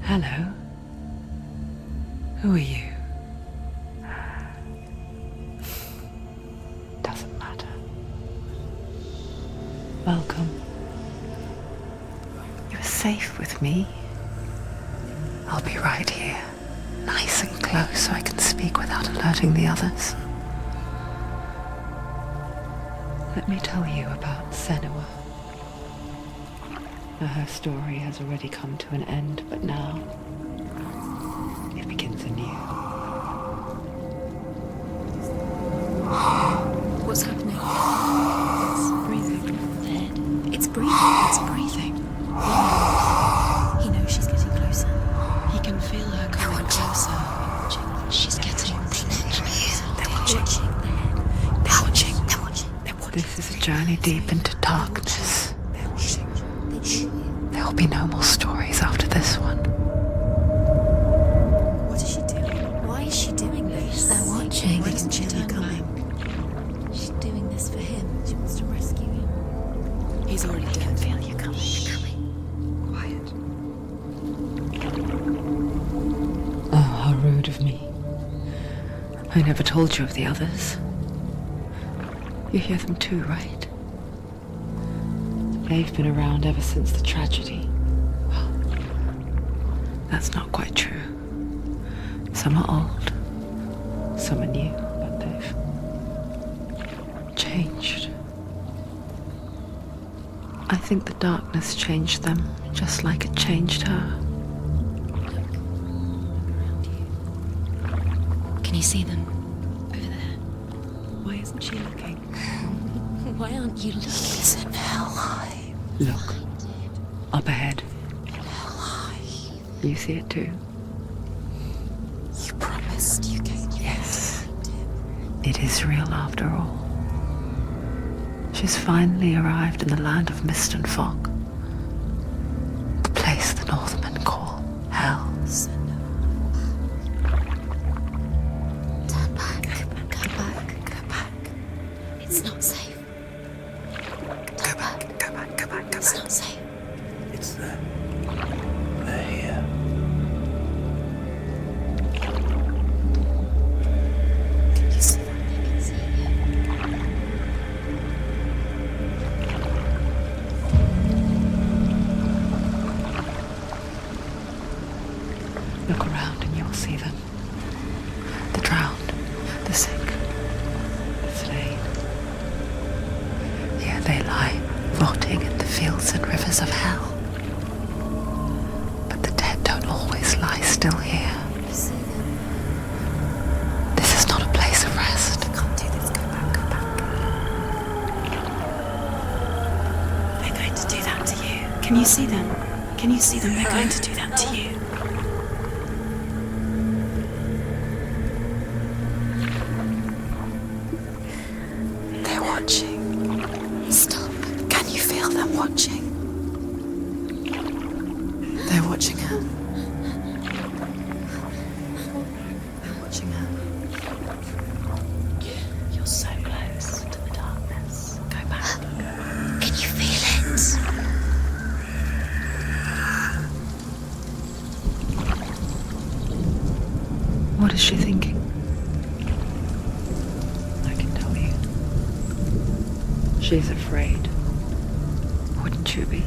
Hello. Who are you? Doesn't matter. Welcome. You're safe with me. I'll be right here, nice and close so I can speak without alerting the others. Let me tell you about Senua. Her story has already come to an end, but now it begins anew. What's happening? It's breathing. Dead. It's breathing. It's breathing. He knows she's getting closer. He can feel her coming closer. She's getting closer. They're watching. They're watching. They're watching. They're watching. This is a journey deep into darkness. There will be no more stories after this one. What is she doing? Why is she doing this? They're watching. Why doesn't she turn back? She's doing this for him. She wants to rescue him. He's already dead. I can feel you coming. Quiet. Oh, how rude of me. I never told you of the others. You hear them too, right? They've been around ever since the tragedy. Well, that's not quite true. Some are old, some are new, but they've changed. I think the darkness changed them, just like it changed her. Can you see them? Over there. Why isn't she looking? Why aren't you looking? It's in Helheim. Look, up ahead. Helheim. You see it too? You promised you came. Yes. It is real after all. She's finally arrived in the land of mist and fog. The place the Northmen call Hell. Turn back. Go back. Go back. It's not safe. Go back, go back, go back, go It's back. not safe. It's there. They're here. Can you see them? I can see you. Look around and you'll see them. The drowned, the sick, the slain. Here they lie, rotting in the fields and rivers of hell. But the dead don't always lie still here. You see them? This is not a place of rest. I can't do this. Go back. Go back. They're going to do that to you. Can you see them? Can you see them? They're going to do that to you. They're watching. Stop. Can you feel them watching? They're watching her. They're watching her. You're so close to the darkness. Go back. Can you feel it? What is she thinking? I can tell you. She's afraid. Wouldn't you be?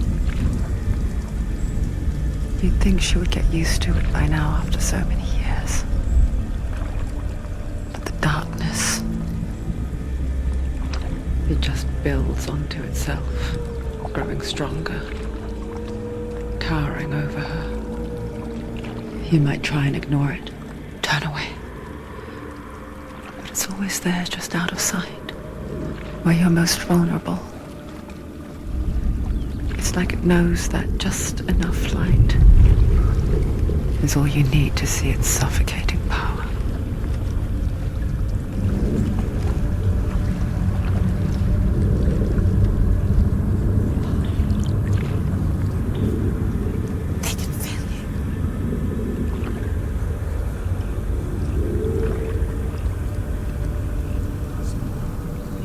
You'd think she would get used to it by now after so many years. But the darkness, it just builds onto itself, growing stronger, towering over her. You might try and ignore it, turn away. But it's always there, just out of sight, where you're most vulnerable. It's like it knows that just enough light is all you need to see its suffocating power. They can feel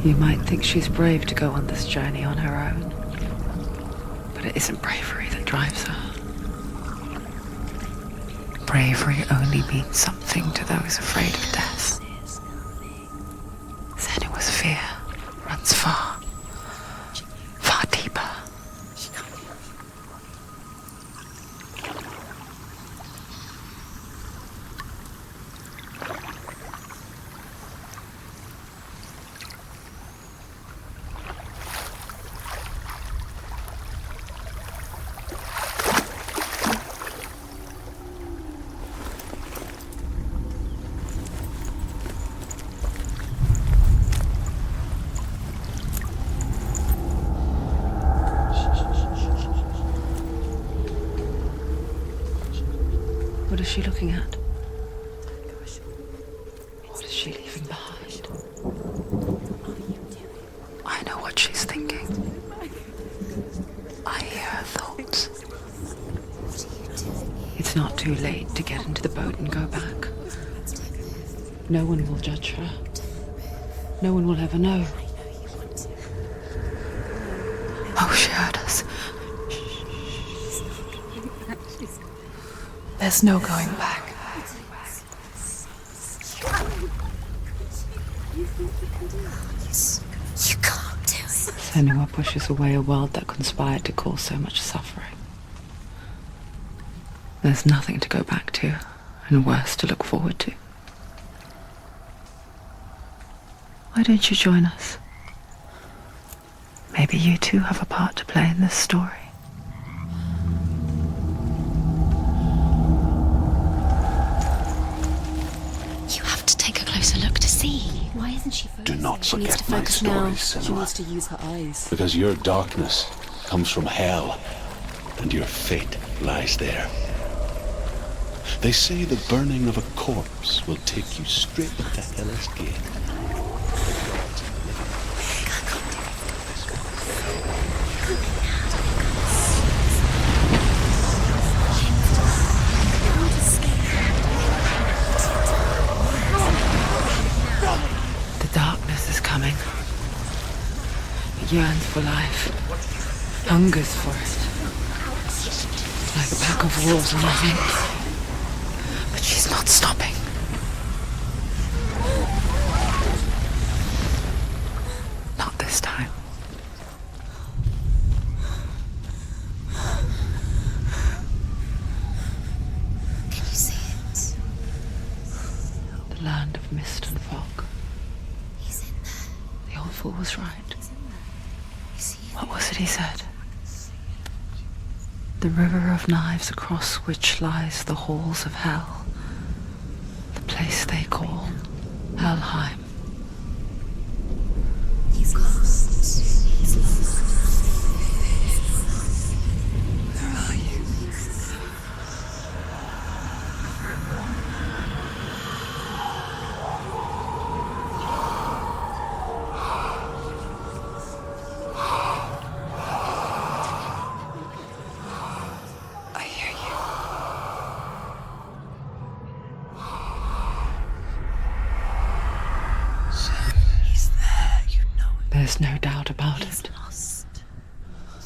you. You might think she's brave to go on this journey on her own, but it isn't bravery that drives her. bravery only means something to those afraid of death. Senua's fear runs far, far deeper. What is she looking at? What is she leaving behind? I know what she's thinking. I hear her thoughts. It's not too late to get into the boat and go back. No one will judge her. No one will ever know. Oh, she heard us. There's no going back. You can't do it. Senua pushes away a world that conspired to cause so much suffering. There's nothing to go back to, and worse to look forward to. Why don't you join us? Maybe you too have a part to play in this story. You have to take a closer look to see. Why isn't she focusing? Do not She needs to forget my focus now. stories, She Senua. needs to use her eyes. Because your darkness comes from hell, and your fate lies there. They say the burning of a corpse will take you straight to Hell's Gate. The darkness is coming. It yearns for life, hungers for it. Like a pack of wolves on a hunt. But she's not stopping. Not this time. Can you see it? The land of mist and fog. He's in there. The old fool was right. You see it? What was it he said? The river of knives across which lies the halls of hell. The place they call Helheim. He's lost. He's lost. Where are you? I hear you. He's there, you know it. There's no doubt about He's it. lost.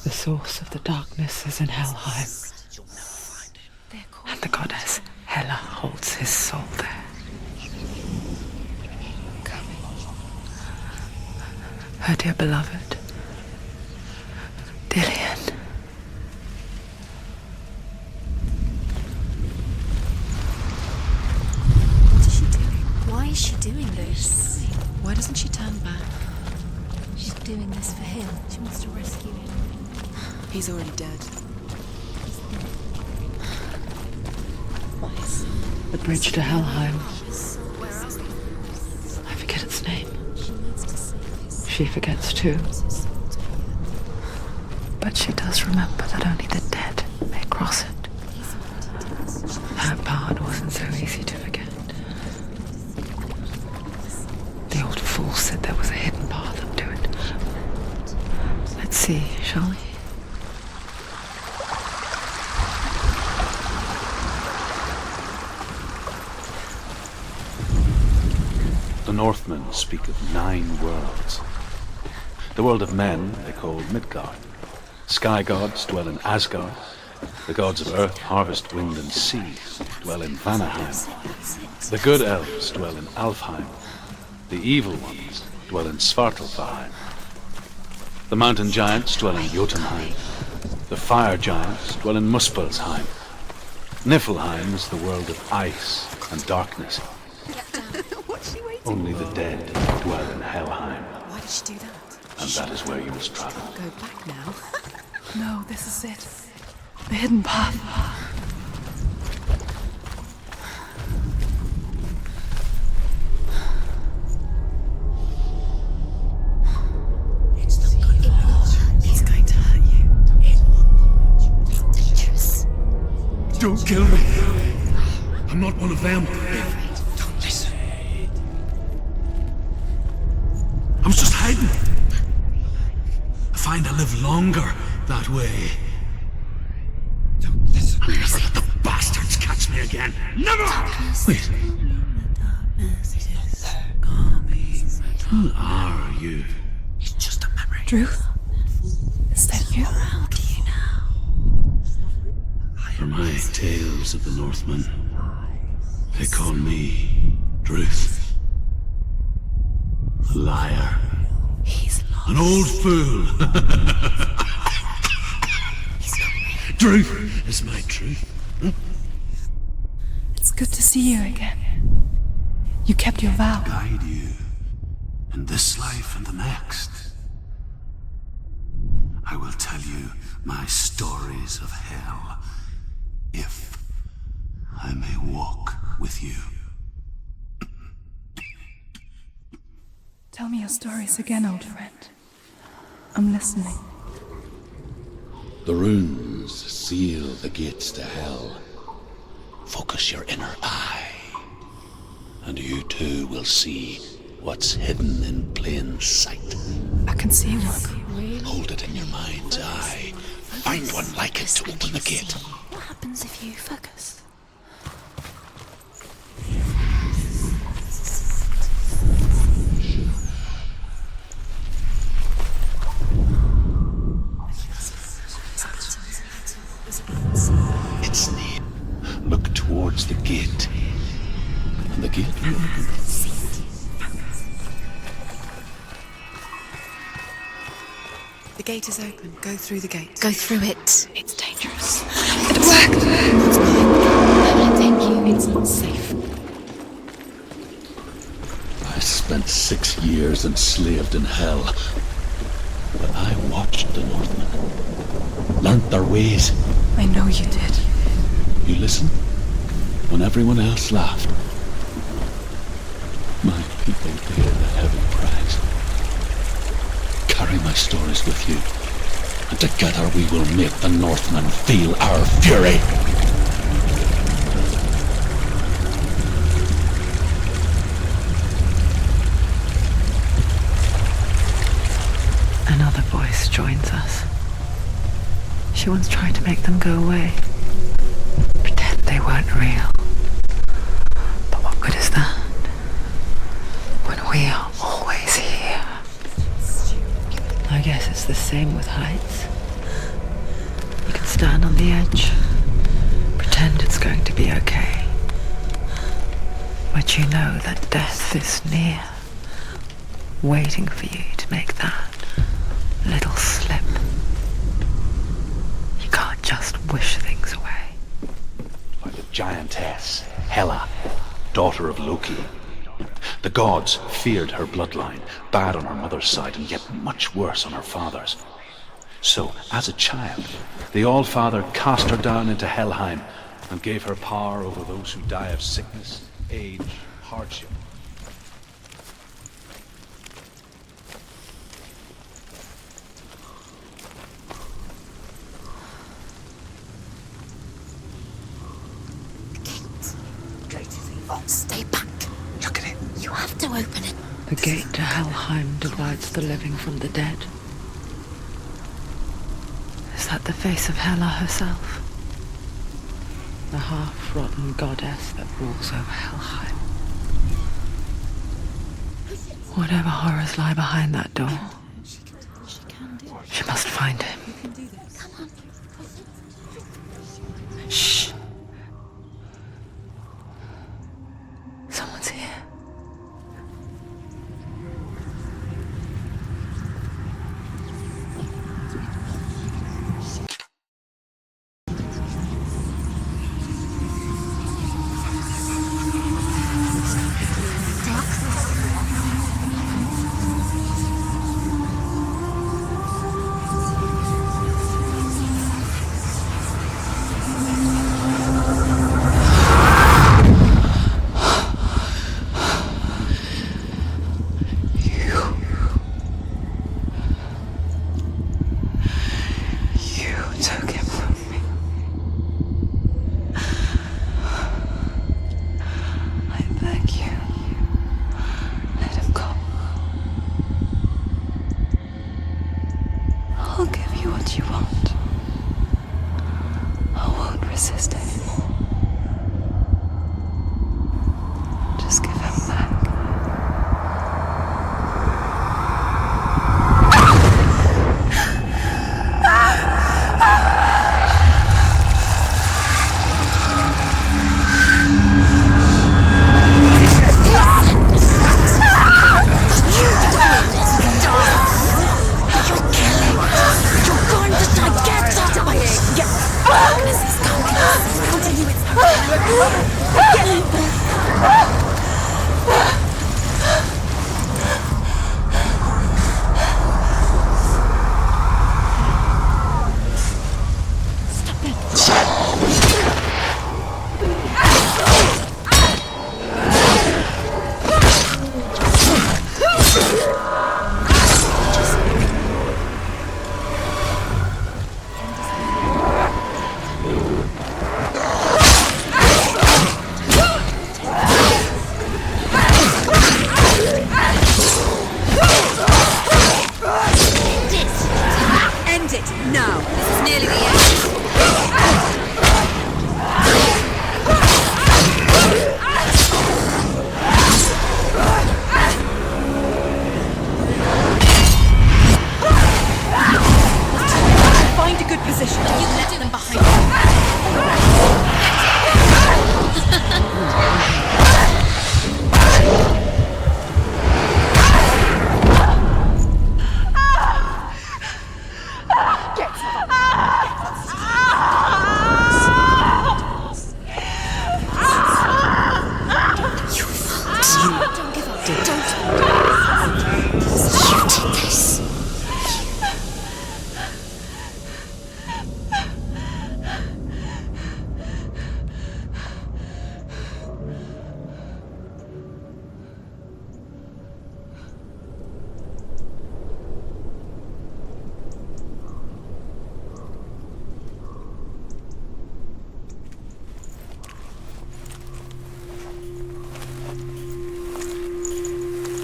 The source of the darkness is in Helheim, You'll never find him. They're called. and the goddess Hela holds his soul there. Her dear beloved, Dillian. What is she doing? Why is she doing this? Why doesn't she turn back? She's doing this for him. She wants to rescue him. He's already dead. The bridge to Helheim. Where else? I forget its name. She needs to save his She forgets too. soul together. But she does remember that only the dead may cross it. He's wanted to. That part wasn't so easy to forget. The old fool said there was a hidden path up to it. Let's see, shall we? The Northmen speak of 9 worlds. The world of men they call Midgard. Sky gods dwell in Asgard, The gods of earth, harvest, wind, and sea dwell in Vanaheim. The good elves dwell in Alfheim. The evil ones dwell in Svartalfheim. The mountain giants dwell in Jotunheim. The fire giants dwell in Muspelheim. Niflheim is the world of ice and darkness. Only the dead dwell in Helheim. Why did she do that? And that is where you must travel. Go back now. No, this is it. The hidden path. It's going to hurt you. Dangerous. Don't kill me. I'm not one of them. Don't listen. I was just hiding. I find I live longer that way. Don't listen. Never let the bastards catch me again. Never! Wait, who are you? It's just a memory. Druth? Is that you? How do you know? For my tales of the Northmen, they call me Druth. A liar. He's lost. An old fool. Druth is my truth. It's good to see you again. You kept your vow. Guide you in this life and the next. I will tell you my stories of hell, if I may walk with you. Tell me your stories again, old friend. I'm listening. The runes seal the gates to hell. Focus your inner eye, and you too will see what's hidden in plain sight. I can see one. Hold it in your mind's eye. Find one like it to open the gate. What happens if you focus? It's near. Look towards the gate, and the gate will open. The gate is open. Go through the gate. Go through it. It's dangerous. It worked! It's fine. Thank you. It's not safe. I spent 6 years enslaved in hell, but I watched the Northmen, learnt their ways. I know you did. You listened when everyone else laughed. My people paid a heavy price. Carry my stories with you, and together we will make the Northmen feel our fury. Another voice joins us. She once tried to make them go away. Pretend they weren't real. But what good is that? When we are always here. I guess it's the same with heights. You can stand on the edge, pretend it's going to be okay. But you know that death is near, waiting for you to make that little slip. You can't just wish things away. By the giantess, Hela, daughter of Loki. The gods feared her bloodline, bad on her mother's side and yet much worse on her father's. So, as a child, the All-Father cast her down into Helheim and gave her power over those who die of sickness, age, hardship. Stay back. Look at it. You have to open it. The gate to Helheim divides the living from the dead. Is that the face of Hela herself? The half-rotten goddess that rules over Helheim. Whatever horrors lie behind that door, she must find him.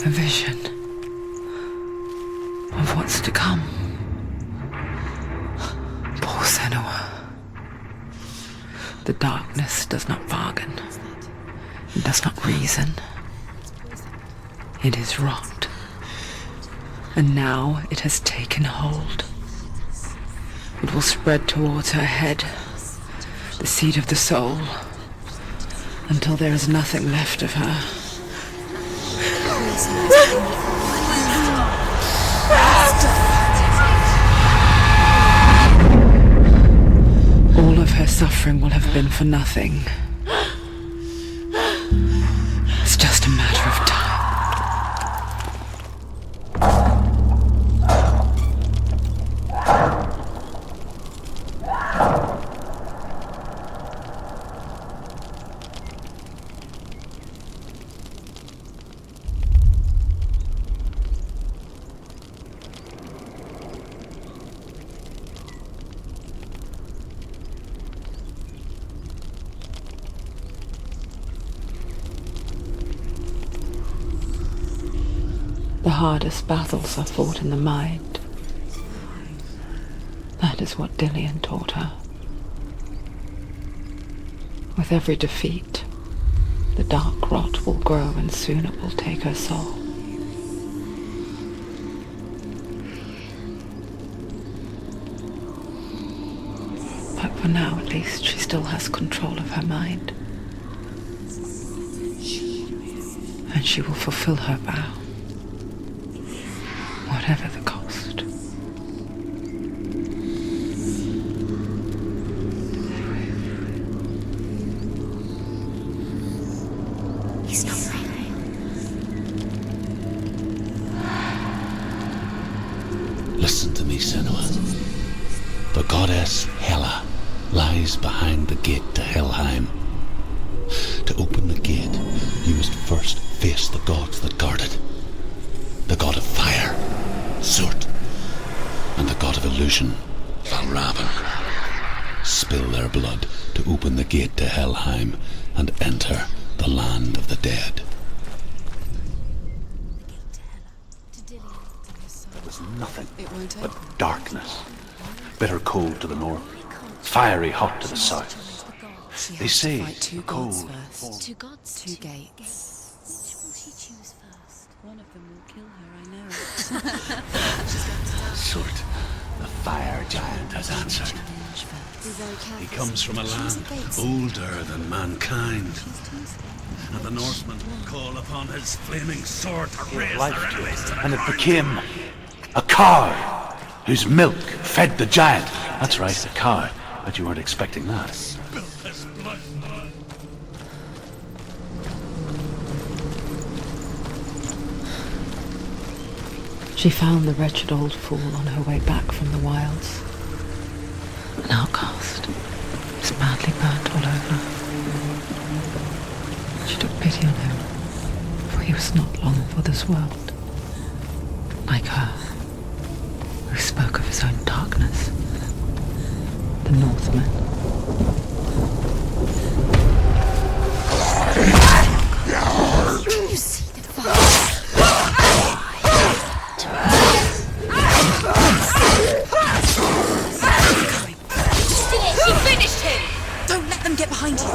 A vision of what's to come. Poor Senua. The darkness does not bargain. It does not reason. It is rot. And now it has taken hold. It will spread towards her head, the seat of the soul, until there is nothing left of her. All of her suffering will have been for nothing. It's just a matter of time. The hardest battles are fought in the mind. That is what Dillian taught her. With every defeat, the dark rot will grow and soon it will take her soul. But for now, at least, she still has control of her mind. And she will fulfill her vow. Whatever the cost. He's not right. Listen to me, Senua. The goddess Hela lies behind the gate to Helheim. To open the gate, you must first face the gods that guard it. The god of fire, Surt, and the god of illusion, Valravan. Spill their blood to open the gate to Helheim and enter the land of the dead. There was nothing but darkness. Bitter cold to the north, fiery hot to the south. They say two cold gods first. Two gods, Two gates. Which will she choose first? One of them will kill her, I know. Surt, the fire giant, has answered. Be very careful. He comes from a Choose land the gates. older than mankind. And the Northmen call upon his flaming sword to raise their enemies to the and it became a cow whose milk fed the giant. That's right, a cow. Bet you weren't expecting that. She found the wretched old fool on her way back from the wilds. An outcast. He was badly burnt all over. She took pity on him, for he was not long for this world. Like her, who spoke of his own darkness. The Northman. Can you see the fire? She finished him! Don't let them get behind you.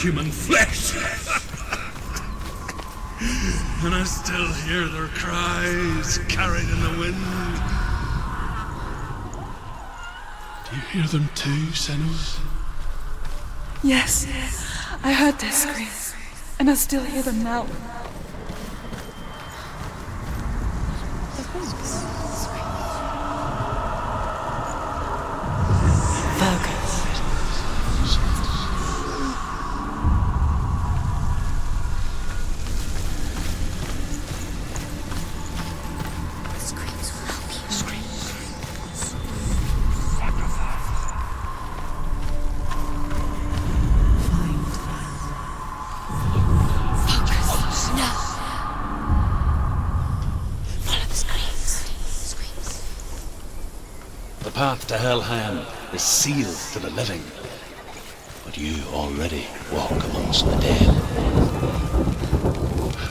Human flesh. And I still hear their cries carried in the wind. Do you hear them too, Senua? Yes, I heard their screams, and I still hear them now. The path to Helheim is sealed to the living, but you already walk amongst the dead.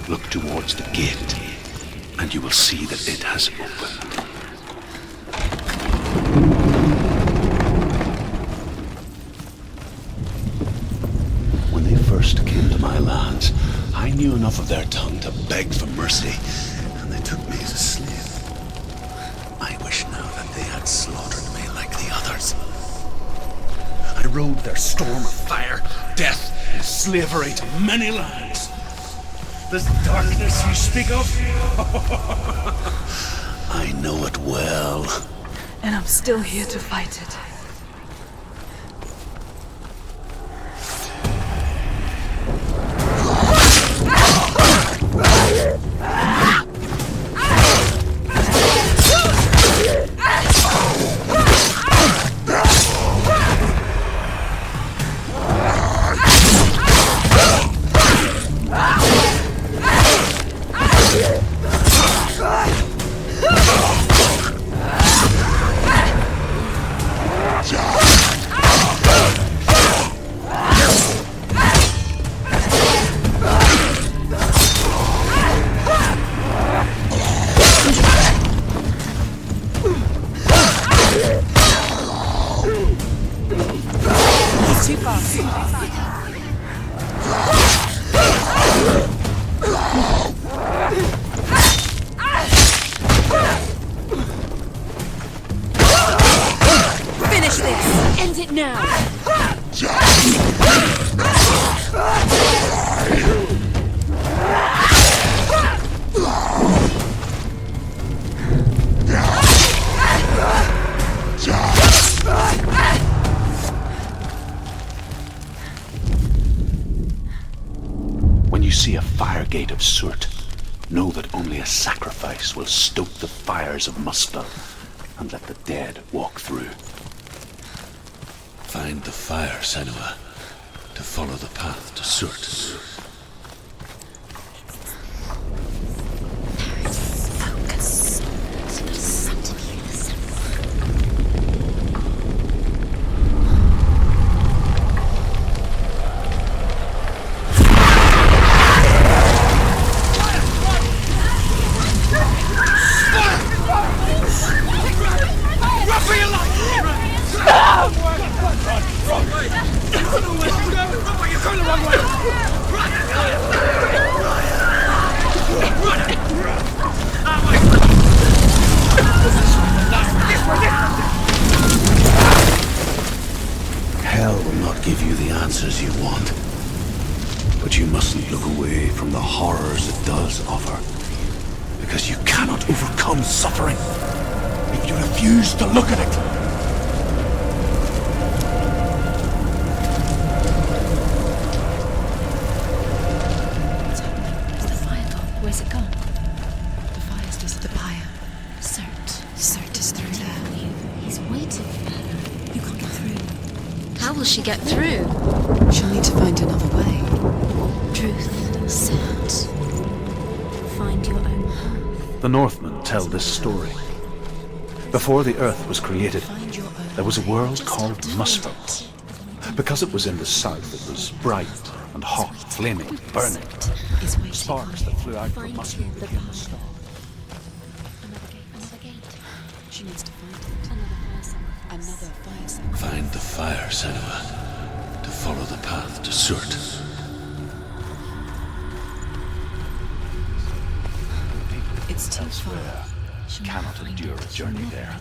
Look towards the gate, and you will see that it has opened. When they first came to my lands, I knew enough of their tongue to beg for mercy, and they took me as a slave. I wish now that they had slaughtered me like the others. I rode their storm of fire, death, and slavery to many lands. This darkness you speak of? I know it well. And I'm still here to fight it. Finish this! End it now! When you see a fire gate of Surt, know that only a sacrifice will stoke the fires of Muspel and let the dead walk through. Find the fire, Senua, to follow the path to Surt. Hell will not give you the answers you want. But you mustn't look away from the horrors it does offer. Because you cannot overcome suffering if you refuse to look at it. What's happening? Is the fire gone? Where's it gone? The fire's just the pyre. Surt is through there. He's waiting for her. You can't get through. How will she get through? She'll need to find another way. Truth, Surt. Find your own path. The Northmen tell this story. Before the earth was created, there was a world called Muspel. Because it was in the south, it was bright and hot, flaming, burning. Is waiting. Sparks that flew out from Find Muspel the became a path. star. Another gate. She needs to find it. Another fire sign. Find the fire, Senua, to follow the path to Surt. It's too Elsewhere far. cannot endure a journey there.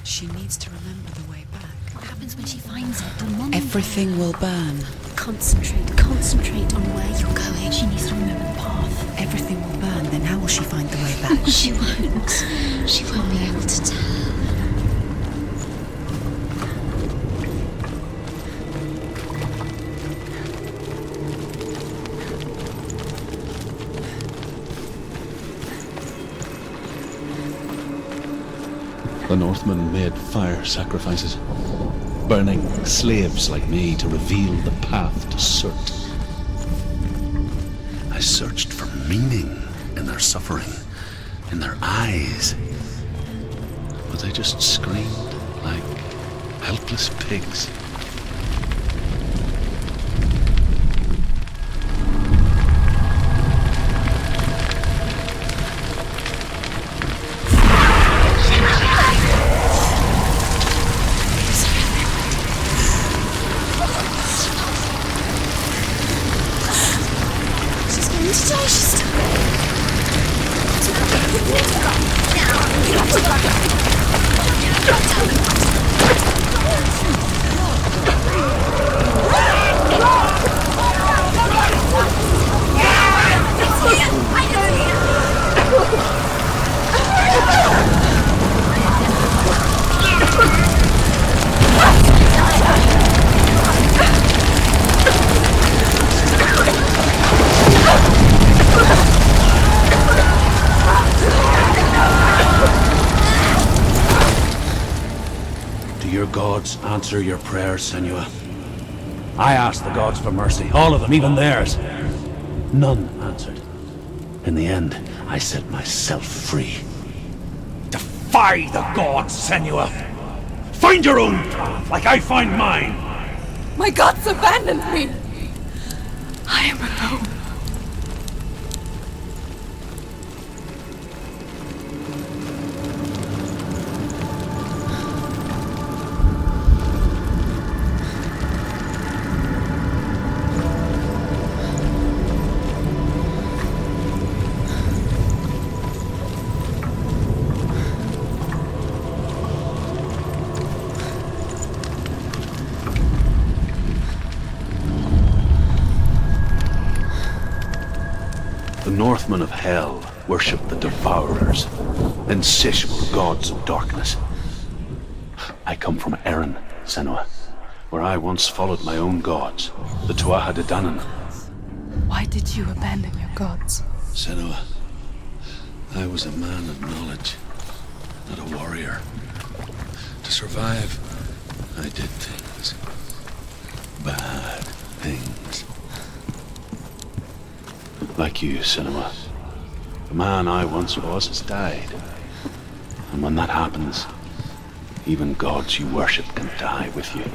She needs to remember the way back. What happens when she finds it? Remember. Everything will burn. Concentrate on where you're going. She needs to remember the path. Everything will burn, then how will she find the way back? She won't. She won't be able to tell. The Northmen made fire sacrifices, burning slaves like me to reveal the path to Surt. I searched for meaning in their suffering, in their eyes, but they just screamed like helpless pigs. She's going to die. She's Do your gods answer your prayers, Senua? I asked the gods for mercy, all of them, even theirs. None answered. In the end, I set myself free. Defy the gods, Senua! Find your own path, like I find mine! My gods abandoned me. I am alone. The Northmen of Hell worship the Devourers, insatiable gods of darkness. I come from Erin, Senua, where I once followed my own gods, the Tuatha De Danann. Why did you abandon your gods? Senua, I was a man of knowledge, not a warrior. To survive, I did things bad. things. Like you, Senua. The man I once was has died. And when that happens, even gods you worship can die with you.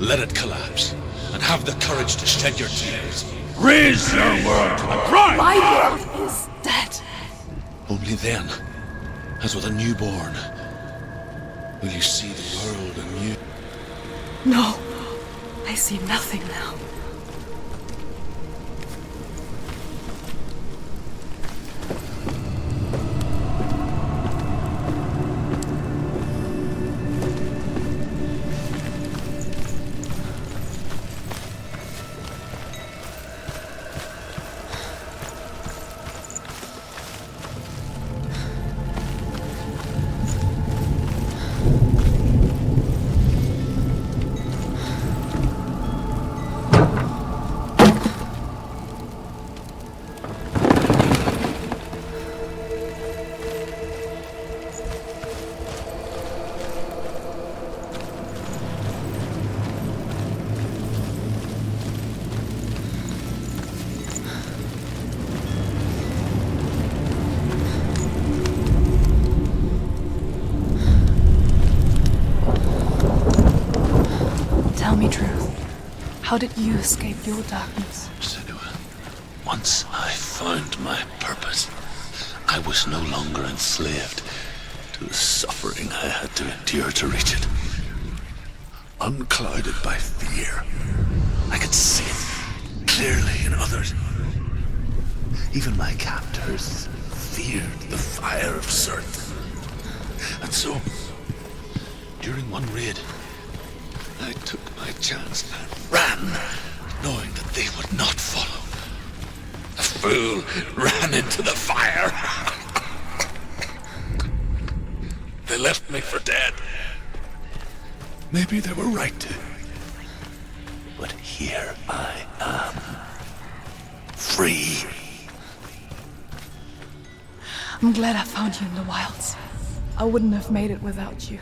Let it collapse, and have the courage to shed your tears. Raise your world to the pride! My world is dead. Only then, as with a newborn, will you see the world anew. No, I see nothing now. Tell me truth. How did you escape your darkness? Senua, once I found my purpose, I was no longer enslaved to the suffering I had to endure to reach it. Unclouded by fear, I could see it clearly in others. Even my captors feared the fire of Surt. And so, during one raid, I took my chance and ran, knowing that they would not follow. A fool ran into the fire. They left me for dead. Maybe they were right to. But here I am. Free. I'm glad I found you in the wilds. I wouldn't have made it without you.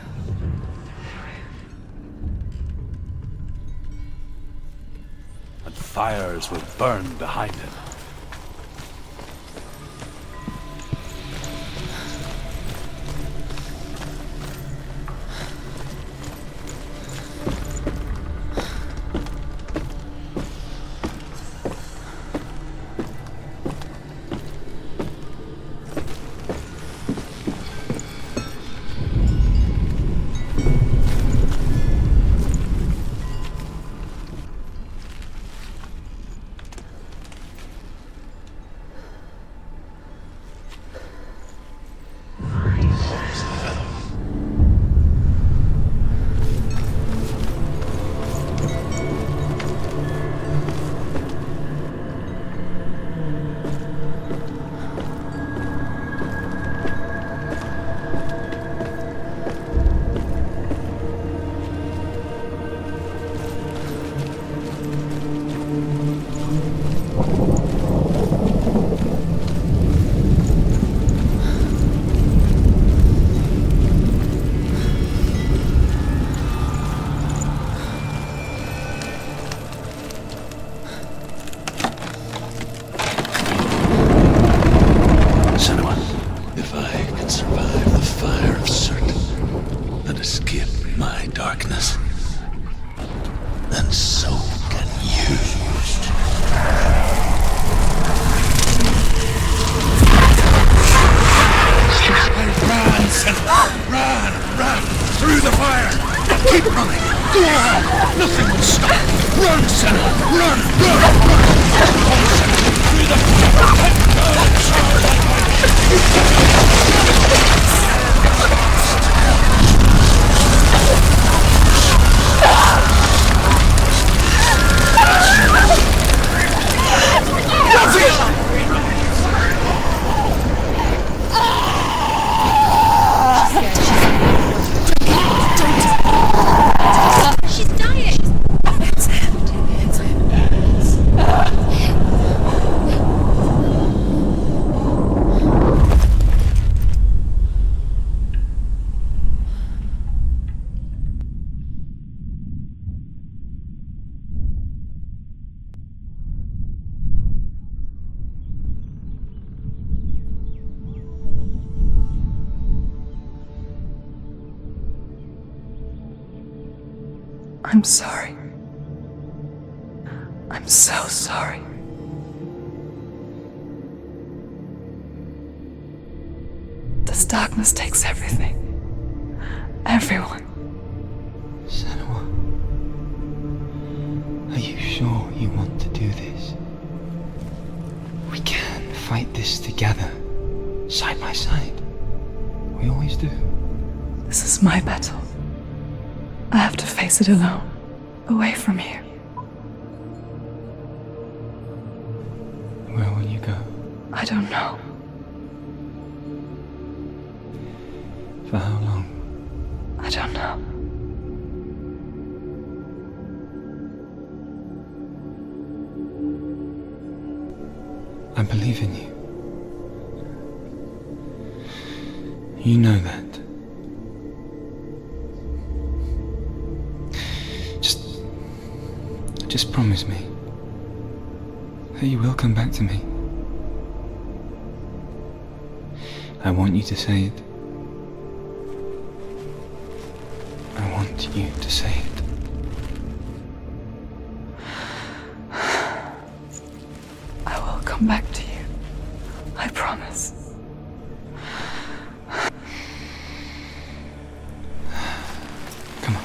And fires will burn behind him. I'm sorry. I'm so sorry. This darkness takes everything. Everyone. Senua, are you sure you want to do this? We can fight this together, side by side. We always do. This is my battle. I have to face it alone, away from here. Where will you go? I don't know. For how long? I don't know. I believe in you. You know that. Just promise me that you will come back to me. I want you to say it. I want you to say it. I will come back to you. I promise. Come on.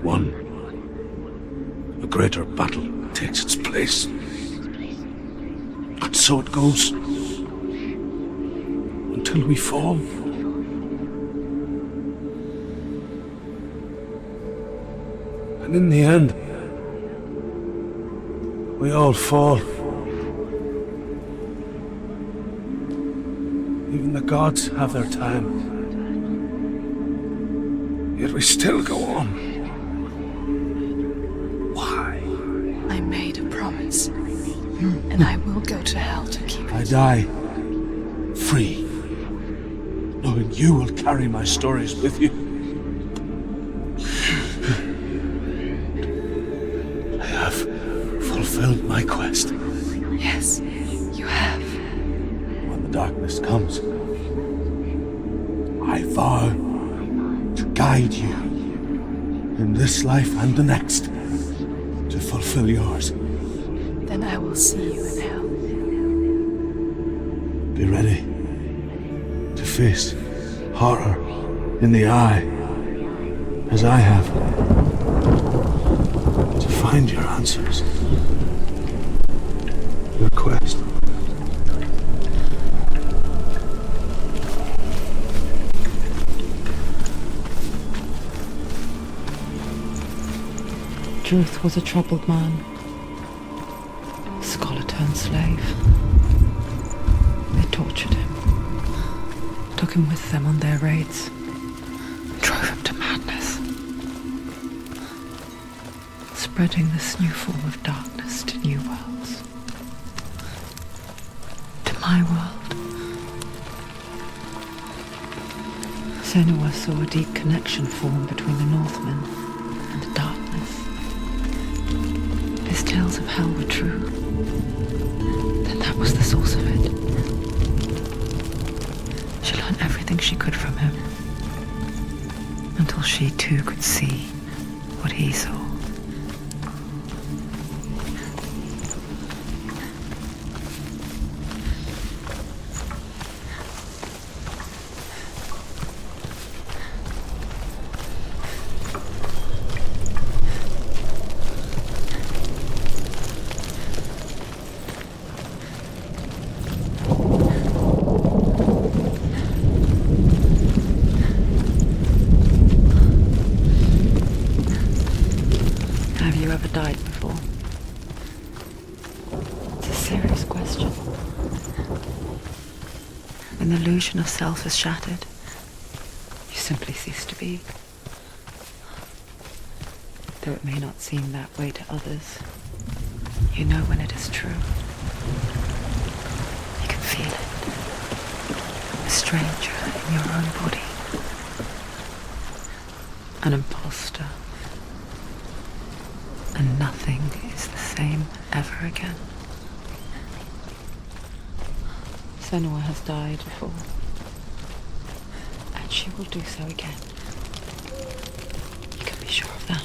one, a greater battle takes its place. And so it goes. Until we fall. And in the end, we all fall. Even the gods have their time. Yet we still go on. Why? I made a promise, and I will go to hell to keep I it. die free, knowing you will carry my stories with you. I have fulfilled my quest. Yes, you have. When the darkness comes, I vow to guide you in this life and the next to fulfill yours. Then I will see you in hell. Be ready to face horror in the eye, as I have, to find your answers, your quest. Druth was a troubled man, scholar turned slave. They tortured him, took him with them on their raids, drove him to madness, spreading this new form of darkness to new worlds. To my world. Senua saw a deep connection form between the Northmen and the darkness. His tales of hell were true. Then that was the source of it. She learned everything she could from him, until she too could see what he saw. Have you ever died before? It's a serious question. When the illusion of self is shattered, you simply cease to be. Though it may not seem that way to others, you know when it is true. You can feel it. A stranger in your own body. An imposter. And nothing is the same ever again. Senua has died before, and she will do so again. You can be sure of that.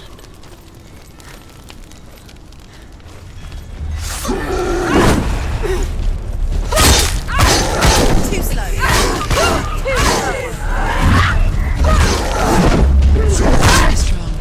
Too slow. Very strong.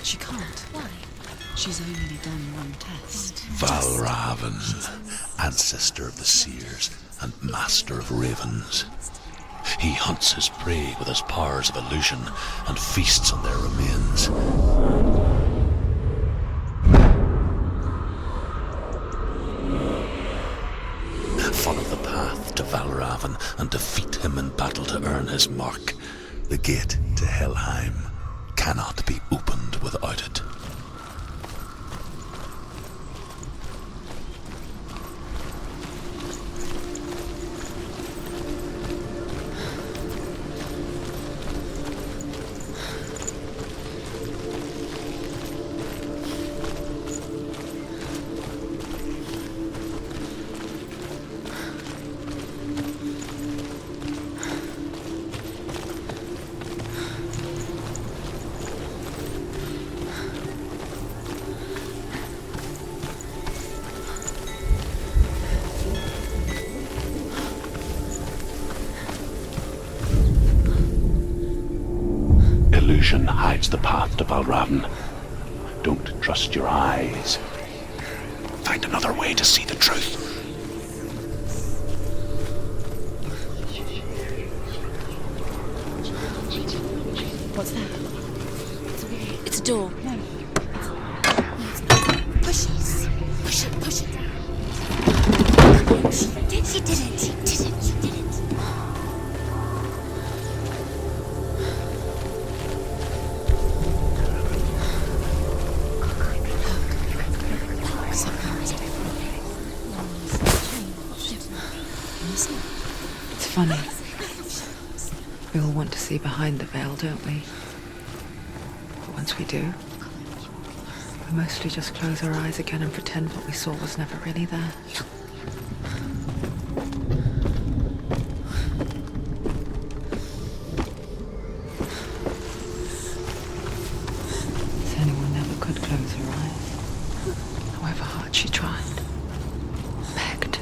She can't. Why? She's only done one test. Valravan, ancestor of the seers and master of ravens. He hunts his prey with his powers of illusion and feasts on their remains. Follow the path to Valravan and defeat him in battle to earn his mark. The gate to Helheim cannot be opened without it. Illusion hides the path to Valravan. Don't trust your eyes. Find another way to see the truth. What's that? It's a door. No. Push it. Push it. Push it. She did it. She did it. She did it. It's funny. We all want to see behind the veil, don't we? But once we do, we mostly just close our eyes again and pretend what we saw was never really there. Senua never could close her eyes, however hard she tried. Begged.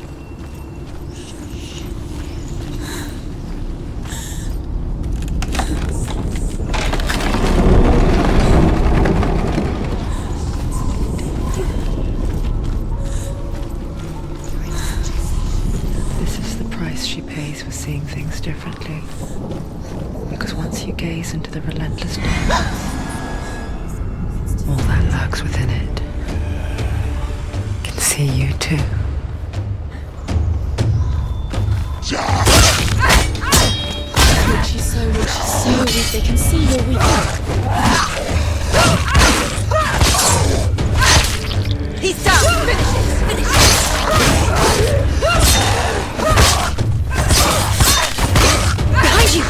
This is the price she pays for seeing things differently. Because once you gaze into the relentless darkness, all that lurks within it can see you too. She's so weak, they can see you're weak. He's down. Finish it. Finish it. Behind you.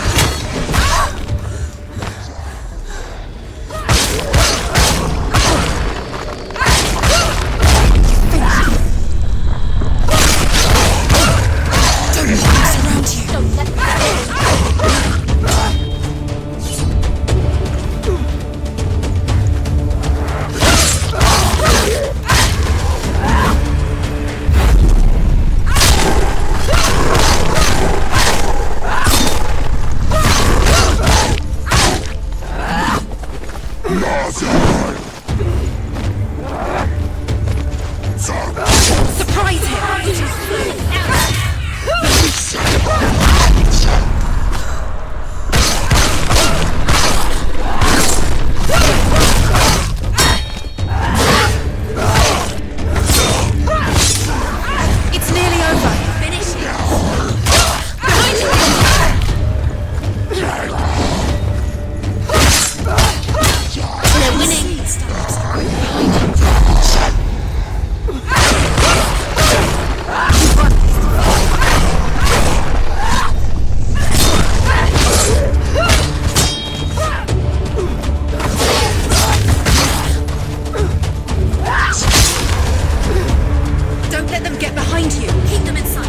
Don't let them surround you. Don't let them. Surprise him! It's nearly over. Finish it. Behind you. We're winning. Don't let them get behind you. Keep them in sight.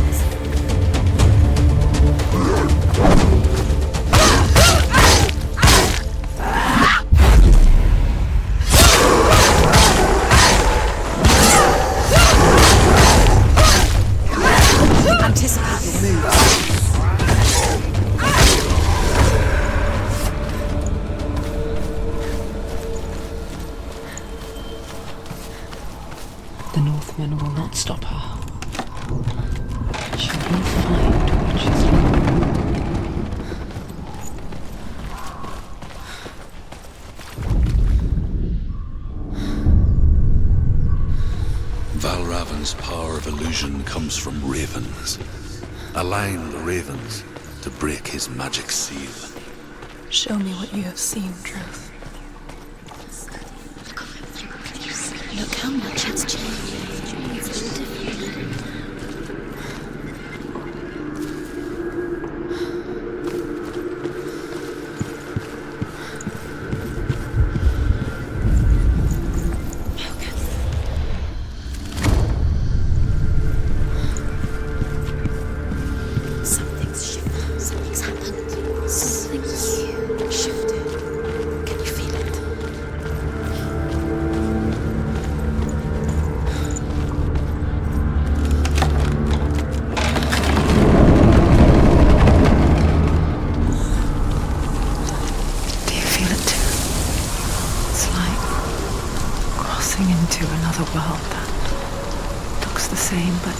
Anticipate your moves. comes from ravens. Align the ravens to break his magic seal. Show me what you have seen, Truth. Look how much it's changed. It's all different. Something's shifted. Something's happened. Something huge shifted. Can you feel it? Do you feel it too? It's like crossing into another world that looks the same but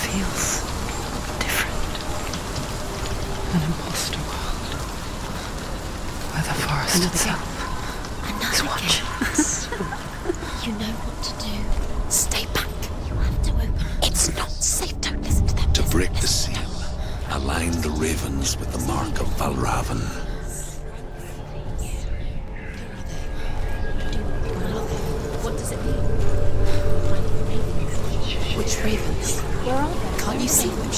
feels different. An imposter world where the forest itself is watching us. You know what to do. Stay back. You have to open it. It's not safe. Don't listen to them. To break the seal, align the ravens with the mark of Valravan. What does it mean? Which ravens? Where are they? Can't you see them?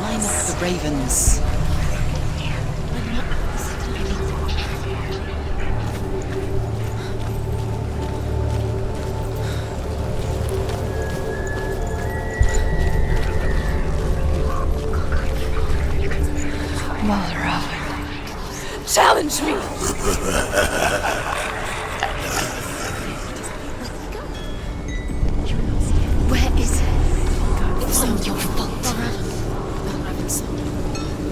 Line up the ravens. Valravan, challenge me! Where is it? It's not your fault.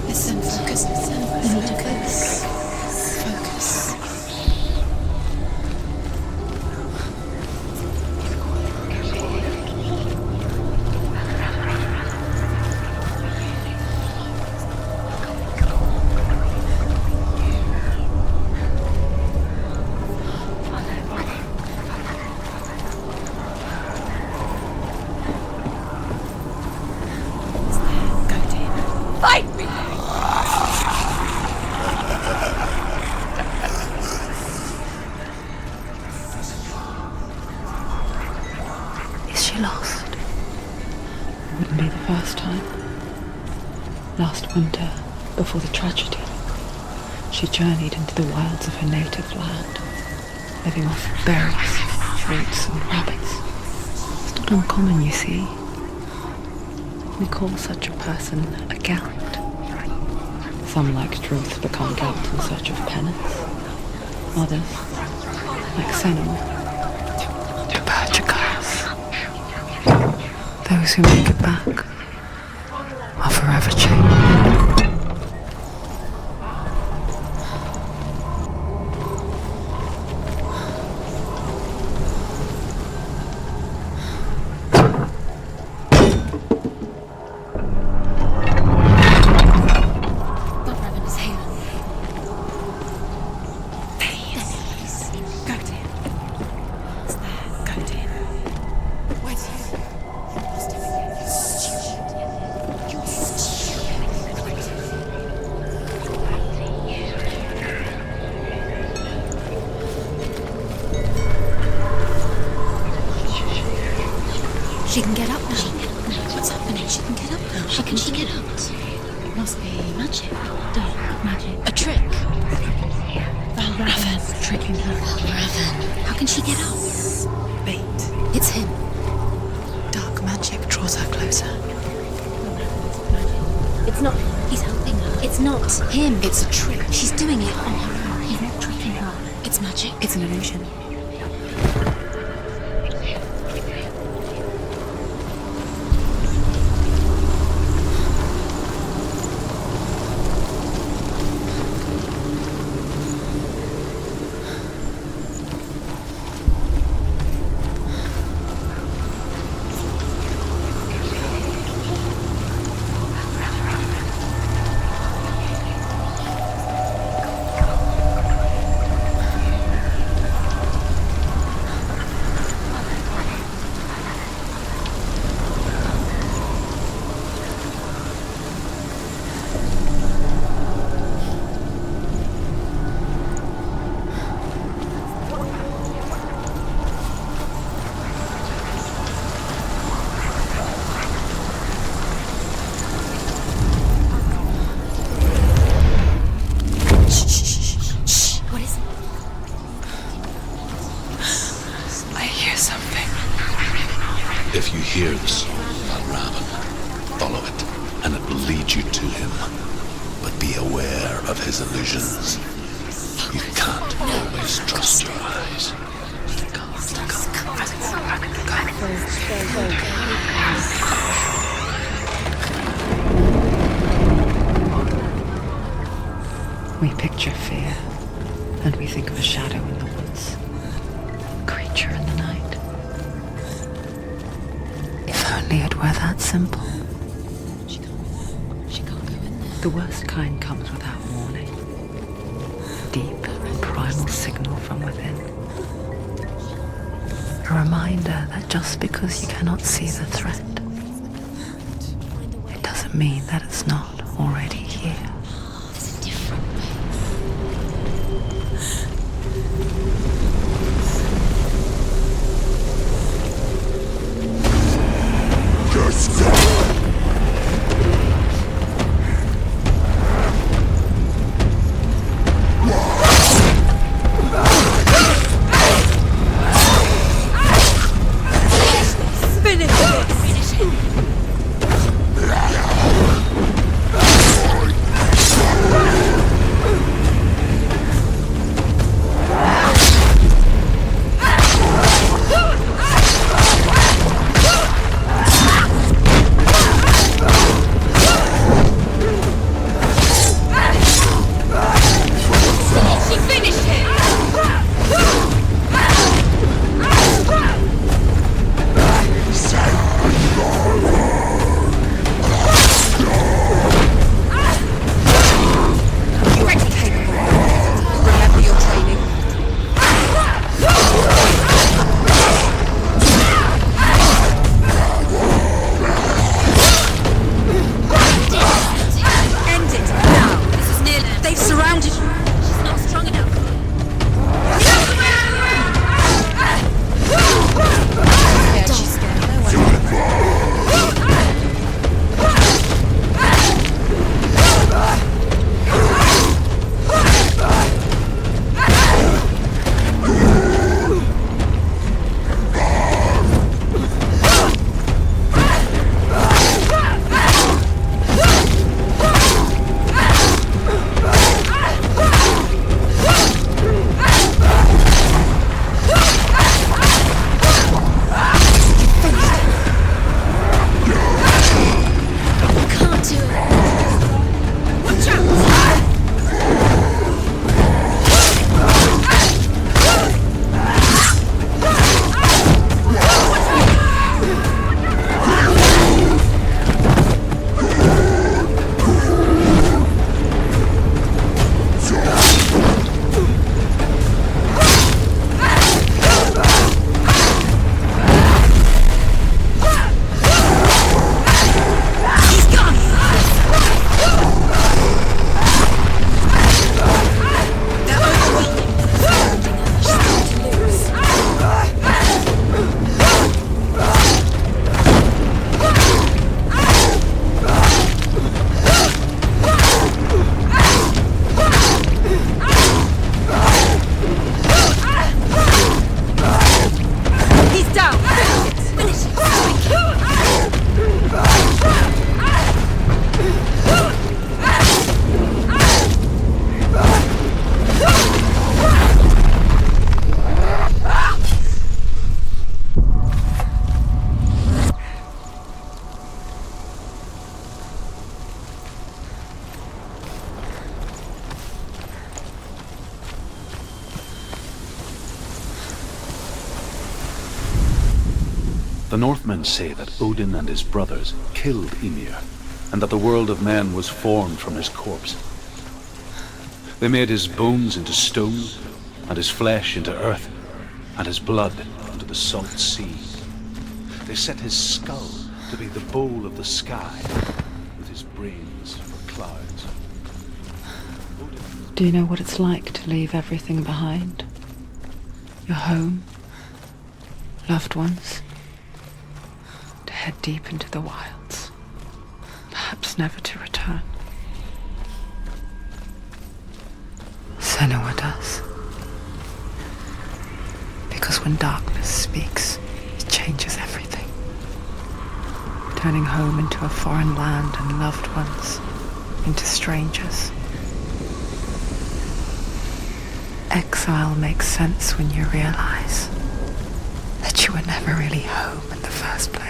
Listen, focus, focus. Focus. Fight me! Is she lost? It wouldn't be the first time. Last winter, before the tragedy, she journeyed into the wilds of her native land, living off berries, fruits and rabbits. It's not uncommon, you see. We call such a person a gallant. Some, like Truth, become gallant in search of penance. Others, like Senua, to purge a curse. Those who make it back are forever changed. Valravan is here. There he is. Go to him. It's there. Go to him. Where's he? You're stupid. She can get up now. What's happening? She can get up now. How can she get up? It must be magic. Dark magic. A trick. Valravan tricking her. Valravan. How can she get up? Bait. It's him. Dark magic draws her closer. It's not. He's helping her. It's not him. It's a trick. She's doing it on her own. He's not tricking her. It's magic. It's an illusion. something. If you hear the song about Raven, follow it, and it will lead you to him. But be aware of his illusions. You can't always trust your eyes. We picture fear, and we think of a shadow in the woods, a creature in the night. If only it were that simple. She can't go in there. The worst kind comes without warning. A deep, primal signal from within. A reminder that just because you cannot see the threat, it doesn't mean that it's not already here. There's a different way. The Northmen say that Odin and his brothers killed Ymir, and that the world of men was formed from his corpse. They made his bones into stone, and his flesh into earth, and his blood into the salt sea. They set his skull to be the bowl of the sky, with his brains for clouds. Do you know what it's like to leave everything behind? Your home, loved ones, to head deep into the wilds, perhaps never to return. Senua does. Because when darkness speaks, it changes everything, turning home into a foreign land and loved ones into strangers. Exile makes sense when you realize that you were never really home in the first place.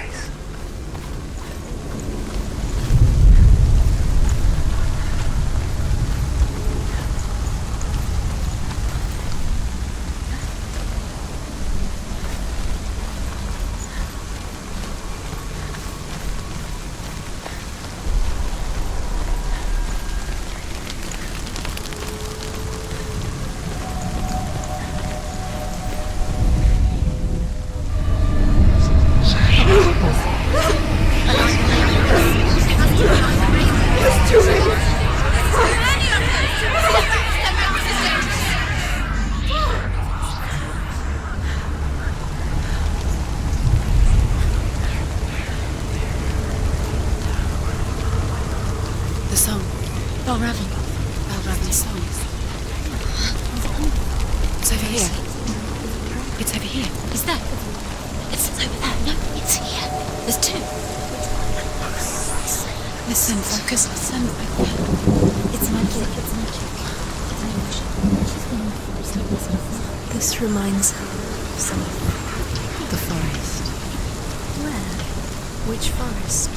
The song. Balraven's song. It's over here. It's over here. Is that? It's over there. No, it's here. There's two. Listen, focus, listen. It's magic. It's magic. This reminds her of something. The forest. Where? Which forest?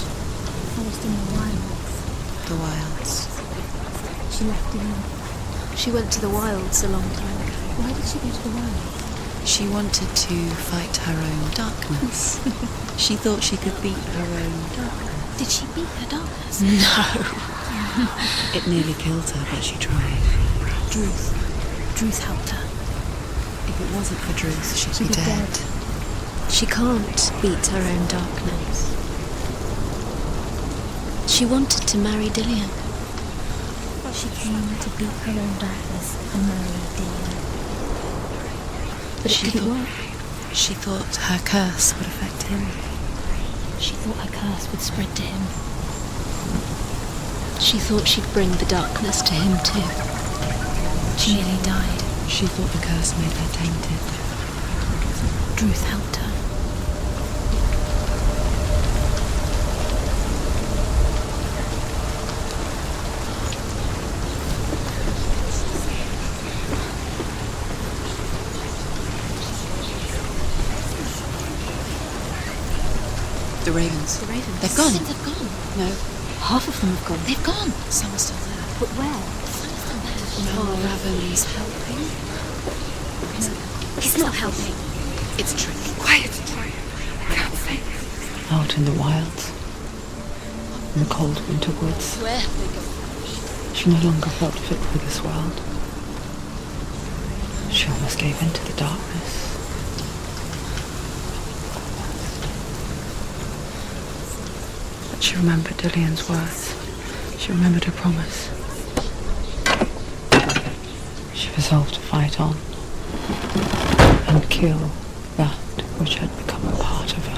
Forest in the wilds. The wilds. She left it. She went to the wilds a long time ago. Why did she go to the wilds? She wanted to fight her own darkness. She thought she could beat her own darkness. Did she beat her darkness? No. It nearly killed her, but she tried. Druth helped her. If it wasn't for Druth, she'd be dead. She can't beat her own darkness. She wanted to marry Dillian. She came to beat her own darkness and marry Dillian. But it didn't work. She thought her curse would affect him. She thought her curse would spread to him. She thought she'd bring the darkness to him too. She nearly died. She thought the curse made her tainted. Druth helped her. The ravens. The ravens. They've gone. The ravens have gone. No. Half of them have gone. They've gone. Some are still there. But where? Some are still there. No, Raven's helping. He's not helping. It's true. Quiet, Troy. I can't think. Out in the wilds, in the cold winter woods, Where have they gone? she no longer felt fit for this world. She almost gave in to the darkness. But she remembered Dillian's words. She remembered her promise. She resolved to fight on and kill that which had become a part of her.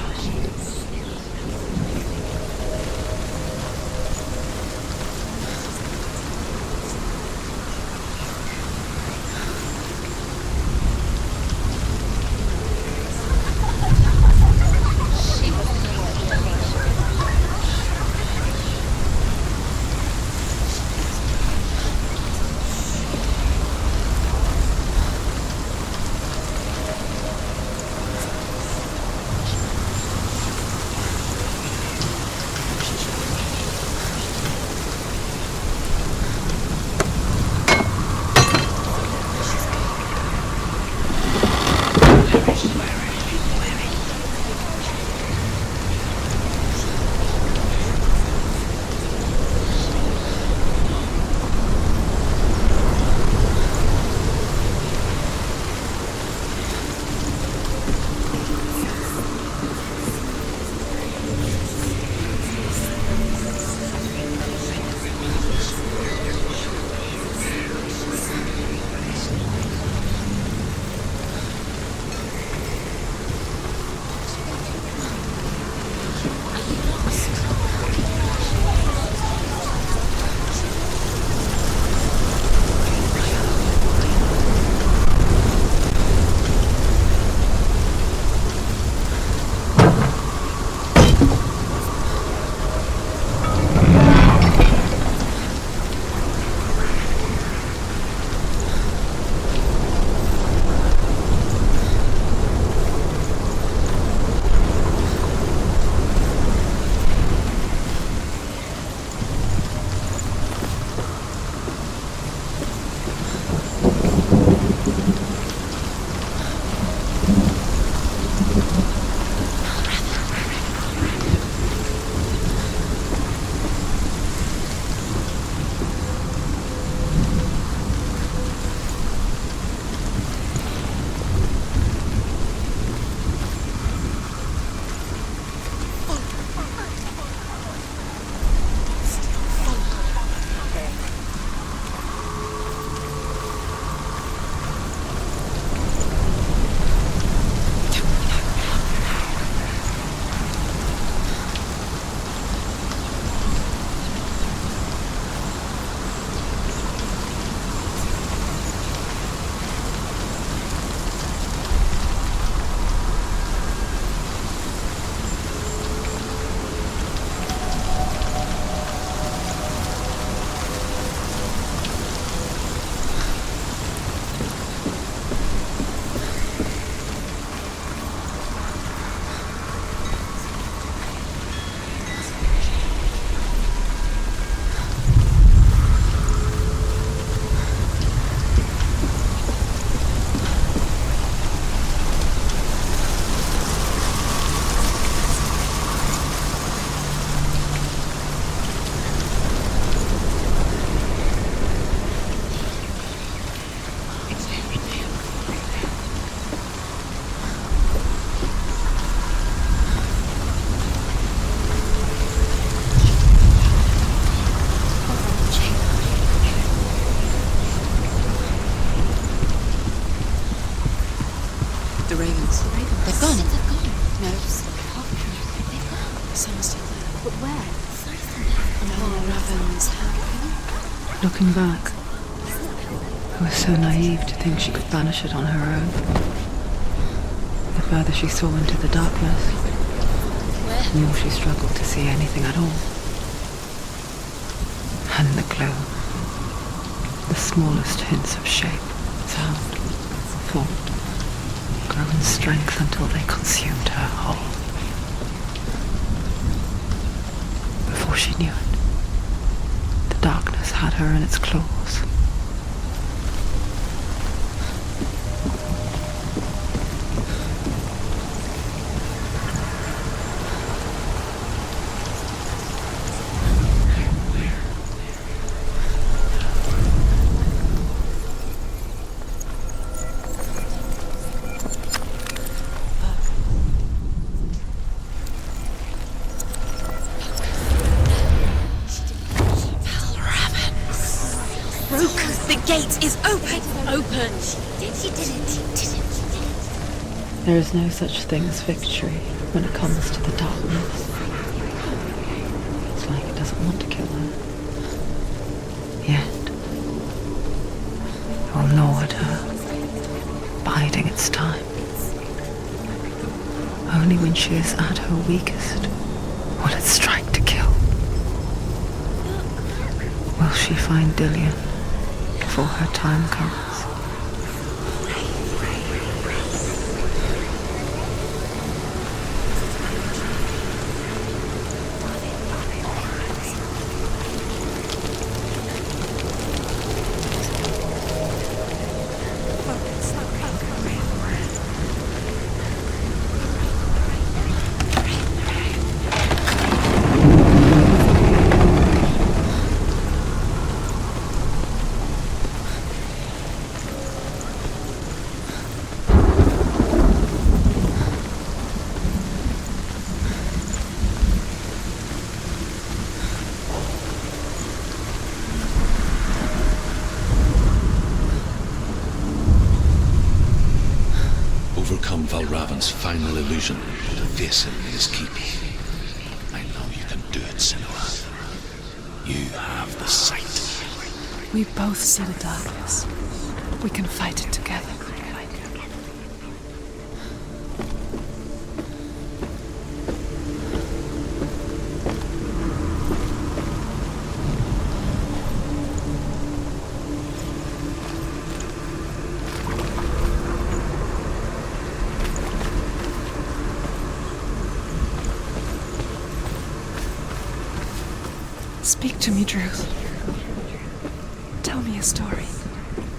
But where? Ravens. Looking back, I was so naive to think she could banish it on her own. The further she saw into the darkness, the more she struggled to see anything at all. And the glow, the smallest hints of shape, sound, thought, grow in strength until they consumed her whole. Before she knew it, the darkness had her in its claws. Gate is open! Open! She did it! There is no such thing as victory when it comes to the darkness. It's like it doesn't want to kill her. Yet, it will gnaw at her, biding its time. Only when she is at her weakest will it strike to kill. Will she find Dillion before her time comes? Overcome Valravan's final illusion to face him in his keep. I know you can do it, Senua. You have the sight. We both see the darkness. We can fight it together. Speak to me, Druth. Tell me a story.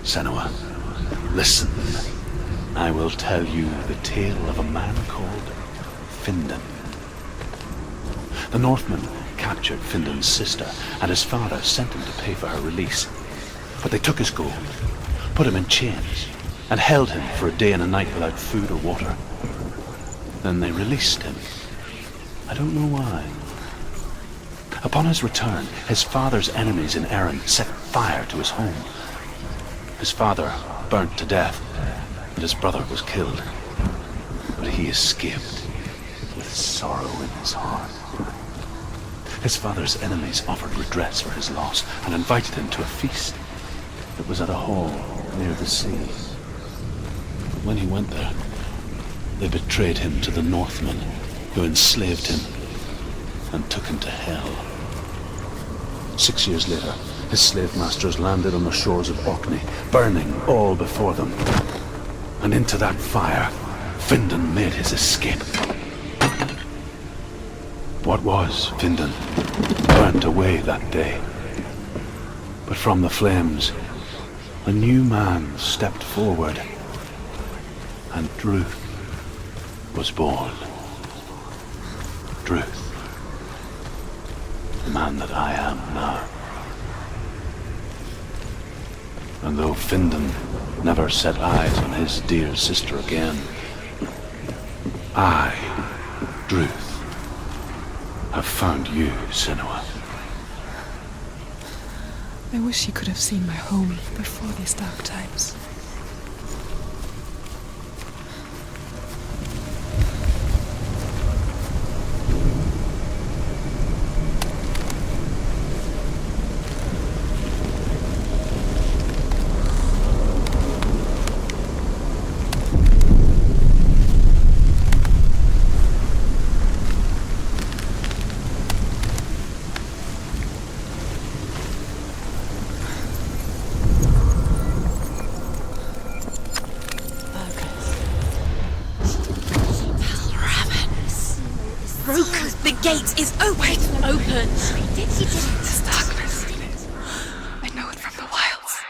Senua, listen. I will tell you the tale of a man called Findan. The Northmen captured Findan's sister, and his father sent him to pay for her release. But they took his gold, put him in chains, and held him for a day and a night without food or water. Then they released him. I don't know why. Upon his return, his father's enemies in Erin set fire to his home. His father burnt to death, and his brother was killed. But he escaped with sorrow in his heart. His father's enemies offered redress for his loss and invited him to a feast that was at a hall near the sea. But when he went there, they betrayed him to the Northmen, who enslaved him and took him to hell. 6 years later, his slave masters landed on the shores of Orkney, burning all before them. And into that fire, Findan made his escape. What was Findan burnt away that day. But from the flames, a new man stepped forward, and Druth was born. Druth. The man that I am now. And though Findan never set eyes on his dear sister again, I, Druth, have found you, Senua. I wish you could have seen my home before these dark times. broken. The gate is open. Open. This darkness. I know it from the wilds.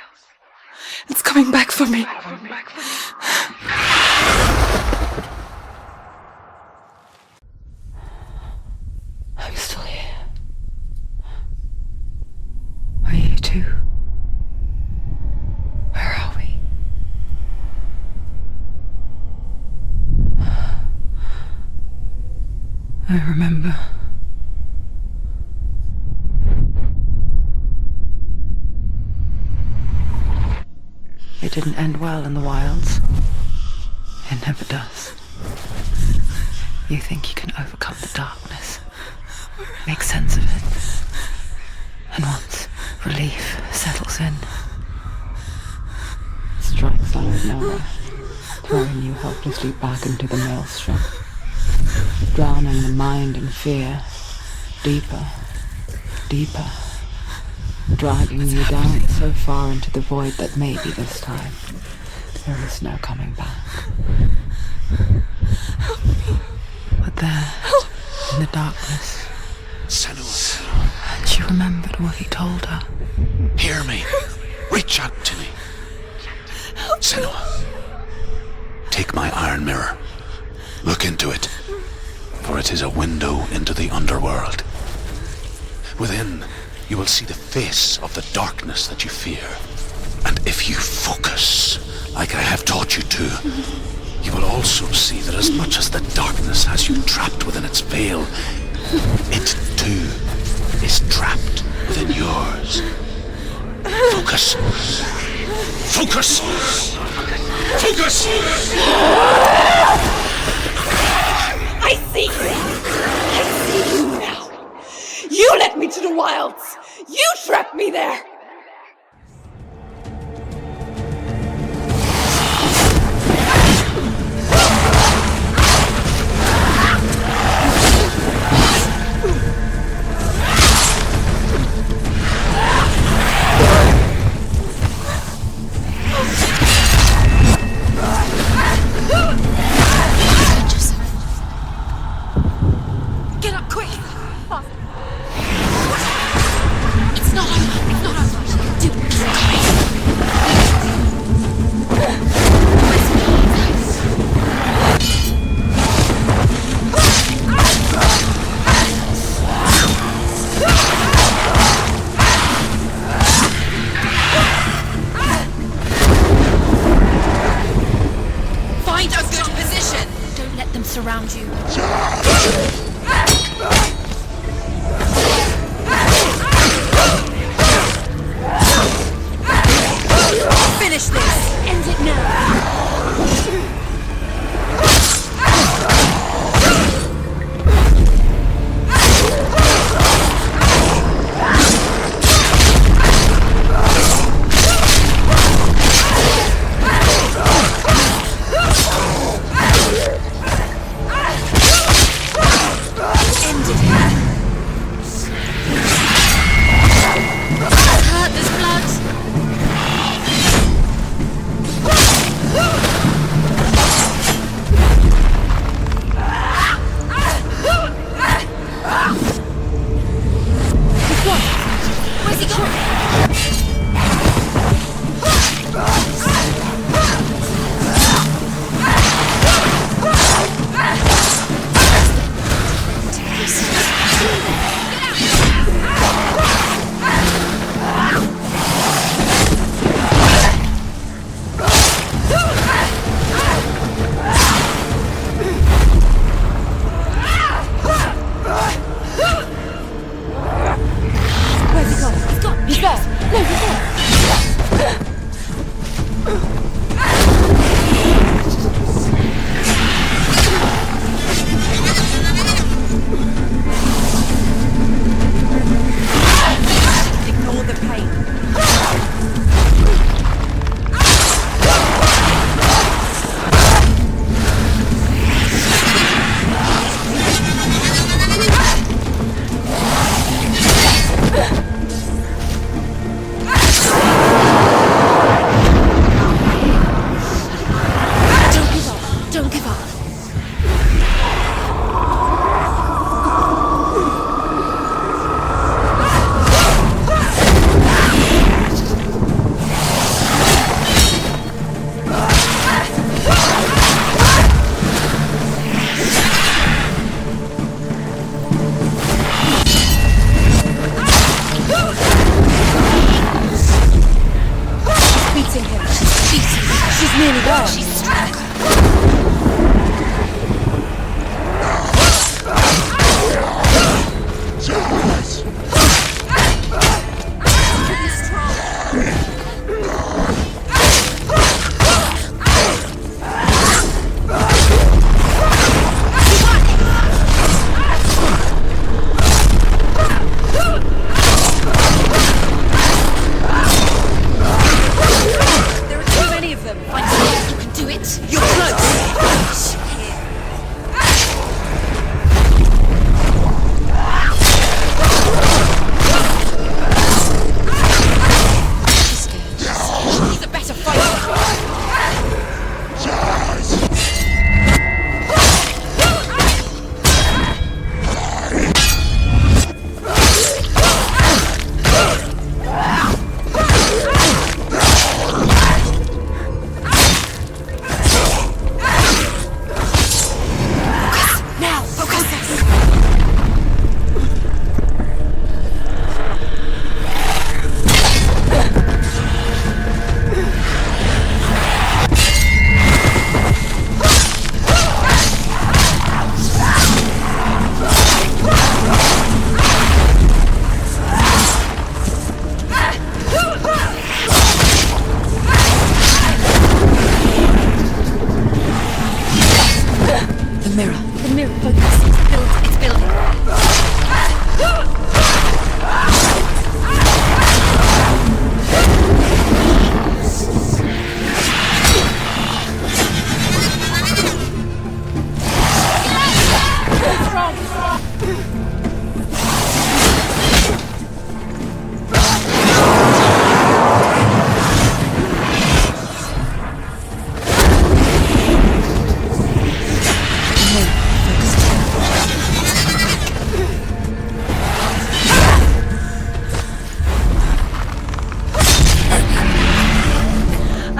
It's coming back for me. I'm still here. Are you too? Where are we? I remember. It didn't end well in the wilds. It never does. You think you can overcome the darkness, make sense of it, and once relief settles in, it strikes out of nowhere, throwing you helplessly back into the maelstrom, drowning the mind in fear, deeper, deeper, dragging you down so far into the void that maybe this time there is no coming back. But there, in the darkness, Senua, she remembered what he told her. hear me. Reach out to me. Senua, take my iron mirror. Look into it, for it is a window into the underworld. Within, you will see the face of the darkness that you fear. And if you focus, like I have taught you to, you will also see that as much as the darkness has you trapped within its veil, it too is trapped within yours. Focus. Focus! Focus! I see you! I see you now! You led me to the wilds! You trapped me there! Get up quick! It's not over. It's not over. Do find a good position. Don't let them surround you. Finish this! End it now! End it here! Hurt, there's blood! focus. It's building.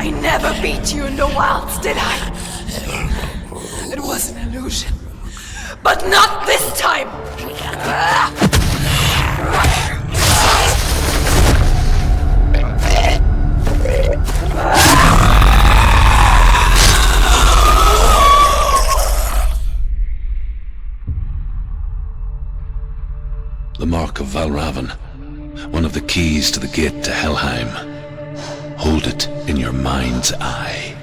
I never beat you in the wilds, did I? It was an illusion. But not this time! The Mark of Valravan, one of the keys to the gate to Helheim. Hold it in your mind's eye.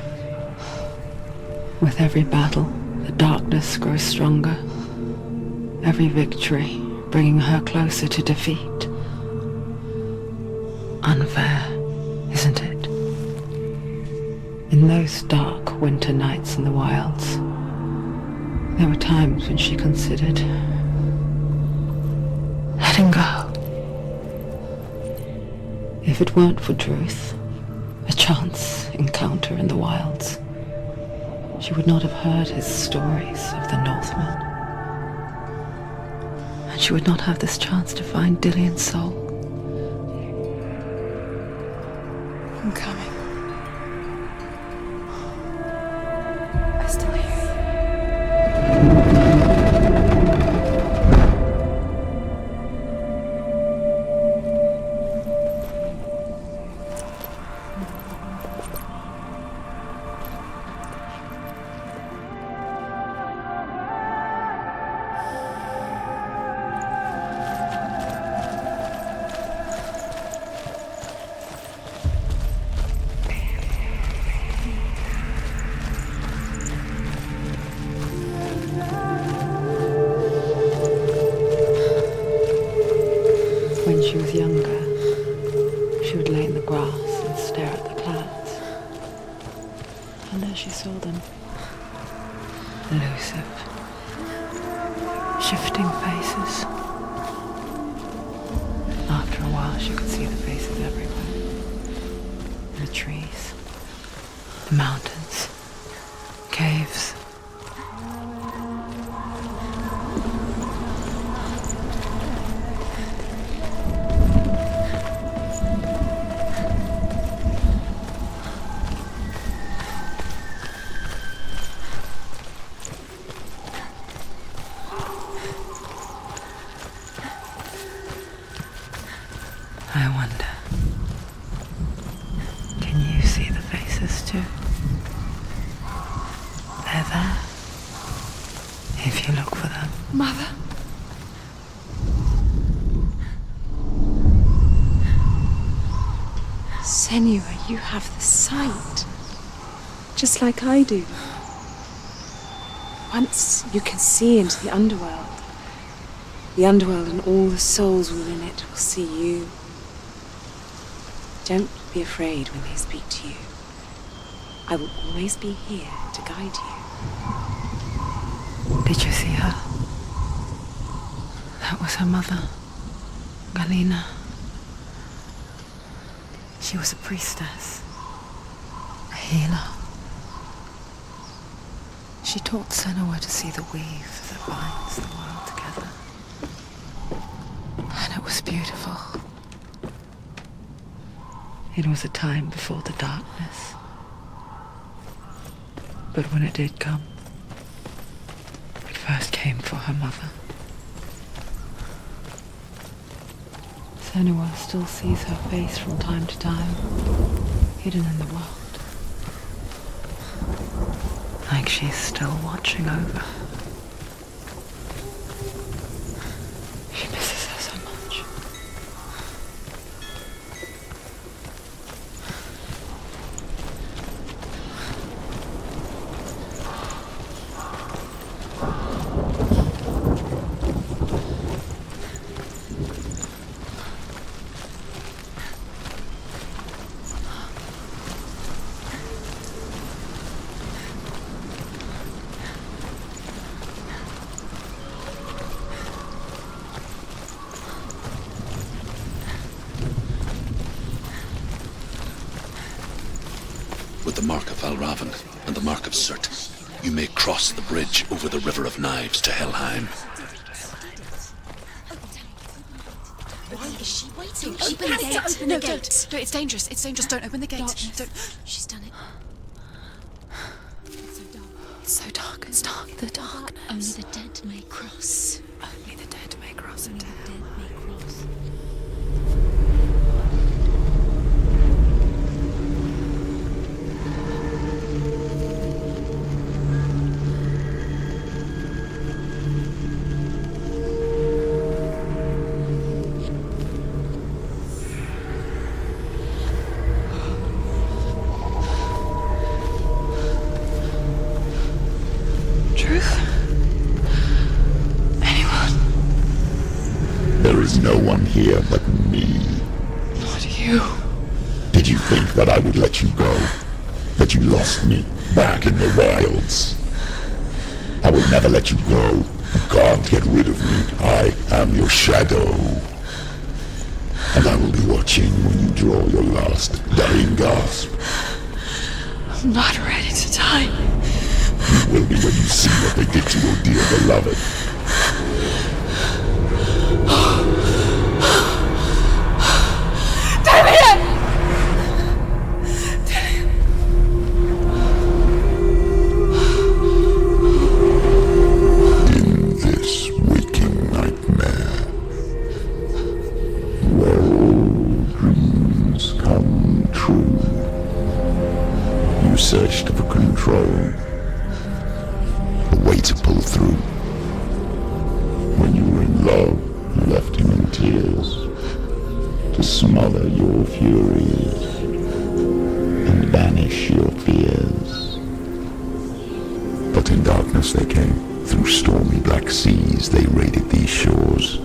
With every battle, the darkness grows stronger. Every victory bringing her closer to defeat. Unfair, isn't it? In those dark winter nights in the wilds, there were times when she considered letting go. If it weren't for Druth, a chance encounter in the wilds, she would not have heard his stories of the Northmen. And she would not have this chance to find Dillion's soul. I'm coming. I still hear you. When she was younger, she would lay in the grass and stare at the clouds. And as she saw them, elusive, shifting faces. After a while, she could see the faces everywhere. In the trees, the mountains, caves. I wonder, can you see the faces too? They're there, if you look for them. Mother? Senua, you have the sight. Just like I do. Once you can see into the underworld. The underworld and all the souls within it will see you. Don't be afraid when they speak to you. I will always be here to guide you. Did you see her? That was her mother, Galina. She was a priestess, a healer. She taught Senua to see the weave that binds the world together. And it was beautiful. It was a time before the darkness. But when it did come, it first came for her mother. Senua still sees her face from time to time, hidden in the world. Like she's still watching over. She misses her so much. mark of Valravan and the mark of Surt, you may cross the bridge over the River of Knives to Helheim. Why is she waiting? Open the gate. Open the gate. No, it's dangerous. It's dangerous. Don't open the gate. Don't. She's done it. It's so dark. It's dark. The darkness. Only the dead may cross. Only the dead may cross Only into the hell. dead may cross. There is no one here but me. Not you. Did you think that I would let you go? That you lost me back in the wilds? I will never let you go. You can't get rid of me. I am your shadow. And I will be watching when you draw your last dying gasp. I'm not ready to die. You will be when you see what they did to your dear beloved. In this waking nightmare, where all dreams come true, you searched for control, a way to pull through. When you were in love, you left him in tears, to smother your furies and banish your fears. But in darkness they came, through stormy black seas they raided these shores.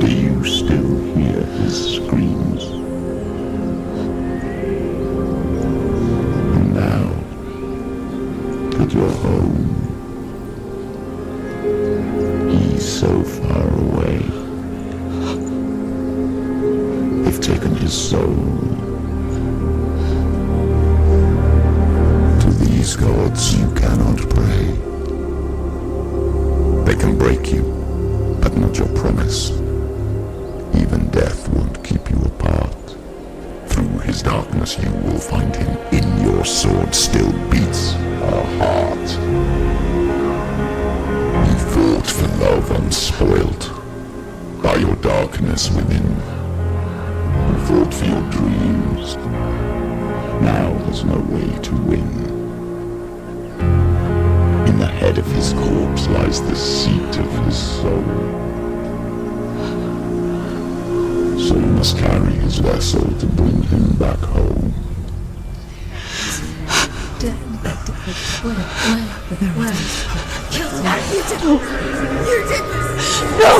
Do you still hear his screams? And now that you're home, he's so far away. They've taken his soul. To these gods you cannot pray. They can break you, but not your promise. Even death won't keep you apart. Through his darkness you will find him. In your sword still beats a heart. You fought for love unspoilt by your darkness within. You fought for your dreams. Now there's no way to win. In the head of his corpse lies the seat of his soul. So you must carry his vessel to bring him back home. Where? You did this! No!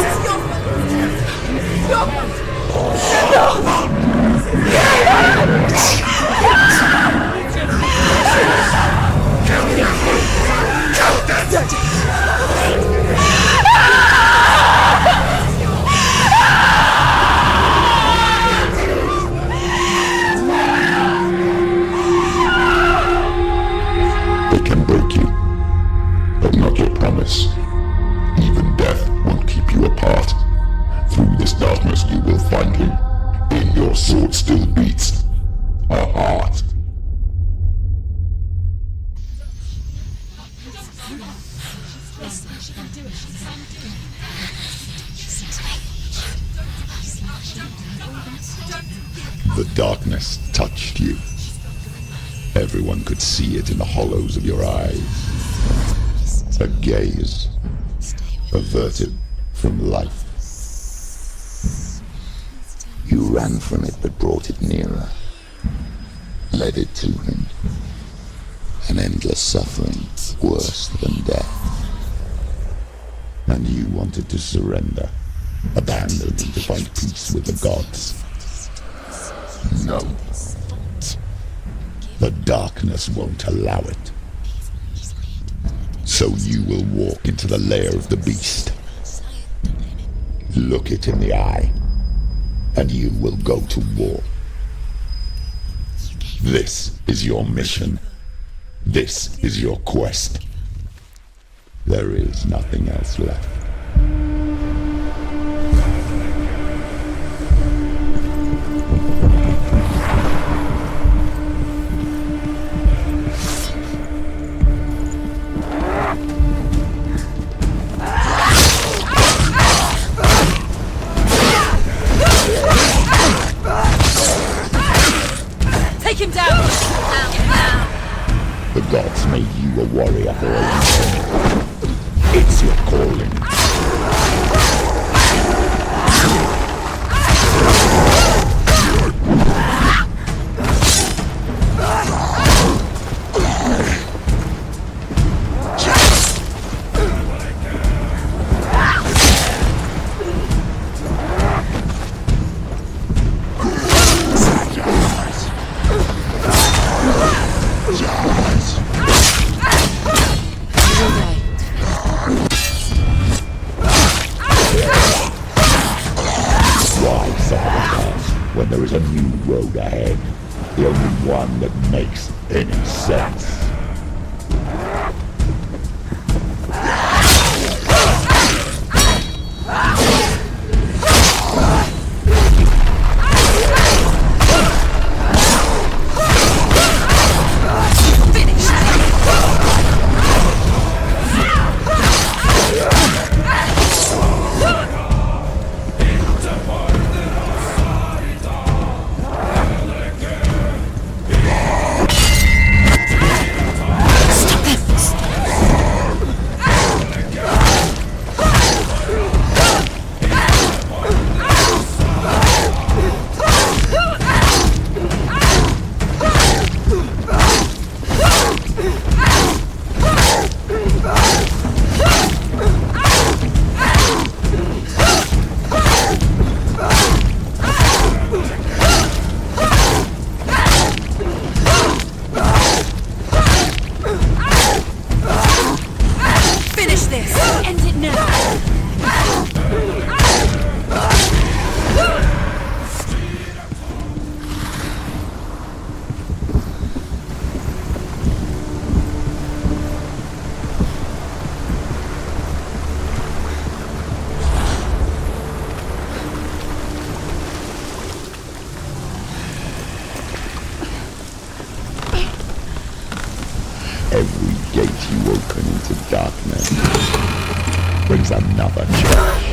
They can break you, but not your promise. Even death won't keep you apart. Through this darkness you will find him. In your sword still beats a heart. The darkness touched you. Everyone could see it in the hollows of your eyes. A gaze averted from life. You ran from it but brought it nearer, led it to him. An endless suffering, worse than death. And you wanted to surrender, abandon and to find peace with the gods. No. The darkness won't allow it. So you will walk into the lair of the beast. Look it in the eye, and you will go to war. This is your mission. This is your quest. There is nothing else left. Take him down! The gods made you a warrior for a reason. It's your calling. When there is a new road ahead, the only one that makes any sense. Every gate you open into darkness brings another church.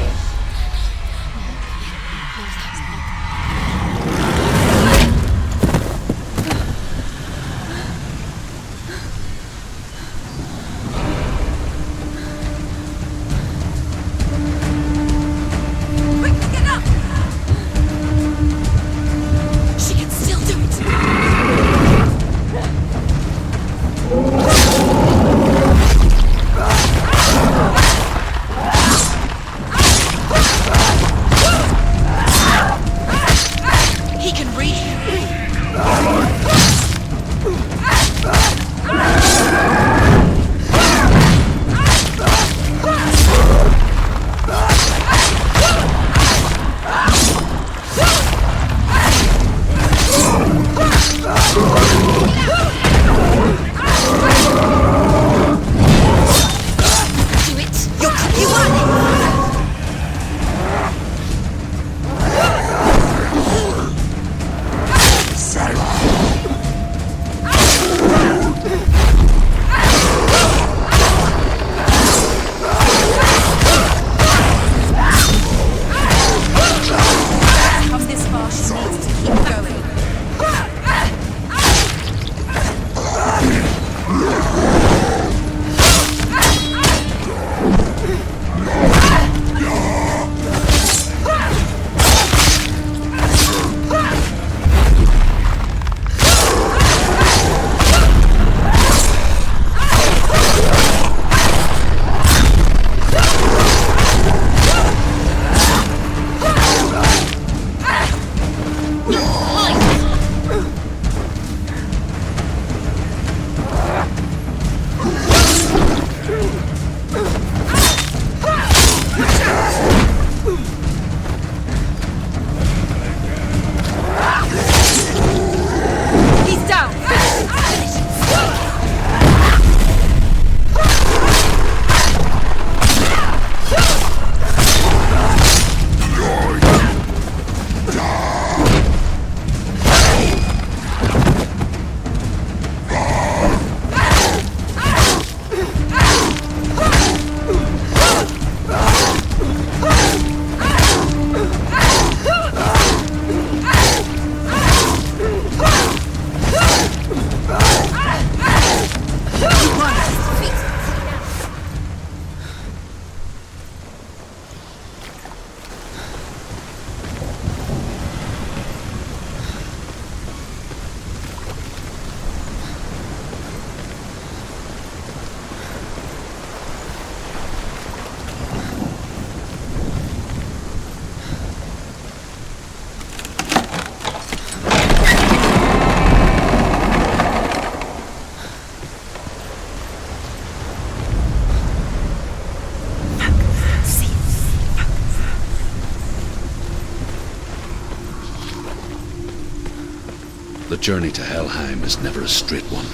journey to Helheim is never a straight one.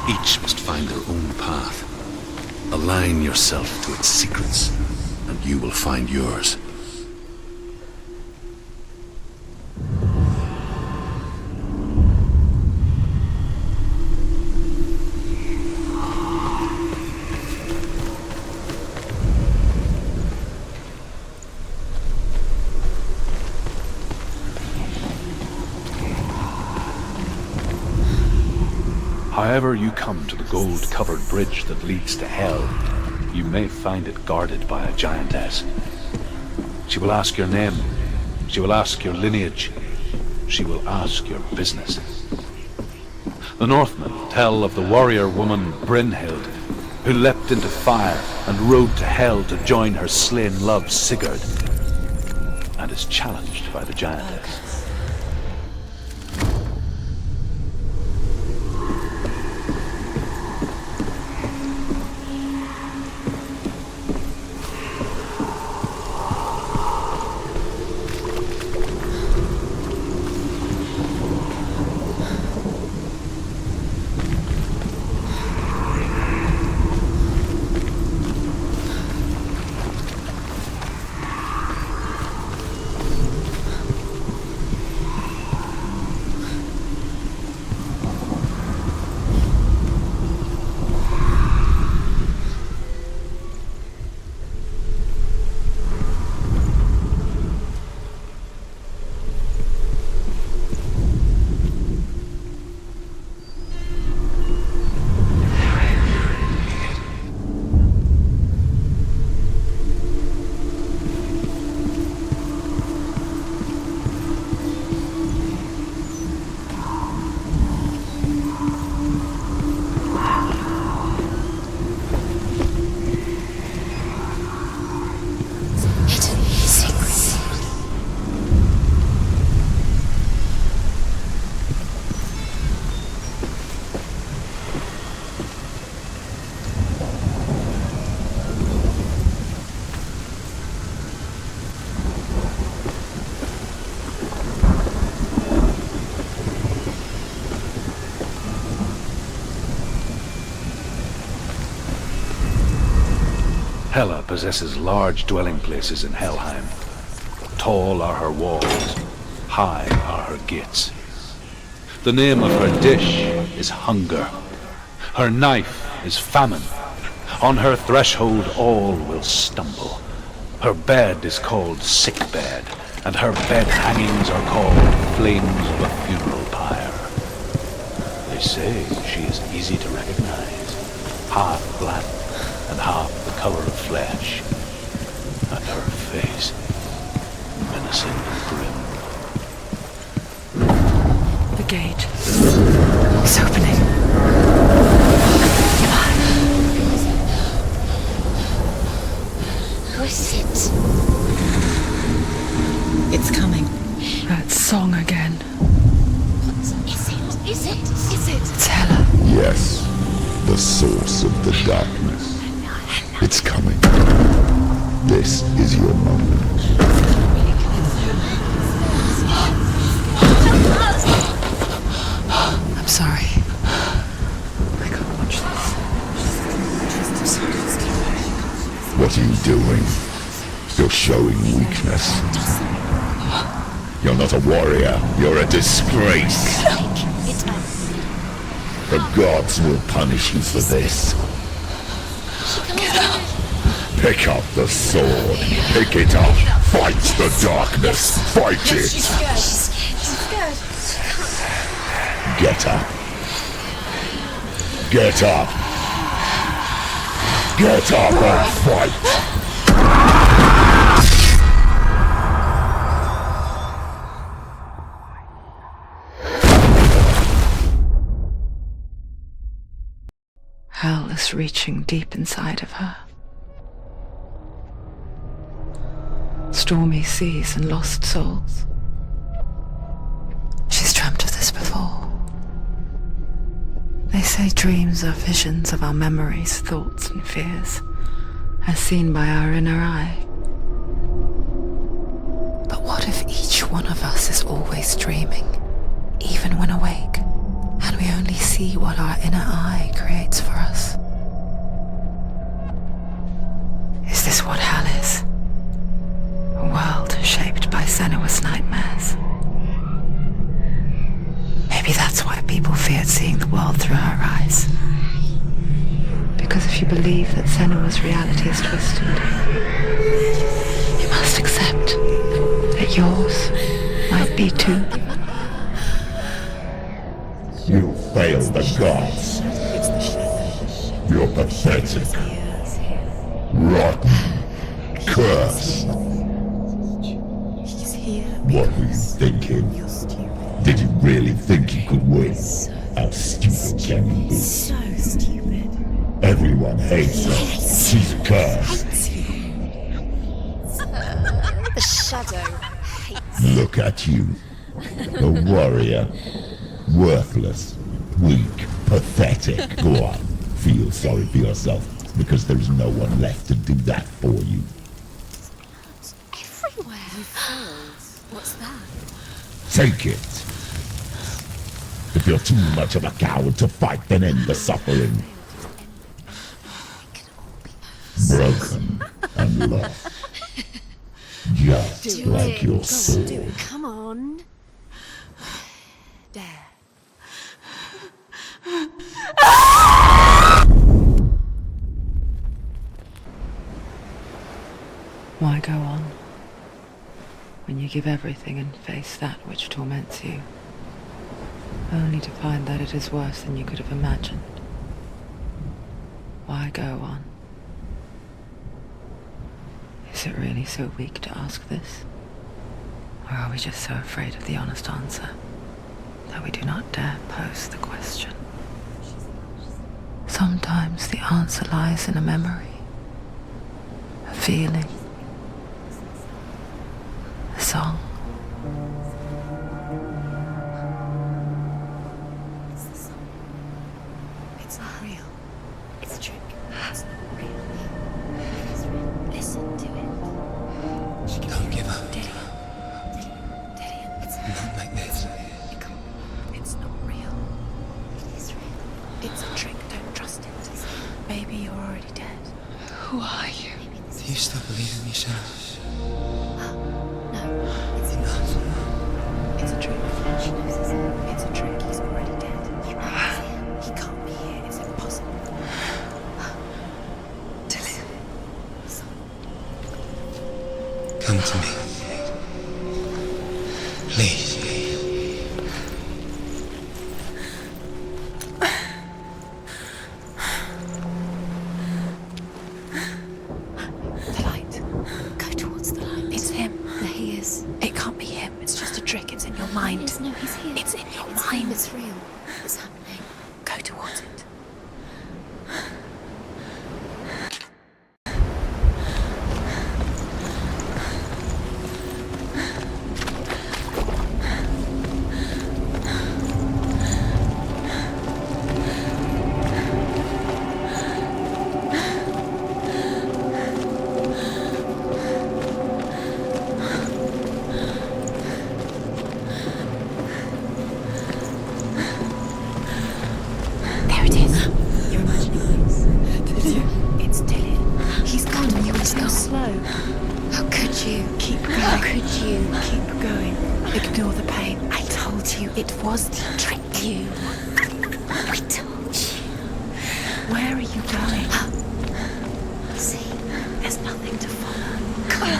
Each must find their own path. Align yourself to its secrets, and you will find yours. However you come to the gold-covered bridge that leads to Hell, you may find it guarded by a giantess. She will ask your name. She will ask your lineage. She will ask your business. The Northmen tell of the warrior woman Brynhild, who leapt into fire and rode to Hell to join her slain love Sigurd, and is challenged by the giantess. Hela possesses large dwelling places in Helheim. Tall are her walls, high are her gates. The name of her dish is hunger. Her knife is famine. On her threshold all will stumble. Her bed is called sick bed, and her bed hangings are called flames of a funeral pyre. They say she is easy to recognize, half black and half the color of flesh, and her face menacing and grim. The gate is opening. Who is it? It's coming. That song again. What is it? Is it? Is it? It's Hela. Yes, the source of the darkness. It's coming. This is your moment. I'm sorry. I can't watch this. What are you doing? You're showing weakness. You're not a warrior. You're a disgrace. The gods will punish you for this. Pick up the sword. Pick it up. Fight the darkness. Fight it. She's scared. She's scared. Get up. Get up. Get up and fight. Hell is reaching deep inside of her. Stormy seas and lost souls. She's dreamt of this before. They say dreams are visions of our memories, thoughts and fears, as seen by our inner eye. But what if each one of us is always dreaming, even when awake, and we only see what our inner eye creates for us. Is this what hell is? A world shaped by Senua's nightmares. Maybe that's why people feared seeing the world through her eyes. Because if you believe that Senua's reality is twisted, you must accept that yours might be too. You failed the gods. You're pathetic. Rotten. Cursed. What were you thinking? Did you really think you could win? How stupid can you be? So stupid. Everyone hates her. She's cursed. The shadow hates. Look at you. A warrior. Worthless. Weak. Pathetic. Go on. Feel sorry for yourself, because there's no one left to do that for you. Everywhere. You failed. What's that? Take it. If you're too much of a coward to fight, then end the suffering. Broken and lost. Just like your soul. Come on. Dare. Why go on when you give everything and face that which torments you, only to find that it is worse than you could have imagined? Why go on? Is it really so weak to ask this? Or are we just so afraid of the honest answer that we do not dare pose the question? Sometimes the answer lies in a memory, a feeling, a song. It's the song. It's not real. It's a trick. It's not real. It is real. Listen to it. She can Don't give up. Dillian, it's Not like this. It's not real. It is real. It's a trick. Don't trust it. Baby, you're already dead. Who are you? Do you still believe in me, Shannon? No, it's Enough. It's a trick. She knows it's a trick. He's already dead. He knows he can't be here. It's impossible. Dillian. Come to me. Please. The light. Go towards the light. It's him. There he is. It can't be him. It's just a trick. It's in your mind. No, he's here. It's in your mind. It's real. It's happening. Go towards it. There it is. You're imagining things. It's Dillian. He's gone. You were so slow. How could you? Keep going. How could you? Keep going. Ignore the pain. I told you it was the trick. You. I told you. Where are you going? See, there's nothing to follow. Come on.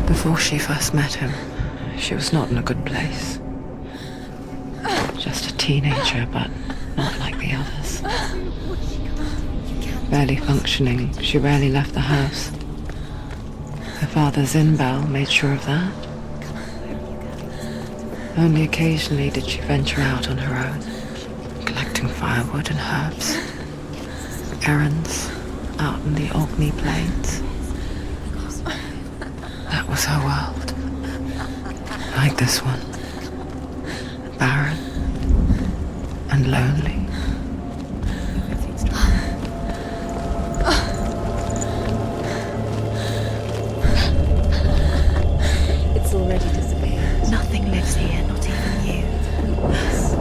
Before she first met him, she was not in a good place. Just a teenager, but not like the others. Barely functioning, she rarely left the house. Her father's in-bell made sure of that. Only occasionally did she venture out on her own, collecting firewood and herbs, errands out in the Orkney Plains. That was her world. Like this one. Barren and and lonely. It's already disappeared. Nothing lives here, not even you. Yes.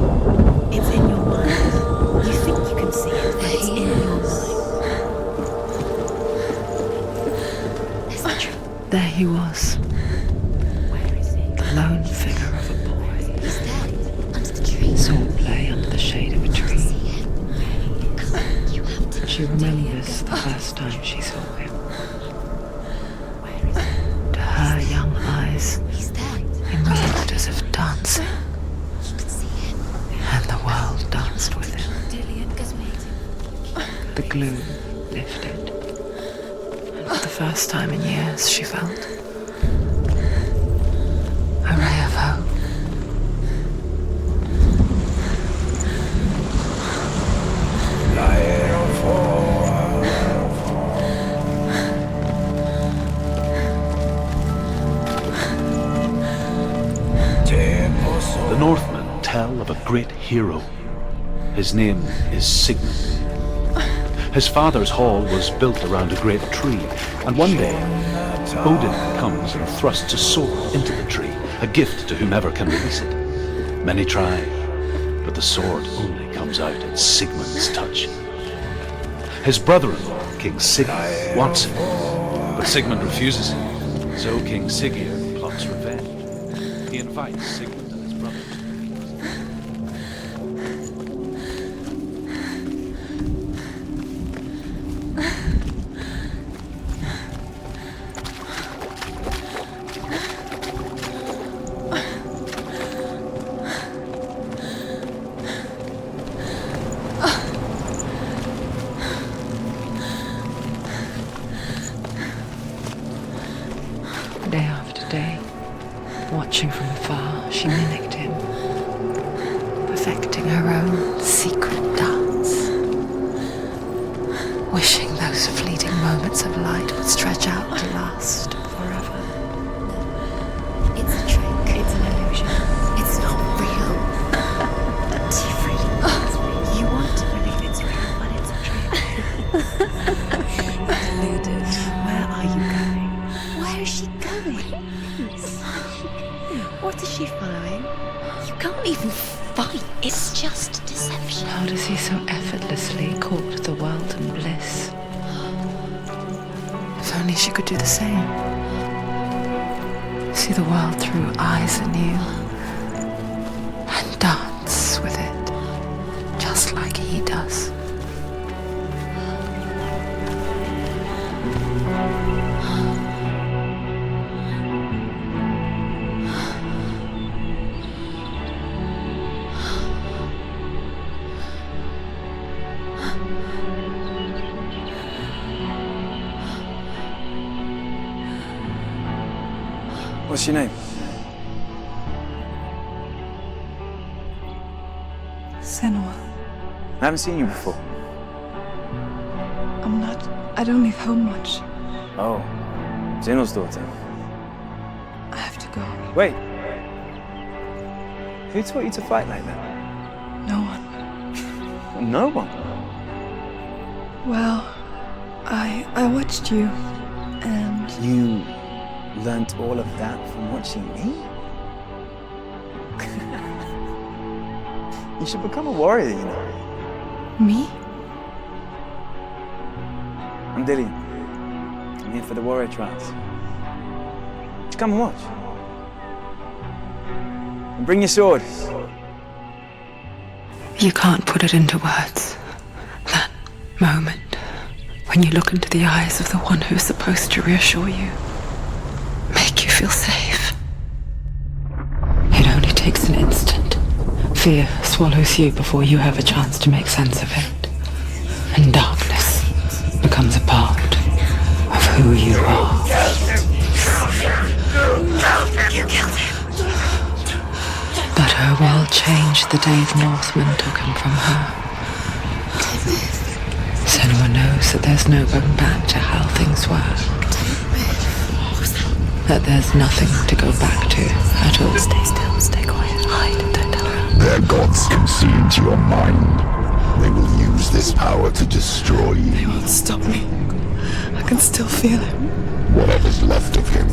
It's in your mind. You think you can see it, but it's in your mind. Is that true? There he was, Where is he? the lone figure of a boy. He's there, under the tree. Swordplay under the shade of a tree. See him? Come, you have to. She remembers the first time she saw him. Where is he? To her young eyes, He's there. he moved as if dancing, You can see him. and the world danced with him. Dillian goes waiting. The gloom lifted, and for the first time in years she felt a ray of hope. The Northmen tell of a great hero. His name is Sigmund. His father's hall was built around a great tree, and one day Odin comes and thrusts a sword into the tree, a gift to whomever can release it. Many try, but the sword only comes out at Sigmund's touch. His brother-in-law, King Sigurd, wants it, but Sigmund refuses it. So King Sigurd plots revenge. He invites Sigmund and his brother. Day after day, watching from afar, she mimicked him, perfecting her own secret dance, wishing those fleeting moments of light would stretch out to last forever. It's a trick. It's an illusion. It's not real. But you really want it's real. You want to believe it's real, but it's a trick. Deluded. Where are you going? Where is she going? What is she following? You can't even fight. It's just deception. How does he so effortlessly court the world and bliss? If only she could do the same. See the world through eyes anew and dance with it, just like he does. What's your name? Senua. I haven't seen you before. I don't leave home much. Oh, Zeno's daughter. I have to go. Wait. Who taught you to fight like that? No one. No one. Well, I watched you, and You learnt all of that from watching me? You should become a warrior, you know. me? I'm Dillian. I'm here for the warrior trials. Just come and watch. And bring your sword. You can't put it into words. That moment when you look into the eyes of the one who is supposed to reassure you, make you feel safe. It only takes an instant. Fear swallows you before you have a chance to make sense of it. And darkness becomes a part of who you are. You killed him. But her world changed the day the Northmen took him from her. Senua knows that there's no going back to how things were. That there's nothing to go back to at all. Stay still, stay quiet, hide, don't tell her. their gods can see into your mind, they will use this power to destroy you. They won't stop me. I can still feel him. Whatever's left of him,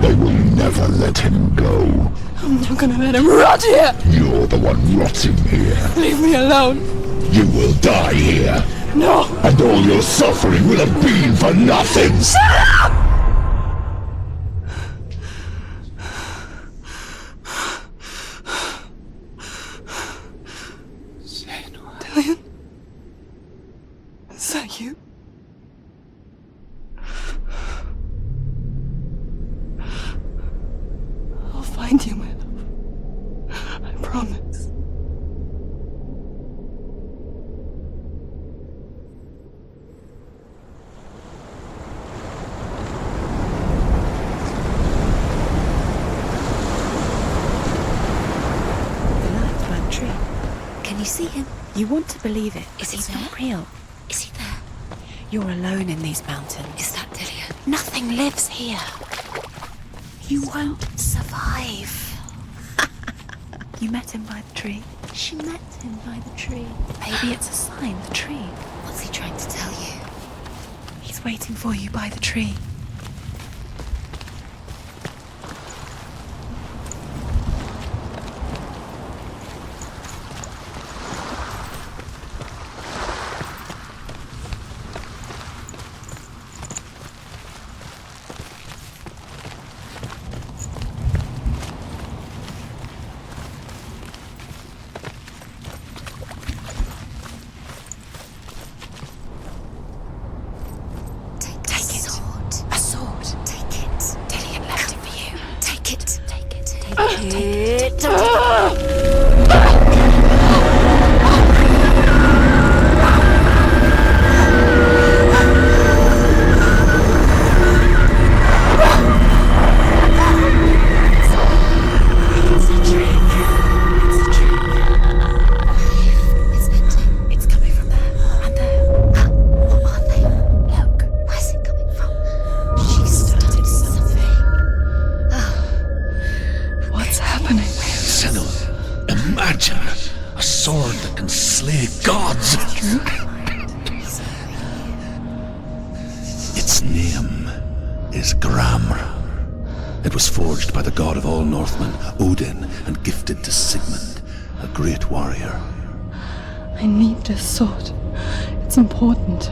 they will never let him go. I'm not gonna let him rot here! You're the one rotting here. Leave me alone! You will die here. No! And all your suffering will have been for nothing! Shut up! Dillion? Is that you? I'll find you, my love. I promise. Can you see him? You want to believe it. Is he it's there? not real. Is he there? You're alone in these mountains. Is that Dillion? Nothing lives here. You won't survive. You met him by the tree. She met him by the tree. Maybe it's a sign, the tree. What's he trying to tell you? He's waiting for you by the tree. I need this sword. It's important.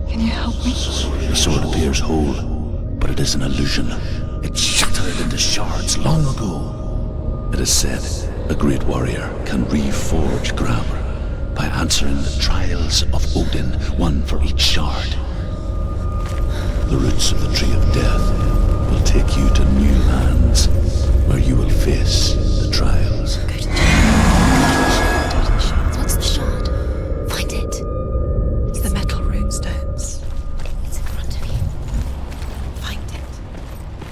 Can you help me? The sword appears whole, but it is an illusion. It shattered into shards long ago. It is said a great warrior can reforge grammar by answering the trials of Odin, one for each shard. The roots of the Tree of Death will take you to new lands where you will face the trials. What's the shard? Find it. It's the metal runestones. It's in front of you. Find it.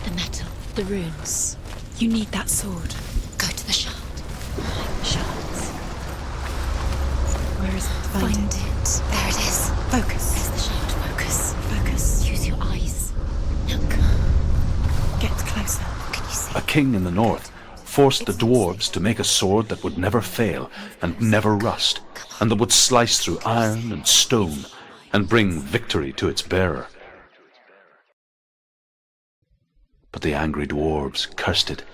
The metal. The runes. You need that sword. Go to the shard. Shards. Where is it? Find it. There it is. Focus. There's the shard. Focus. Focus. Use your eyes. Look. Get closer. What can you see? A king in the north forced the dwarves to make a sword that would never fail and never rust, and that would slice through iron and stone and bring victory to its bearer. But the angry dwarves cursed it.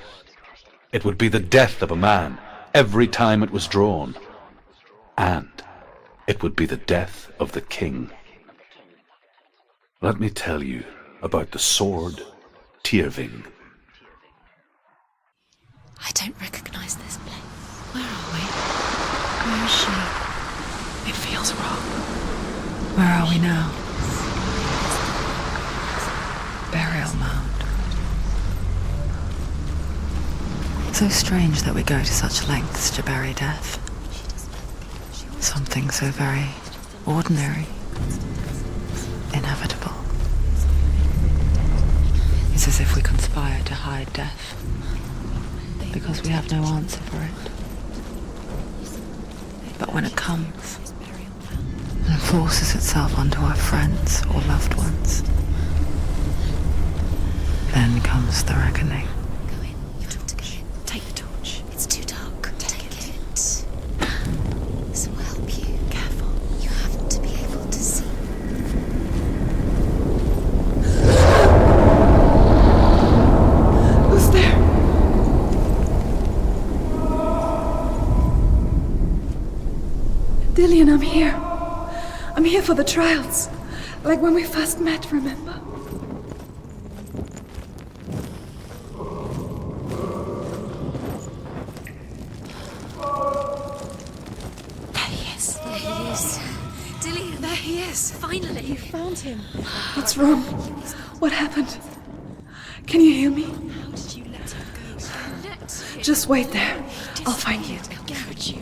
It would be the death of a man every time it was drawn, and it would be the death of the king. Let me tell you about the sword Tyrving. I don't recognize this place. Where are we? Where is she? It feels wrong. Where are we now? Burial mound. So strange that we go to such lengths to bury death. Something so very ordinary, inevitable. It's as if we conspire to hide death, because we have no answer for it. But when it comes and forces itself onto our friends or loved ones, then comes the reckoning. Go in. You have to go in. Take the torch. It's too dark. Take it. Dillian, I'm here. I'm here for the trials. Like when we first met, remember? There he is. There he is. Dillian, there he is. Finally. You found him. What's wrong? What happened? Can you hear me? How did you let him go? Let him. Just wait there. I'll find you. Garrett, you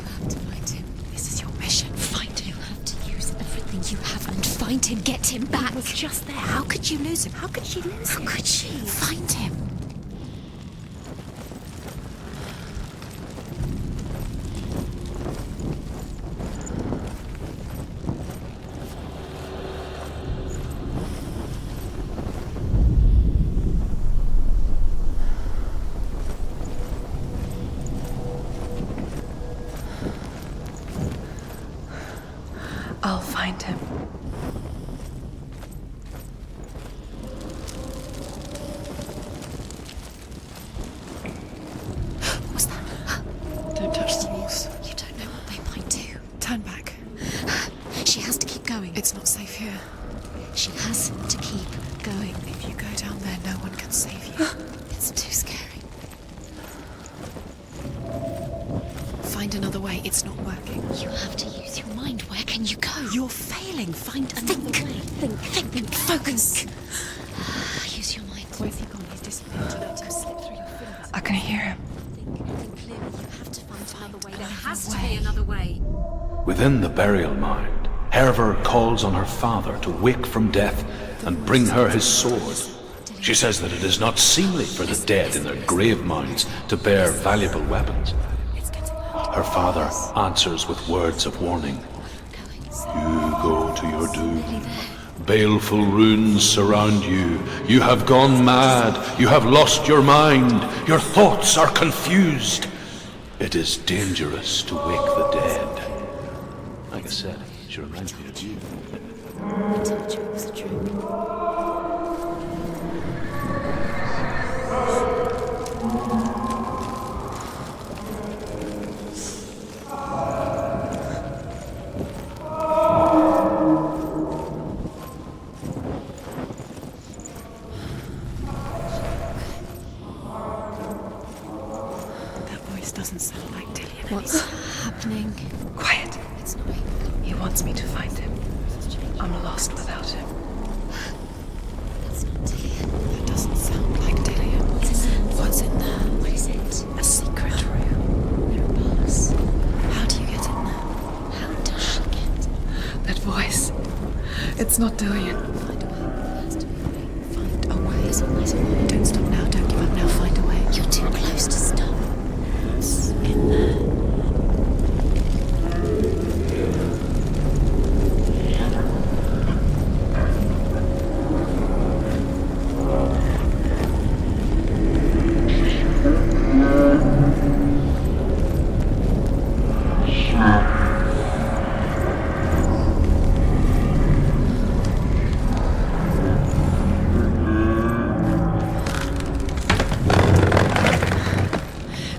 have to find him. This is your mission. Find him. You have to use everything you have and find him. Get him back. He was just there. How could you lose him? How could she lose him? How could she? Find him. I'll find him. What was that? Don't touch the walls. You don't know what they might do. Turn back. She has to keep going. It's not safe here. She has to keep going. If you go down there, no one can save you. It's too scary. Find another way. It's not working. You have to use your mind. Where can you go? You're failing. Find another way. Think. Focus. Use your mind. Where's he gone? He's disappeared. Let him slip through your fingers. I can hear him. Think clearly. You have to find another way. There has to be another way. Within the burial mound, Hervor calls on her father to wake from death and bring her his sword. She says that it is not seemly for the dead in their grave mounds to bear valuable weapons. Her father answers with words of warning. You go to your doom. Baleful runes surround you. You have gone mad. You have lost your mind. Your thoughts are confused. It is dangerous to wake the dead. Like I said, she reminds me of you. I told you it was a trick. Doesn't sound like Dillian. What's happening? Quiet. It's not me. He wants me to find him. I'm lost without him. That's not Dillian. That doesn't sound like Dillian. What's in there? What is it? A secret room. There are bars. How do you get in there? How does she get? That voice. It's not Dillian. Find a way. There has to be a way. Find a way. There's always a way. Don't stop now. Don't give up now. Find a way. You're too close to stop. What's in there?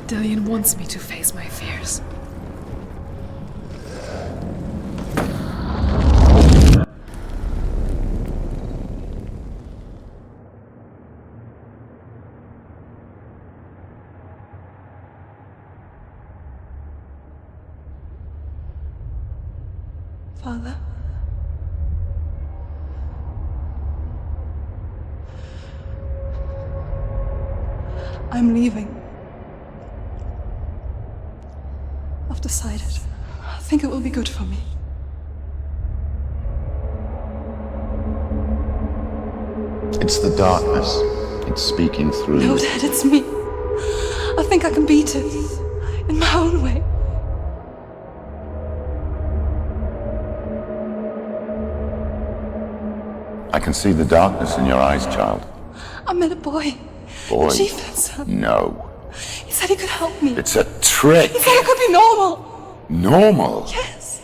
Dillian wants me to face my fears. Father? I'm leaving. I've decided. I think it will be good for me. It's the darkness. It's speaking through No, you. Dad, it's me. I think I can beat it. In my own way. I can see the darkness in your eyes, child. I met a boy. Boy. The chief said No. He said he could help me. It's a trick. He said I could be normal. Normal? Yes.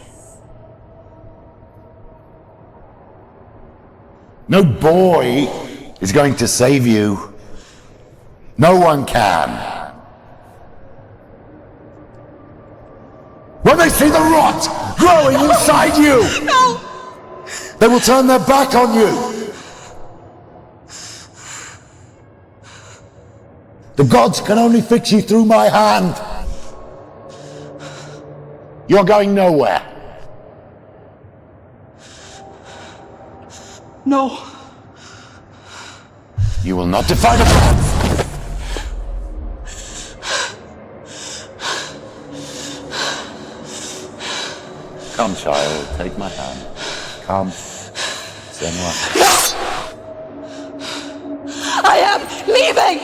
No boy is going to save you. No one can. Run! see the rot growing inside you! No! They will turn their back on you! The gods can only fix you through my hand! You're going nowhere! No! You will not defy the gods! Come, child, take my hand. Come, Senua. I am leaving!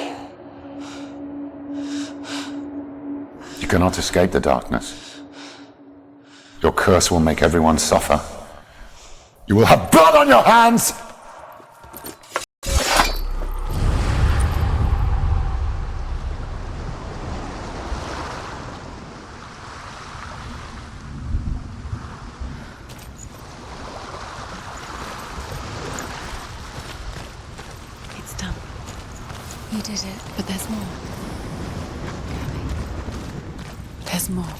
You cannot escape the darkness. Your curse will make everyone suffer. You will have blood on your hands! It's done. You did it. But there's more. There's more.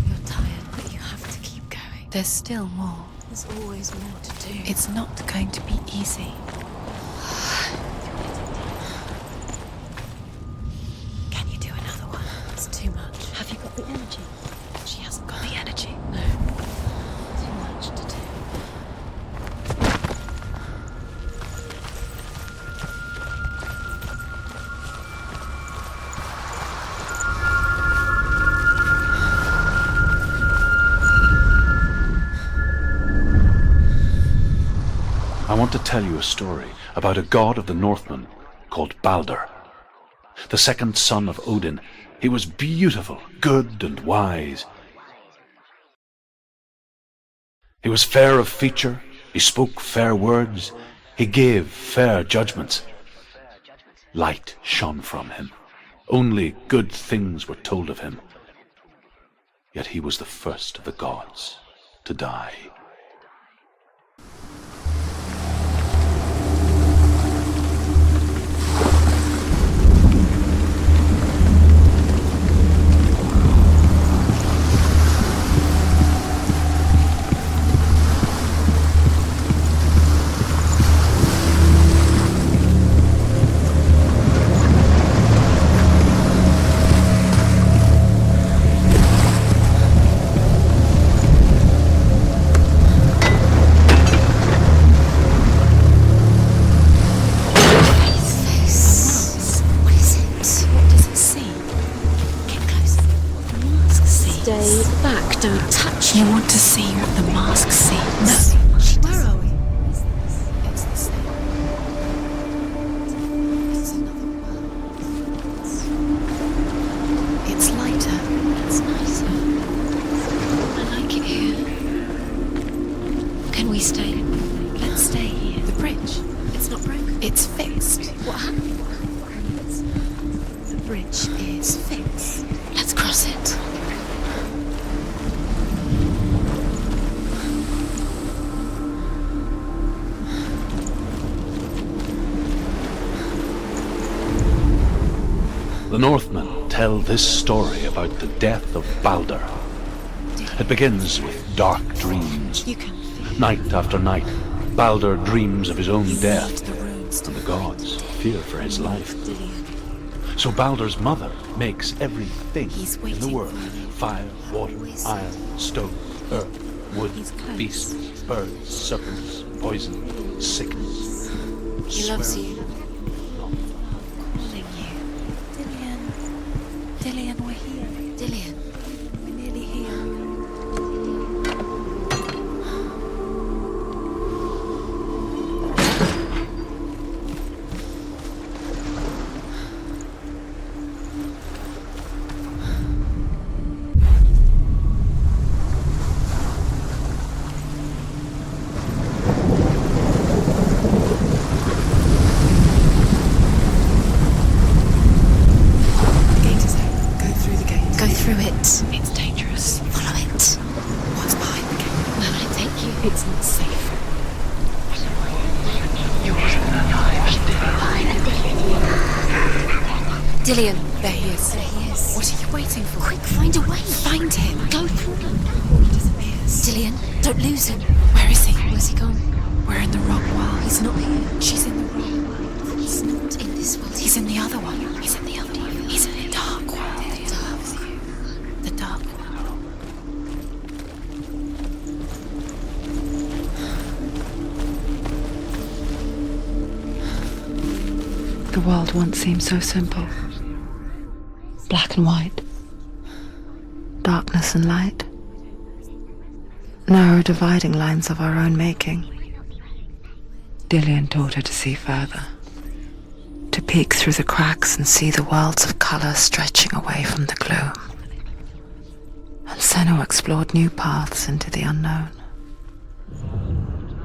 You're tired, but you have to keep going. There's still more. There's always more to do. It's not going to be easy. Can you do another one? It's too much. Have you got the energy? She hasn't got the energy. No. Too much to do. I want to tell you a story about a god of the Northmen called Baldur. The second son of Odin, he was beautiful, good and wise. He was fair of feature, he spoke fair words, he gave fair judgments. Light shone from him. Only good things were told of him. Yet he was the first of the gods to die. You want to see what the mask sees? No. Where are we? It's the same. It's another world. It's lighter. It's nicer. I like it here. Can we stay? Let's stay here. The bridge. It's not broken. It's fixed. What happened? The bridge is fixed. Let's cross it. The Northmen tell this story about the death of Baldur. It begins with dark dreams. Night after night, Baldur dreams of his own death, and the gods fear for his life. So Baldur's mother makes everything in the world: fire, water, iron, stone, earth, wood, beasts, birds, serpents, poison, sickness. He loves you. Dillian, we're here. Dillian, we're nearly here. It's dangerous. Follow it. What's behind the gate? Where will it take you? It's not safe. Dillian. There he is. There he is. What are you waiting for? Quick, find a way. Find him. Go through. Dillian, don't lose him. Where is he? Where's he gone? We're in the wrong world. He's not here. She's in the wrong world. He's not in this world. He's in the other one. He's in the other one. He's in the dark world. The dark world. The world once seemed so simple. Black and white. Darkness and light. Narrow dividing lines of our own making. Dillian taught her to see further. To peek through the cracks and see the worlds of colour stretching away from the gloom. And Senua explored new paths into the unknown.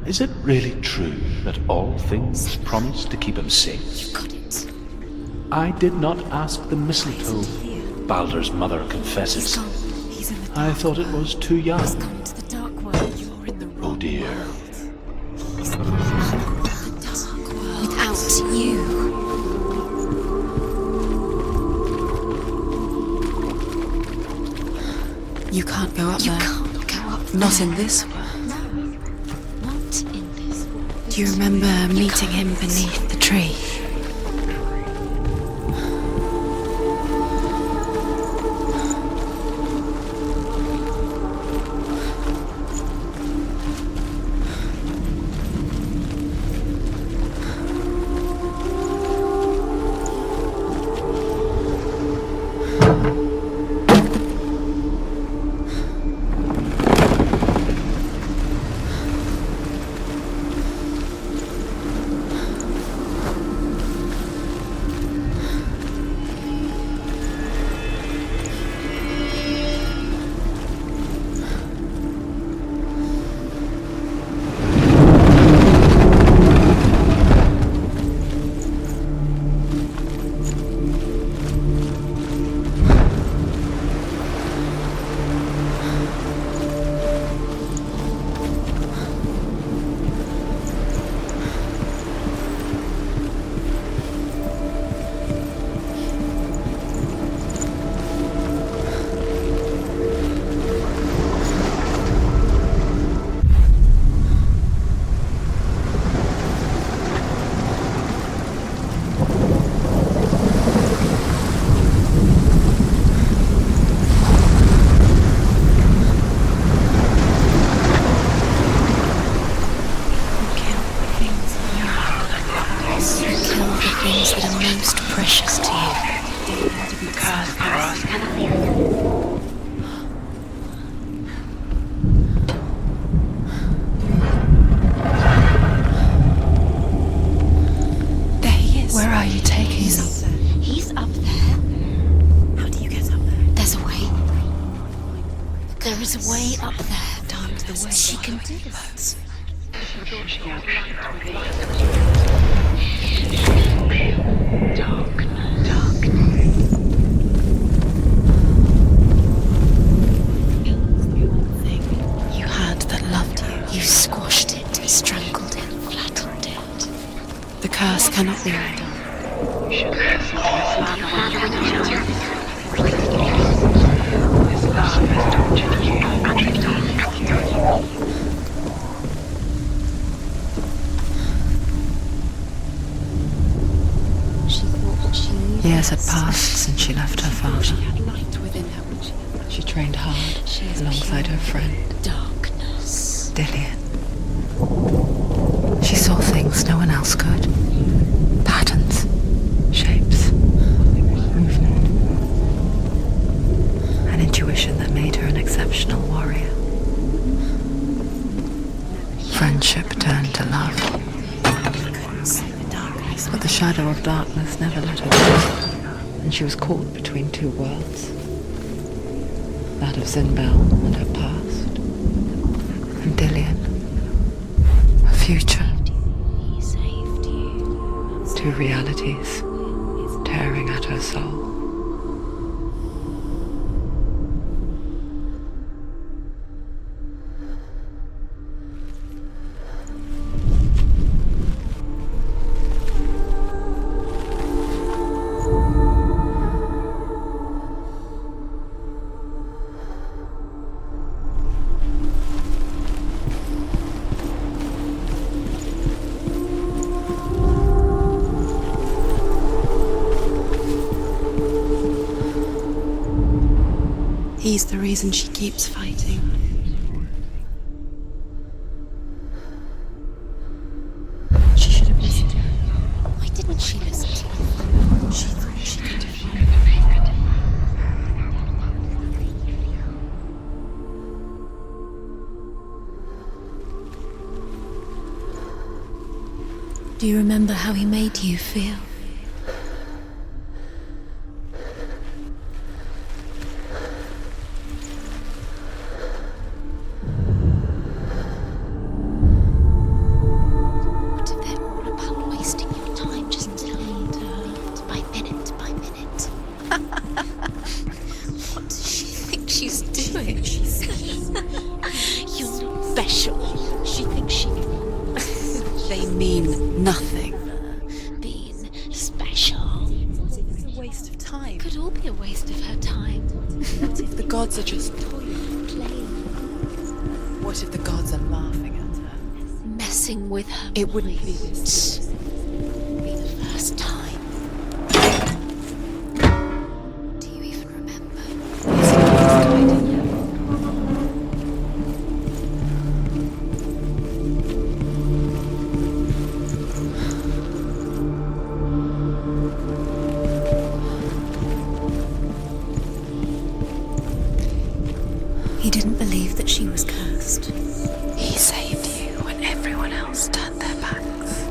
Is it really true that all things promise to keep him safe? You got it. I did not ask the mistletoe, Baldur's mother confesses. He's in the dark. I thought it was too young. He's gone to the dark world. You're in the wrong Oh dear. He's in the dark world. Without you. You can't go up You there. can't go up Not there. in this world. No. Not in this world. Do you remember meeting him beneath the tree? There is a way up there. Time's the way. She can do it. You had that loved you. You squashed it, strangled it, flattened it. The curse cannot be undone. Years had passed since she left her father. She trained hard alongside her friend, Darkness. Dillian. She saw things no one else could. Patterns, shapes, movement. An intuition that made her an exceptional warrior. Friendship turned to love. But the shadow of darkness never let her go, and she was caught between two worlds. That of Zinbel and her past, and Dillian, her future. Two realities tearing at her soul. he's the reason she keeps fighting. She should have listened to him. Why didn't she listen to him? She thought she could defeat him. Do you remember how he made you feel? What if they're all about wasting your time just minute by minute by minute? What does she think she's doing? You're not special. She thinks she can. They mean nothing. Being special. It's a waste of time. Could all be a waste of her time. What if the gods are just Playing. What if the gods are laughing at her? Messing with her. It wouldn't be this. Be the first time. Do you even remember? He didn't believe that she was cursed. He saved you when everyone else turned their backs.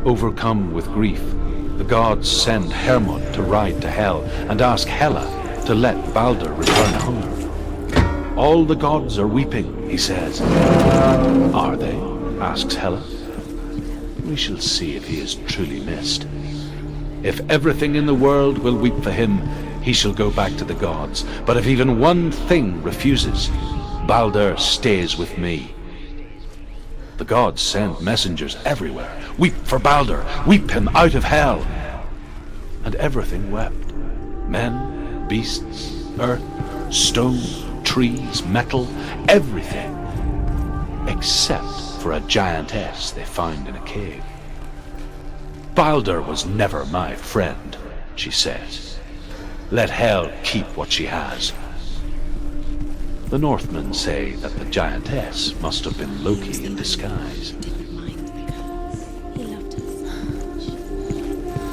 Overcome with grief, the gods send Hermod to ride to Hell and ask Hela to let Balder return home. All the gods are weeping, he says. Are they? Asks Hela. We shall see if he is truly missed. If everything in the world will weep for him, he shall go back to the gods. But if even one thing refuses, Balder stays with me. The gods send messengers everywhere. Weep for Balder, weep him out of Hell. And everything wept. Men, beasts, earth, stone, trees, metal, everything. Except for a giantess they found in a cave. Balder was never my friend, she says. Let Hel keep what she has. The Northmen say that the giantess must have been Loki in disguise. Didn't mind the curse. He loved her so much.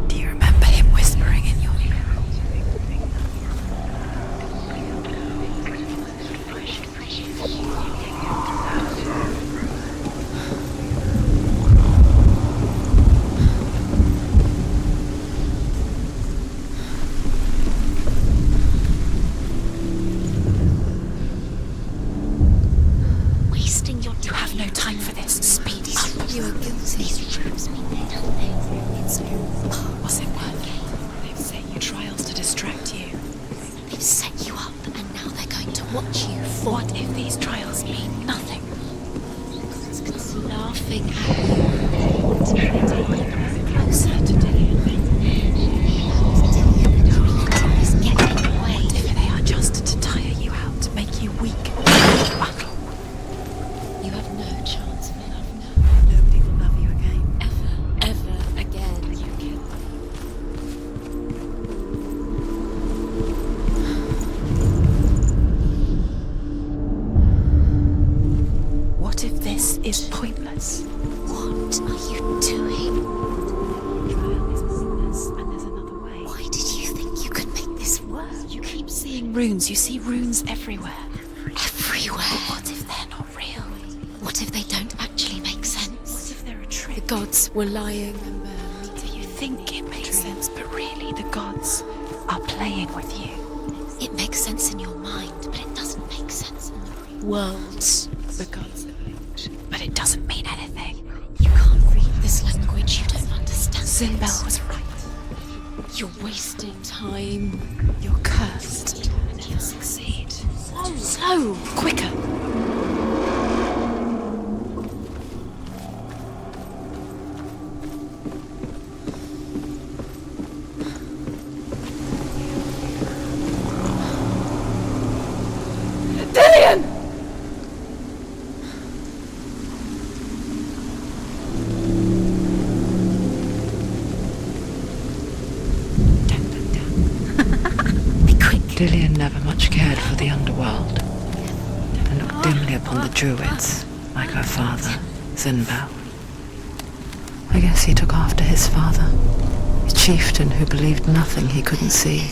Do you remember him whispering in your ear? Wasting your time. You have no time for this. Speed up. You are guilty. These rooms mean nothing. It's Was it worth it? They've set you trials to distract you. They've set you up and now they're going to watch you fall. What if these trials mean nothing? It's laughing at you. Taking you Closer to Dillian. is getting away. What if they are just to tire you out, to make you weak? Battle. You have no chance of love now. Nobody will love you again. Ever again. You kill them. What if this is pointless? What are you doing? Trial is pointless, and there's another way. Why did you think you could make this work? You keep seeing runes. You see runes everywhere. Everywhere. But what if they're not real? What if they don't actually make What sense? if they're a The trick? gods were lying. Do you think it makes sense, but really the gods are playing with you? It makes sense in your mind, but it doesn't make sense in the real world. The gods are linked, but it doesn't mean anything. You can't read this language, you don't understand. Zinbel it. was right. You're wasting time. You're cursed. You'll succeed. Slow. Quicker. Dillian! Dillian never much cared for the underworld, and looked dimly upon the druids, like her father, Zinbel. I guess he took after his father, a chieftain who believed nothing he couldn't see,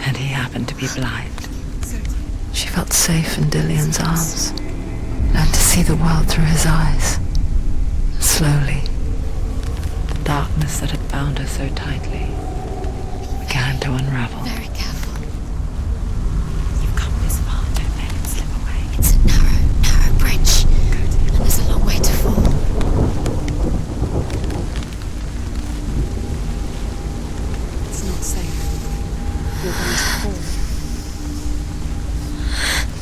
and he happened to be blind. She felt safe in Dillian's arms, learned to see the world through his eyes. Slowly, the darkness that had bound her so tightly began to unravel. Very careful. You've come this far, don't let it slip away. It's a narrow bridge. And there's a long way to fall. It's not safe. You're going to fall.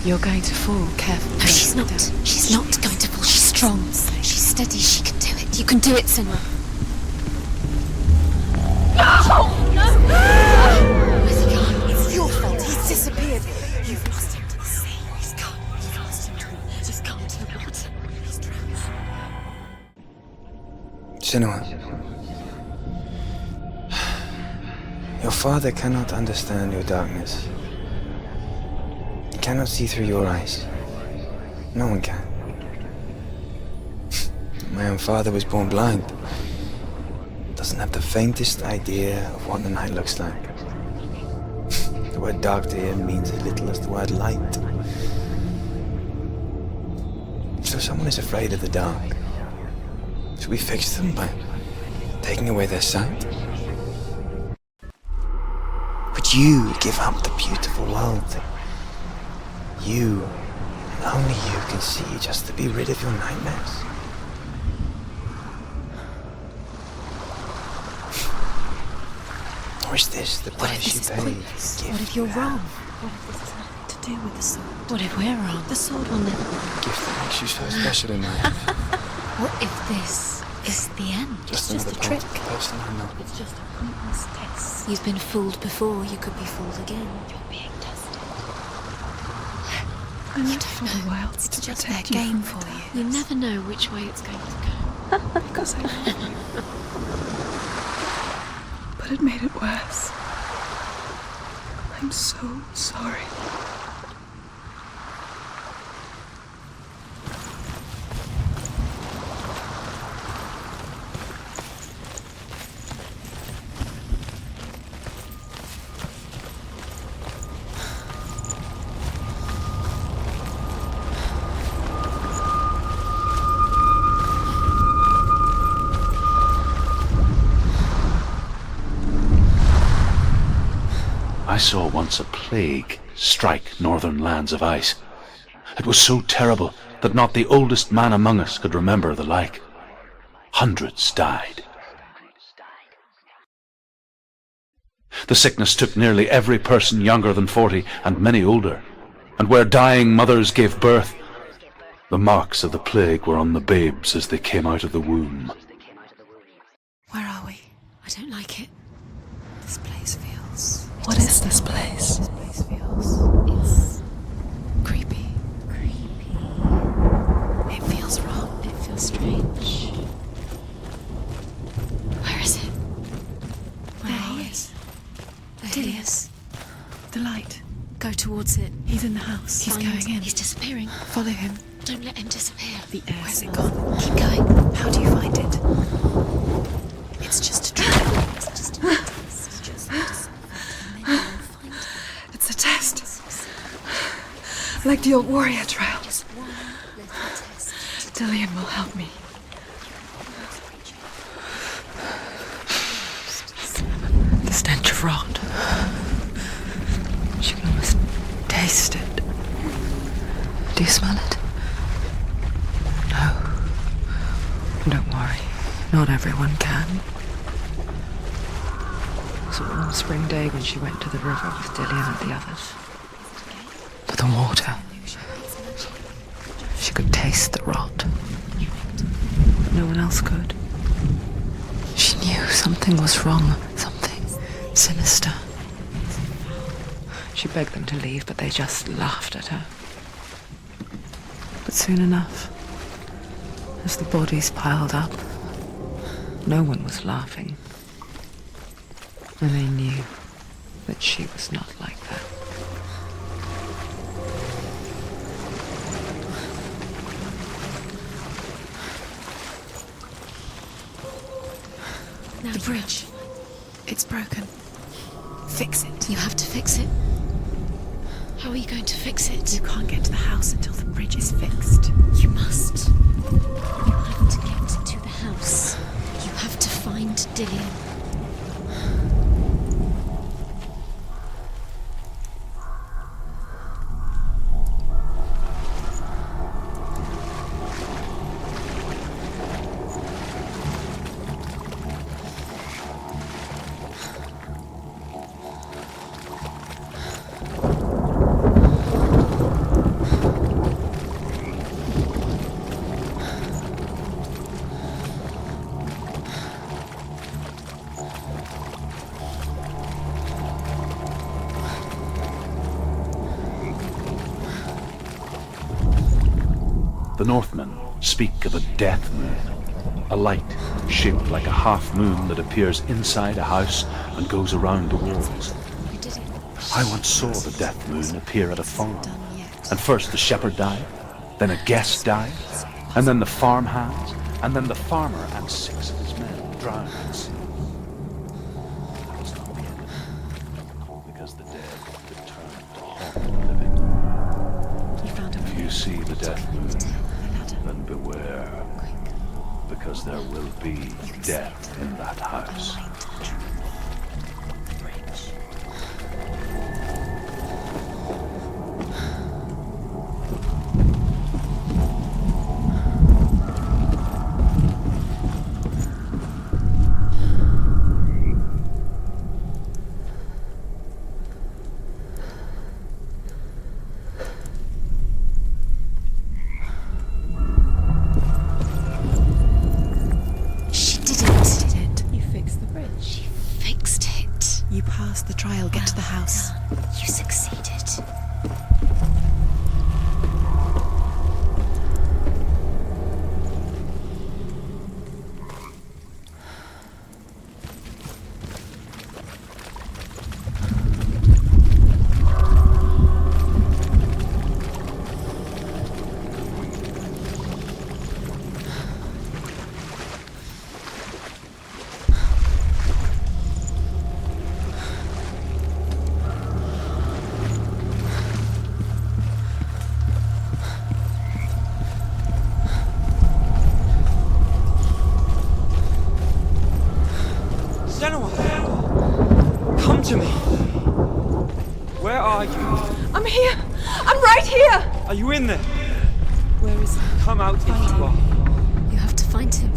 You're going to fall. Careful. No, she's not. She's not going to fall. She's strong. She's steady. She can do it. You can do it, Senua. Where's he gone? It's your fault. He's disappeared. You've lost him to the sea. He's gone. You've lost him. Just gone to the water. He's drowned. Senua. Your father cannot understand your darkness. He cannot see through your eyes. No one can. My own father was born blind. Doesn't have the faintest idea of what the night looks like. The word dark to him means as little as the word light. So someone is afraid of the dark. Should we fix them by taking away their sight? Would you give up the beautiful world that you, and only you, can see just to be rid of your nightmares? Or is this the price you pay? What if you're wrong? What if this has nothing to do with the sword? What if we're wrong? The sword will never be. The gift that makes you so special in my eyes. What if this is the end? Just it's another just a trick. part of the person I know. It's just a pointless test. You've been fooled before. You could be fooled again. You're being tested. You don't know. It's just their game for you. You never know which way it's going to go. Because I love you. But it made it worse. I'm so sorry. I saw once a plague strike northern lands of ice. It was so terrible that not the oldest man among us could remember the like. Hundreds died. The sickness took nearly every person younger than 40 and many older, and where dying mothers gave birth, the marks of the plague were on the babes as they came out of the womb. Where are we? I don't like it. This place feels... What is this place? This place feels... It's... creepy. It feels wrong. It feels strange. Where is it? There he is. There he is. The light. Go towards it. He's in the house. He's going in. He's disappearing. Follow him. Don't let him disappear. The air. Where's it gone? Keep going. How do you find it? It's just a trick. It's just a test. It's just a test. And then you'll find it. It's a test. Like the old warrior trial. Just one little test. Dillian will help me. The stench of rot. She can almost taste it. Do you smell it? No. Don't worry. Not everyone can. It's a warm spring day when she went to the river with Dillian and the others. But the water, she could taste the rot. But no one else could. She knew something was wrong, something sinister. She begged them to leave, but they just laughed at her. But soon enough, as the bodies piled up, no one was laughing. And they knew that she was not like that. Now The bridge. It's broken. Fix it. You have to fix it. How are you going to fix it? You can't get to the house until the bridge is fixed. You must. You have to get to the house. You have to find Dillian. The Northmen speak of a death moon, a light shaped like a half moon that appears inside a house and goes around the walls. I once saw the death moon appear at a farm, and first the shepherd died, then a guest died, and then the farm hands, and then the farmer and 6 of his men drowned at sea. That was not the end of it, because the dead returned to haunt the living. If you see the death moon, then beware, because there will be death in that house. You passed the trial, get to the house. You succeeded. Senua! Come to me! Where are you? I'm here! I'm right here! Are you in there? Where is he? Come out if you are. You have to find him.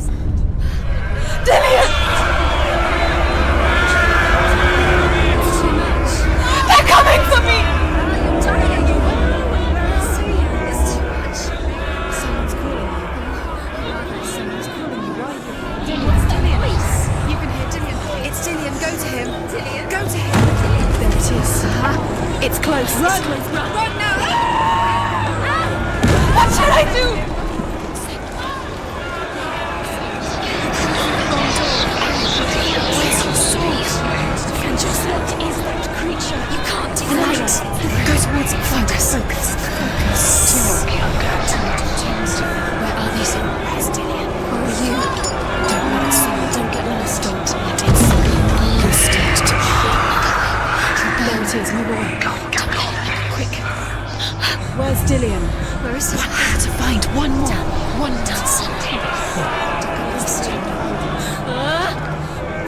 Dillian! They're coming for me! Someone's calling you. Someone's calling you. Why are you? Dillian, what's that voice? You can hear Dillian. It's Dillian. Go to him. Dillian? Go to him. There it is. It's close. Run! Run now! What should I do? Where's your sword? Defend yourself. What is that creature? You can't defend it. Go towards it. Focus. Focus. Where are these? Where's Dillian? Where are you? Don't let it see. Don't get lost. Don't let it see. You stayed to There it is. Move away. Quick. Where's Dillian? Where is he? One more to find. One more. One Dance.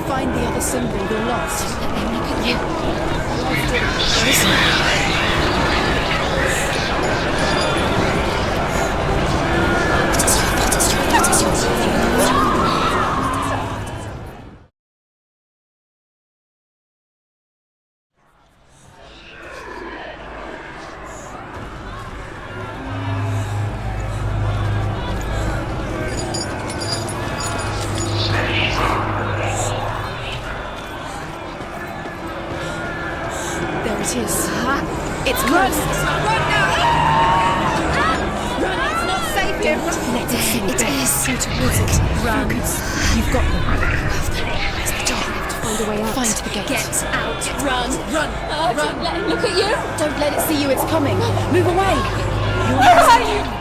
Find the other symbol. You're lost. Let me look at you. Where is he? It is. It's close. Run now! Run! It's not safe here. Let it see. It is. Go towards it. Run. You've got them. Where's the door? Find a way out. Find the gate. Get out. Run. Run. Run. Don't let it look at you. Don't let it see you. It's coming. Move away. Where are you?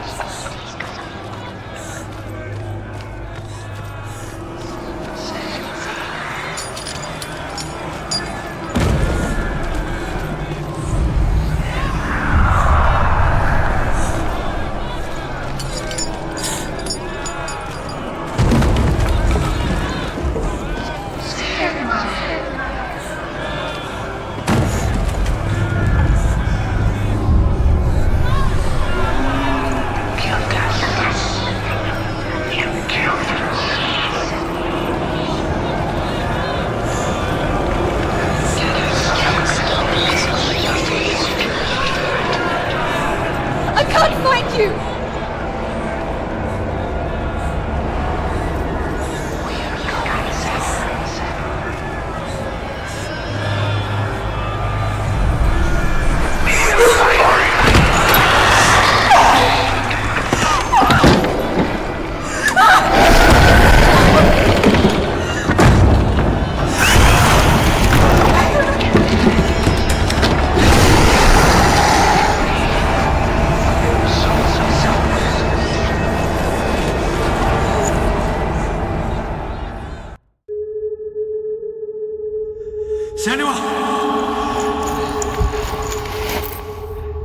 Senua!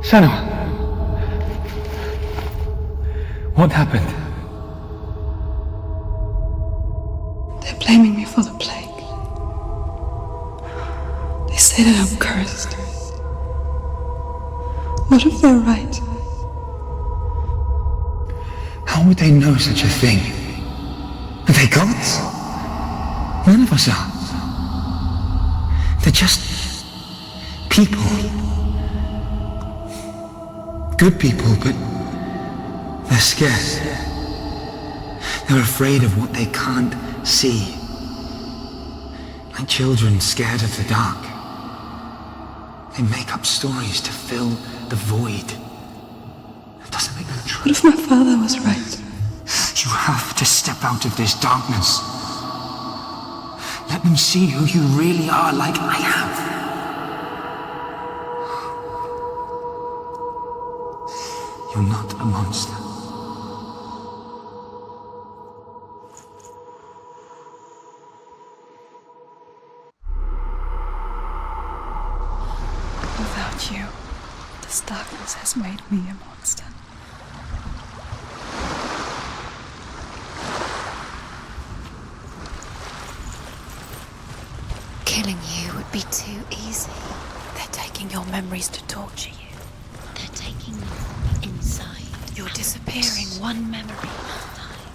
Senua! What happened? They're blaming me for the plague. They say that I'm cursed. What if they're right? How would they know such a thing? Are they gods? None of us are. They're just people. Good people, but they're scared. They're afraid of what they can't see. Like children scared of the dark. They make up stories to fill the void. That doesn't make them true. What if my father was right? You have to step out of this darkness. Let them see who you really are, like I have. You're not a monster. Without you, this darkness has made me a monster. Killing you would be too easy. They're taking your memories to torture you. They're taking me inside. You're disappearing one memory at a time.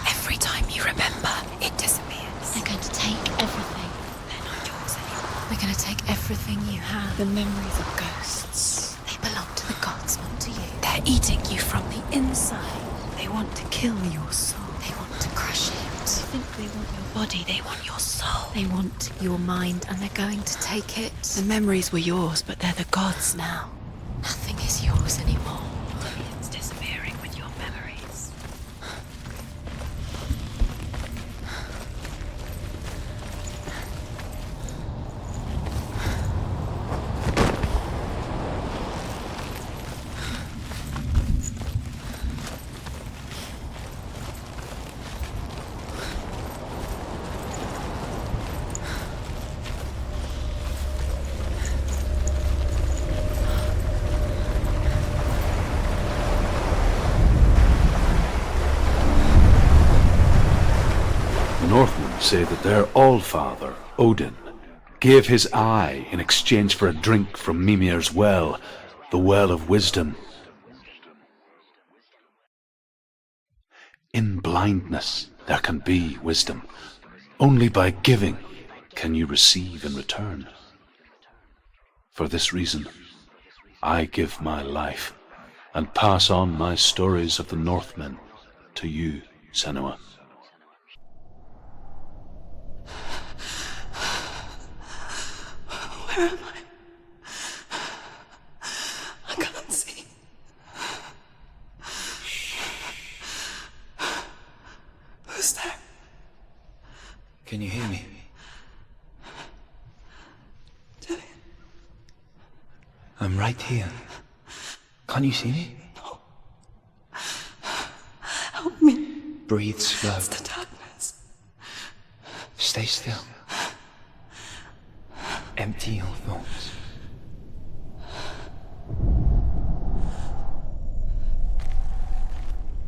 Every time you remember, it disappears. They're going to take everything. They're not yours anymore. They're going to take everything you have. The memories of ghosts. They belong to the gods, not to you. They're eating you from the inside. They want to kill your soul. They want to crush it. They think they want your body. They want your soul. They want your mind, and they're going to take it. The memories were yours, but they're the gods now. Nothing is yours anymore. It's disappearing with your memories. Northmen say that their Allfather, Odin, gave his eye in exchange for a drink from Mimir's well, the Well of Wisdom. In blindness there can be wisdom. Only by giving can you receive in return. For this reason, I give my life and pass on my stories of the Northmen to you, Senua. Where am I? you hear me? I'm right here. Can't you see me? No. Help me. Breathe slow. It's the darkness. Stay still. Empty your thoughts.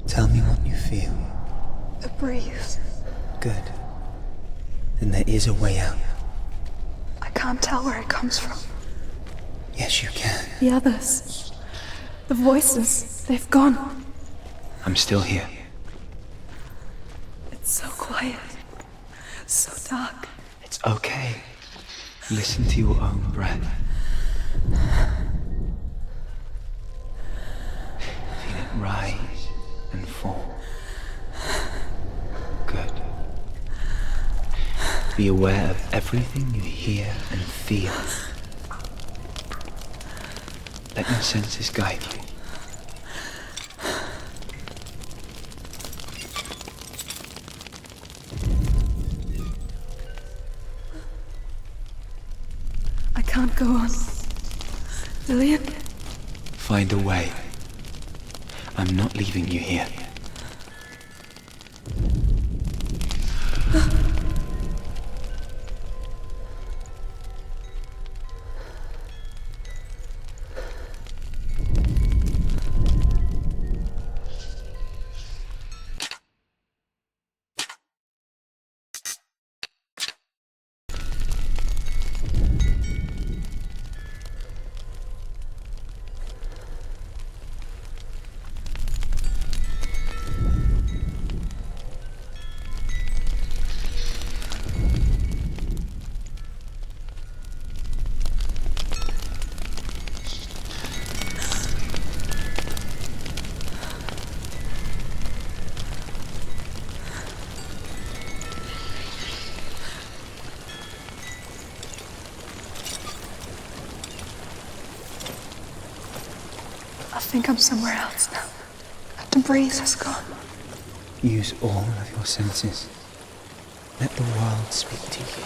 Tell me what you feel. A breeze. Good. Then there is a way out. I can't tell where it comes from. Yes, you can. The others. The voices. They've gone. I'm still here. It's so quiet. So dark. It's okay. Listen to your own breath. Feel it rise and fall. Good. Be aware of everything you hear and feel. Let your senses guide you. I can't go on. Lillian? Find a way. I'm not leaving you here. I think I'm somewhere else now. The breeze has gone. Use all of your senses. Let the world speak to you.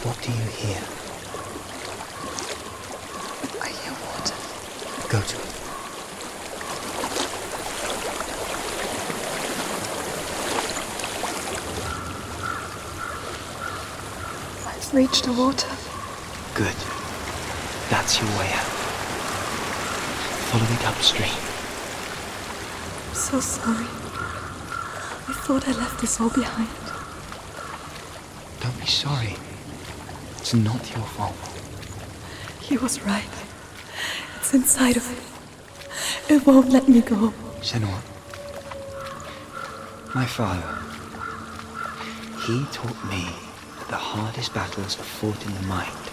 What do you hear? I hear water. Go to it. I've reached the water. Good. That's your way out. Follow it upstream. I'm so sorry. I thought I left this all behind. Don't be sorry. It's not your fault. He was right. It's inside of it. It won't let me go. Senua. My father. He taught me that the hardest battles are fought in the mind,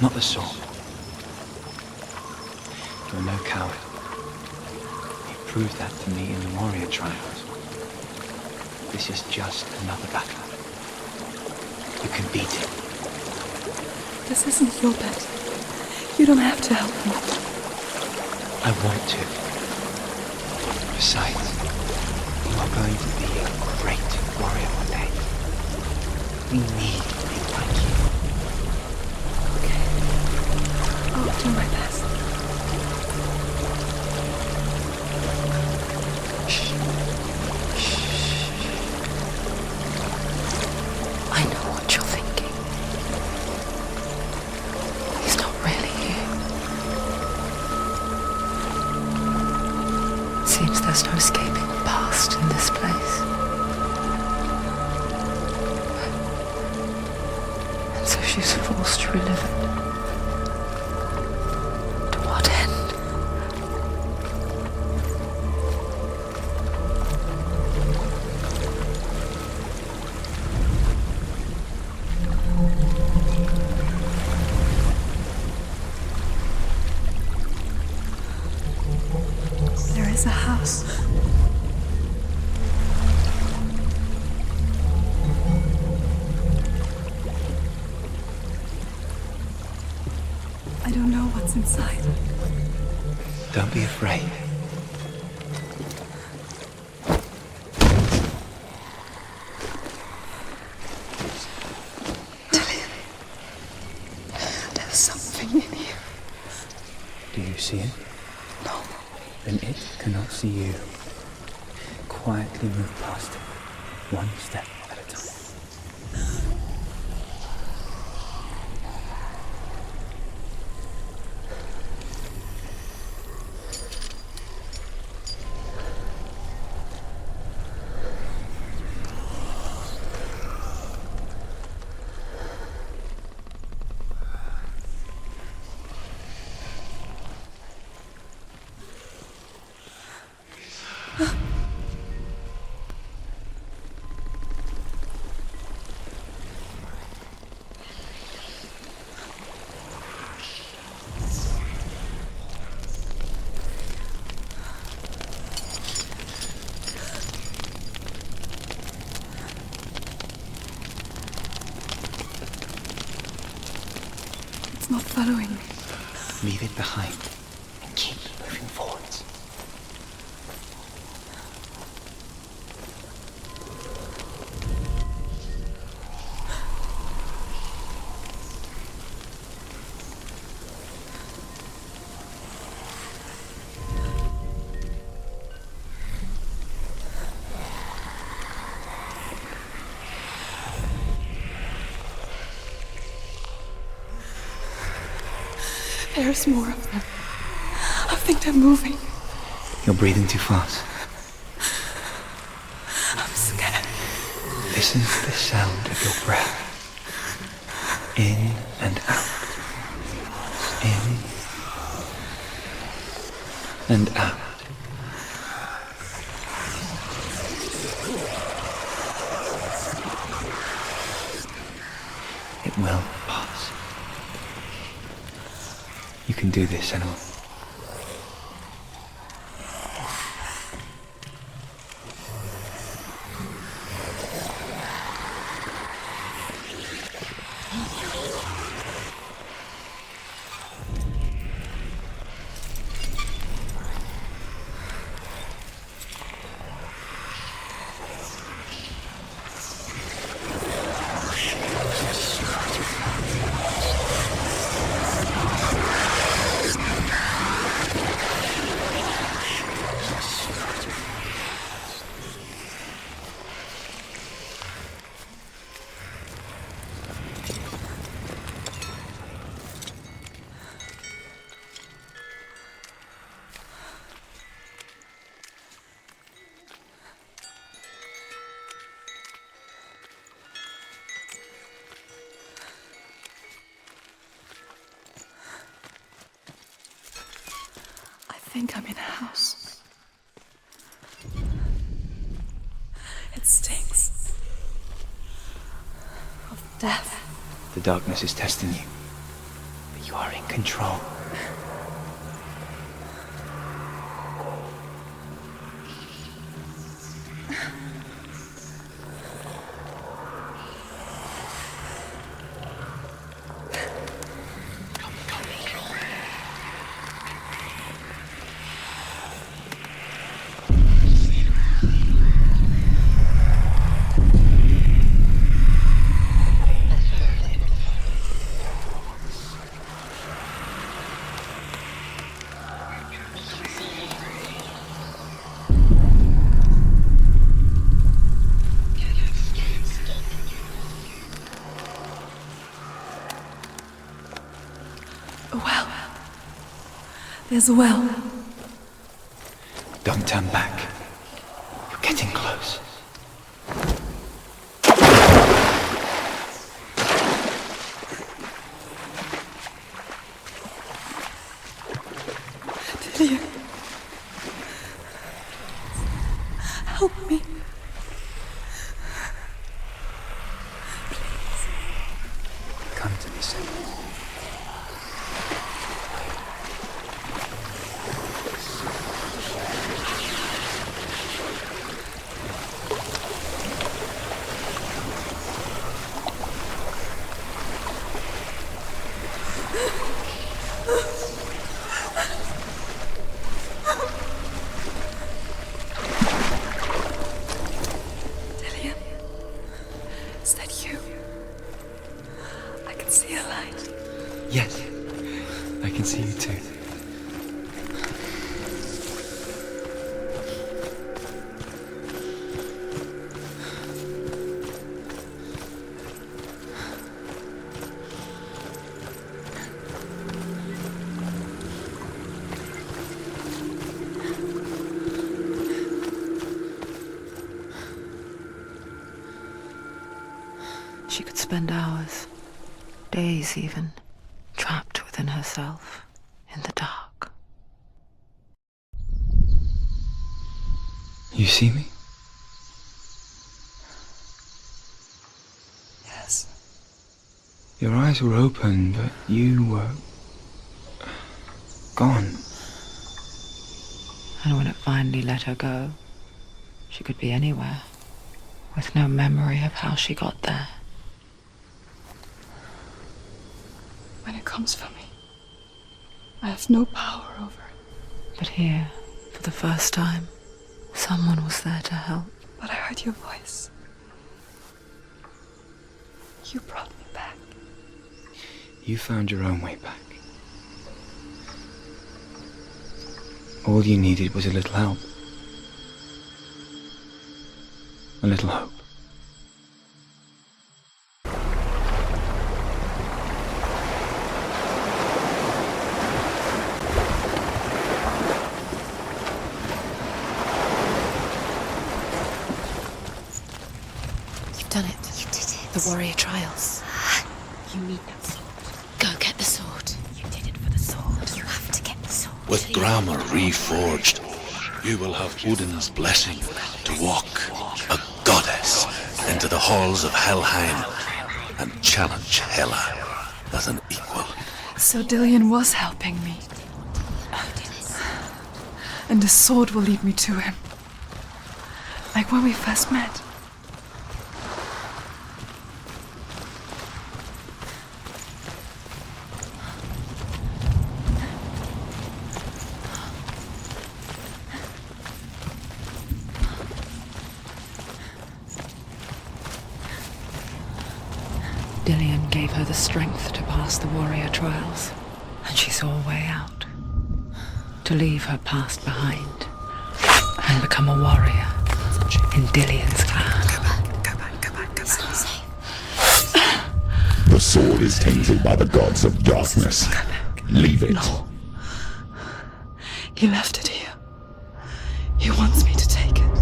not the sword. You're no coward. You proved that to me in the warrior trials. This is just another battle. You can beat it. This isn't your battle. You don't have to help me. I want to. Besides, you are going to be a great warrior one day. We need people like you. Okay. I'll do my best. I know what you're thinking. He's not really here. Seems there's no escaping the past in this place. And so she's forced to relive it. To what end? There is a house. I don't know what's inside. Don't be afraid. see it? No. Then it cannot see you. Quietly move past it, one step at a time. It's not following me. Leave it behind and keep moving forwards. There's more of them. I think they're moving. You're breathing too fast. I'm scared. Listen to the sound of your breath. In and out. In and out. It will pass. You can do this, Senua. I think I'm in a house. It stinks of death. The darkness is testing you, but you are in control. A well. There's a well. Don't turn back. You're getting close. Dillian. Help me. Please. Come to me, Senua. Dillian, is that you? I can see a light. Yes, I can see you too. She could spend hours, days even, trapped within herself, in the dark. You see me? Yes. Your eyes were open, but you were gone. And when it finally let her go, she could be anywhere, with no memory of how she got there. When it comes for me, I have no power over it. But here, for the first time, someone was there to help. But I heard your voice. You brought me back. You found your own way back. All you needed was a little help. A little hope. You've done it. You did it. The warrior trials. You need that sword. Go get the sword. You did it for the sword. You have to get the sword. With grammar reforged, you will have Odin's blessing to walk, a goddess, into the halls of Helheim and challenge Hela as an equal. So Dillion was helping me. And the sword will lead me to him. Like when we first met. Dillion gave her the strength to pass the warrior trials, and she saw a way out. To leave her past behind and become a warrior in Dillion's clan. Go back. It's not safe. The sword is tainted by the gods of darkness. Leave it. No. He left it here. He wants me to take it.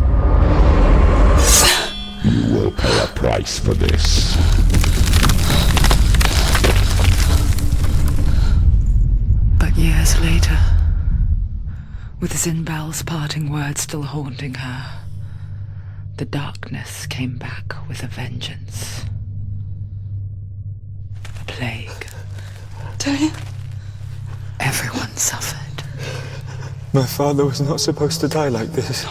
You will pay a price for this. But years later, with Zinbel's parting words still haunting her, the darkness came back with a vengeance. A plague. Dillion? Everyone suffered. My father was not supposed to die like this.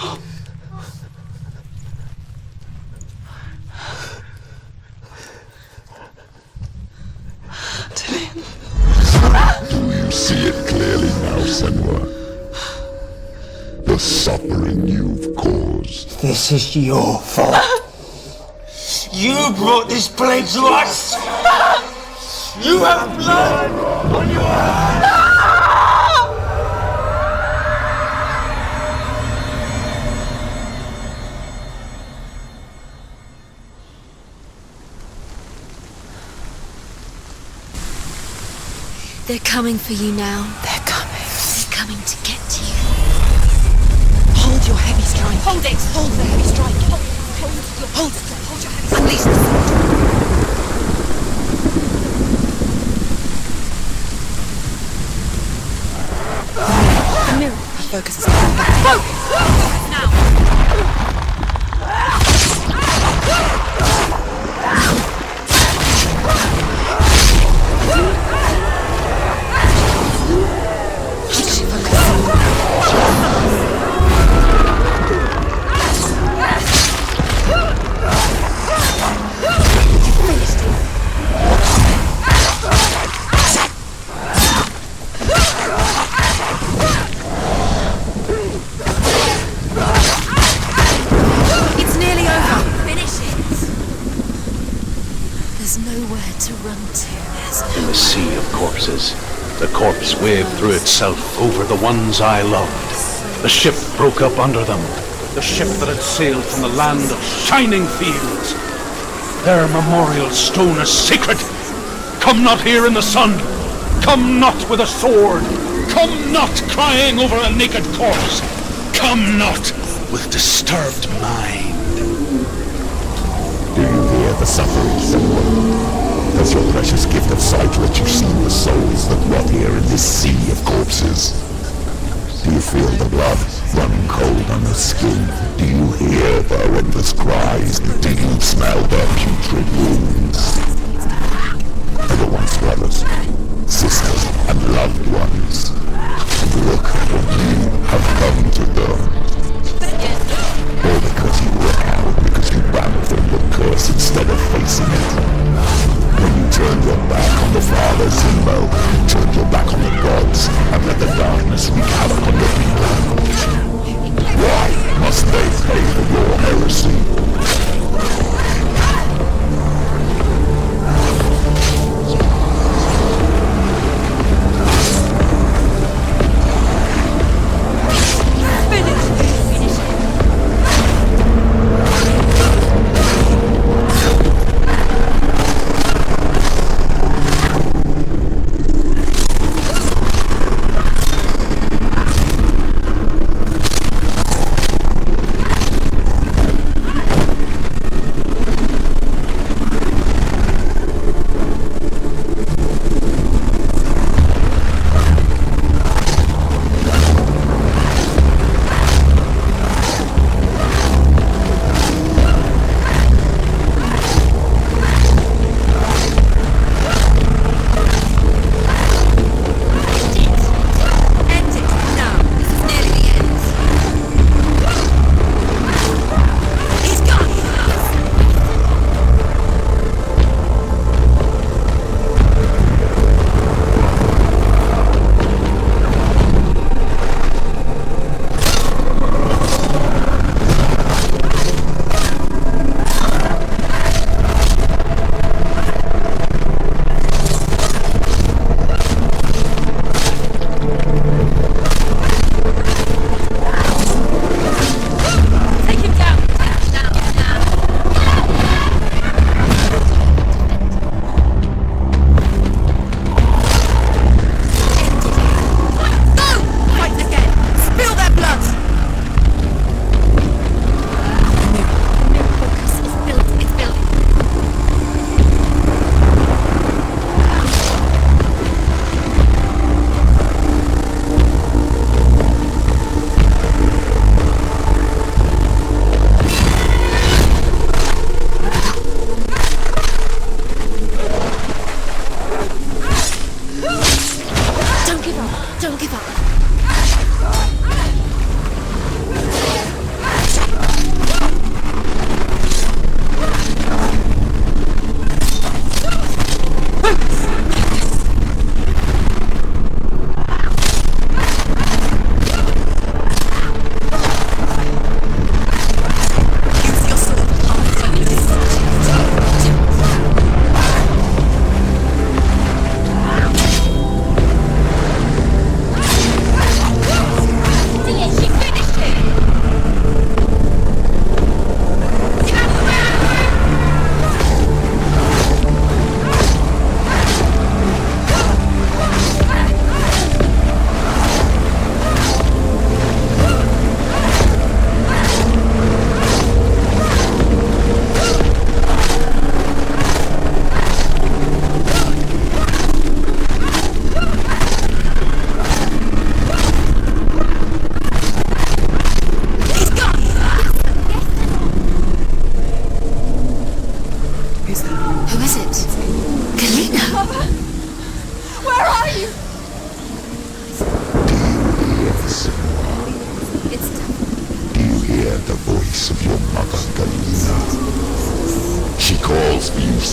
Do you see it clearly now, Senua? The suffering you've caused. This is your fault. You brought this plague to us! You have blood on your hands! They're coming for you now. They're coming. They're coming to get to you. Hold your heavy strike. Hold it! Hold the heavy strike. Hold it. Hold your hands. Unleash the sword. The mirror. Our focus is coming back. Focus! Now! It's nearly over. Finish it. There's nowhere to run to. In the sea of corpses, the corpse waved through itself over the ones I loved. The ship broke up under them. The ship that had sailed from the land of shining fields. Their memorial stone is sacred. Come not here in the sun. Come not with a sword. Come not crying over a naked corpse. Come not with disturbed mind. Do you hear the suffering, Senua? Does your precious gift of sight let you see the souls that rot here in this sea of corpses? Do you feel the blood running cold on your skin? Do you hear their endless cries? Do you smell their putrid wounds? They were once brothers, sisters, and loved ones. And look what you have done to them. All because you were a coward, because you ran from the curse instead of facing it. When you turned your back on the Father Zemo, you turned your back on the gods, and let the darkness wreak havoc on your people. Why must they pay for your heresy?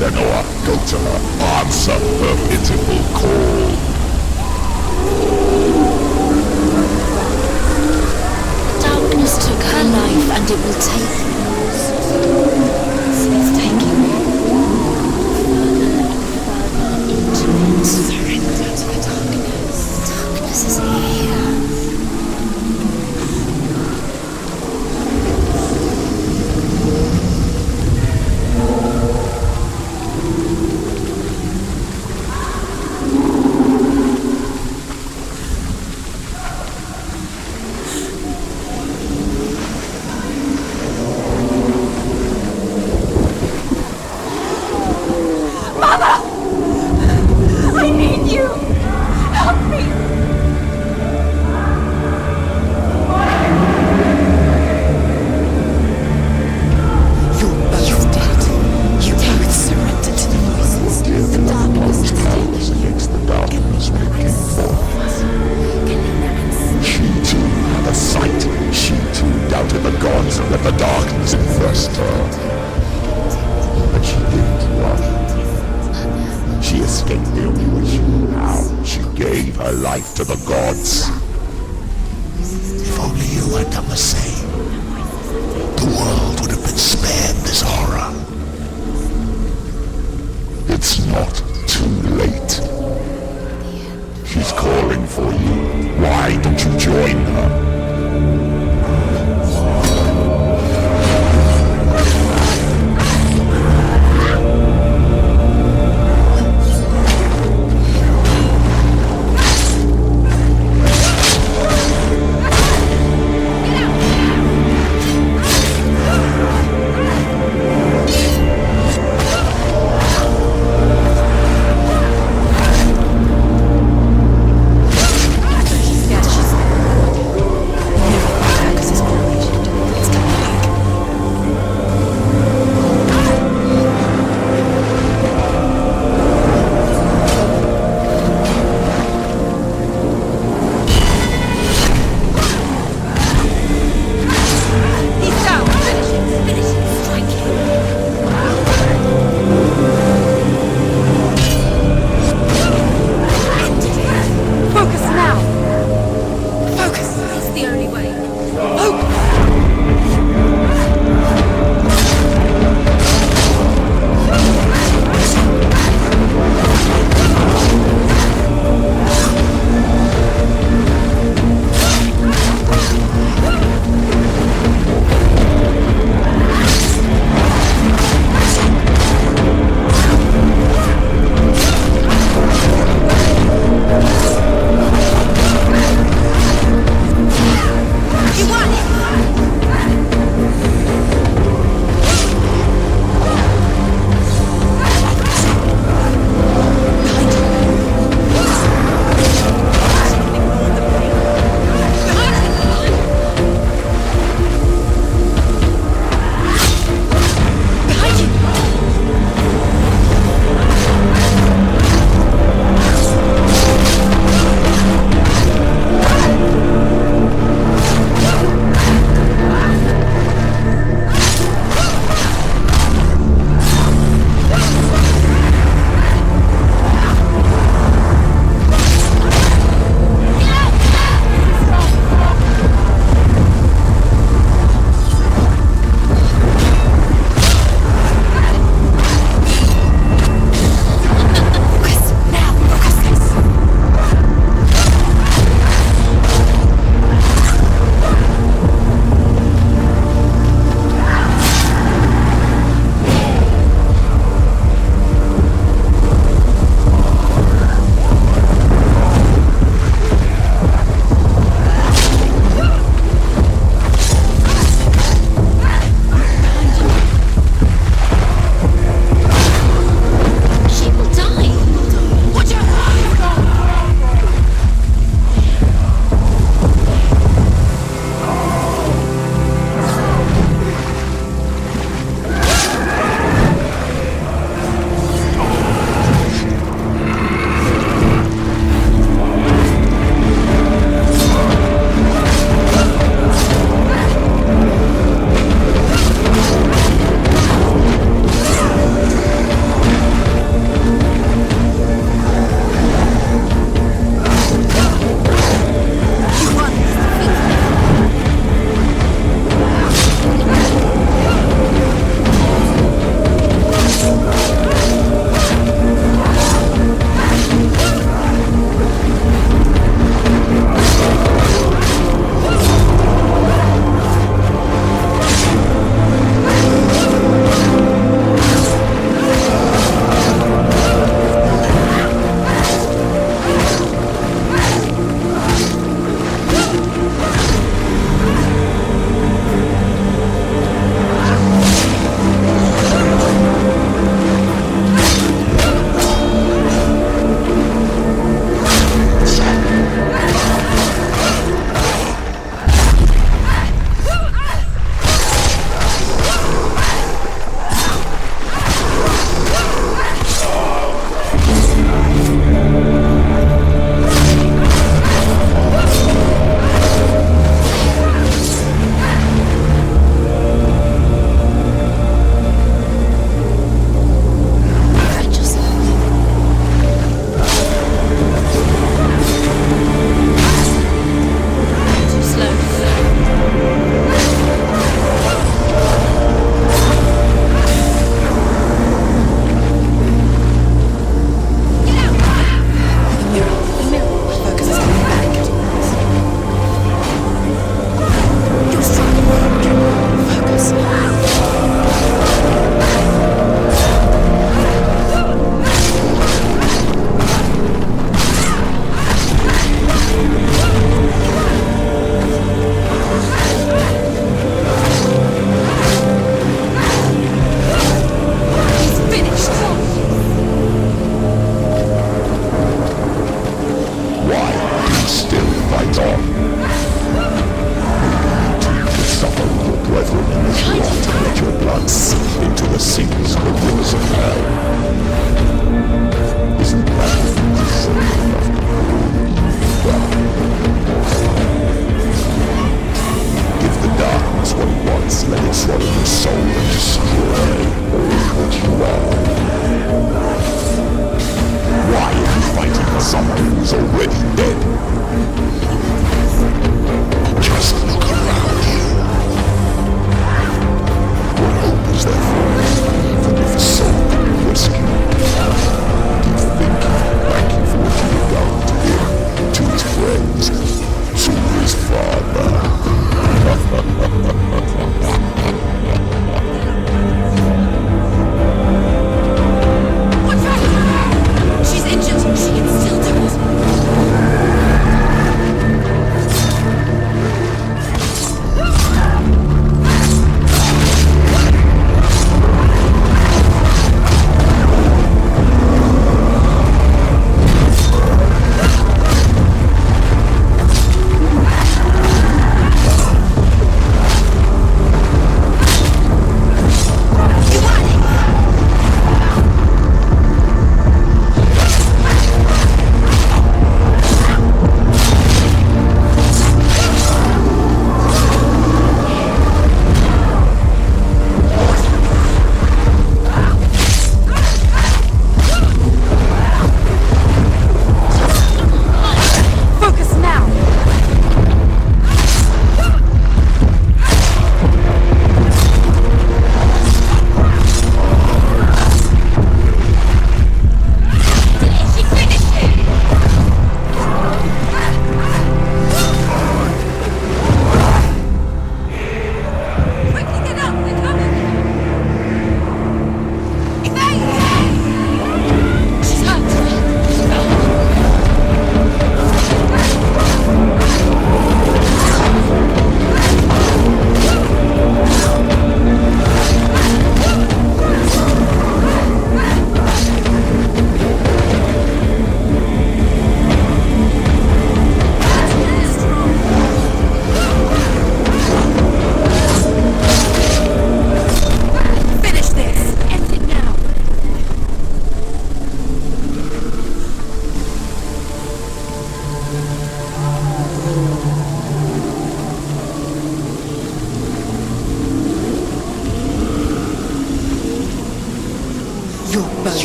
Senua, go to her. Answer her pitiful call. Darkness took her life, and it will take yours. It's taking me further into it. Surrender to the darkness. Darkness is here. life to the gods. If only you had done the same, the world would have been spared this horror. It's not too late. She's calling for you. Why don't you join her?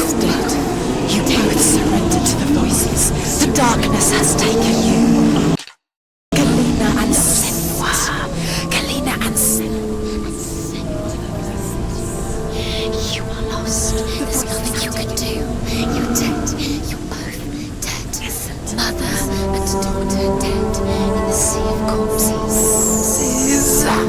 is dead. You both surrendered to the voices. The darkness has taken you. Galena and Senua. Galena and Senua. You are lost. There's nothing you can do. You're dead. You're both dead. Mother and daughter dead in the sea of corpses. Caesar.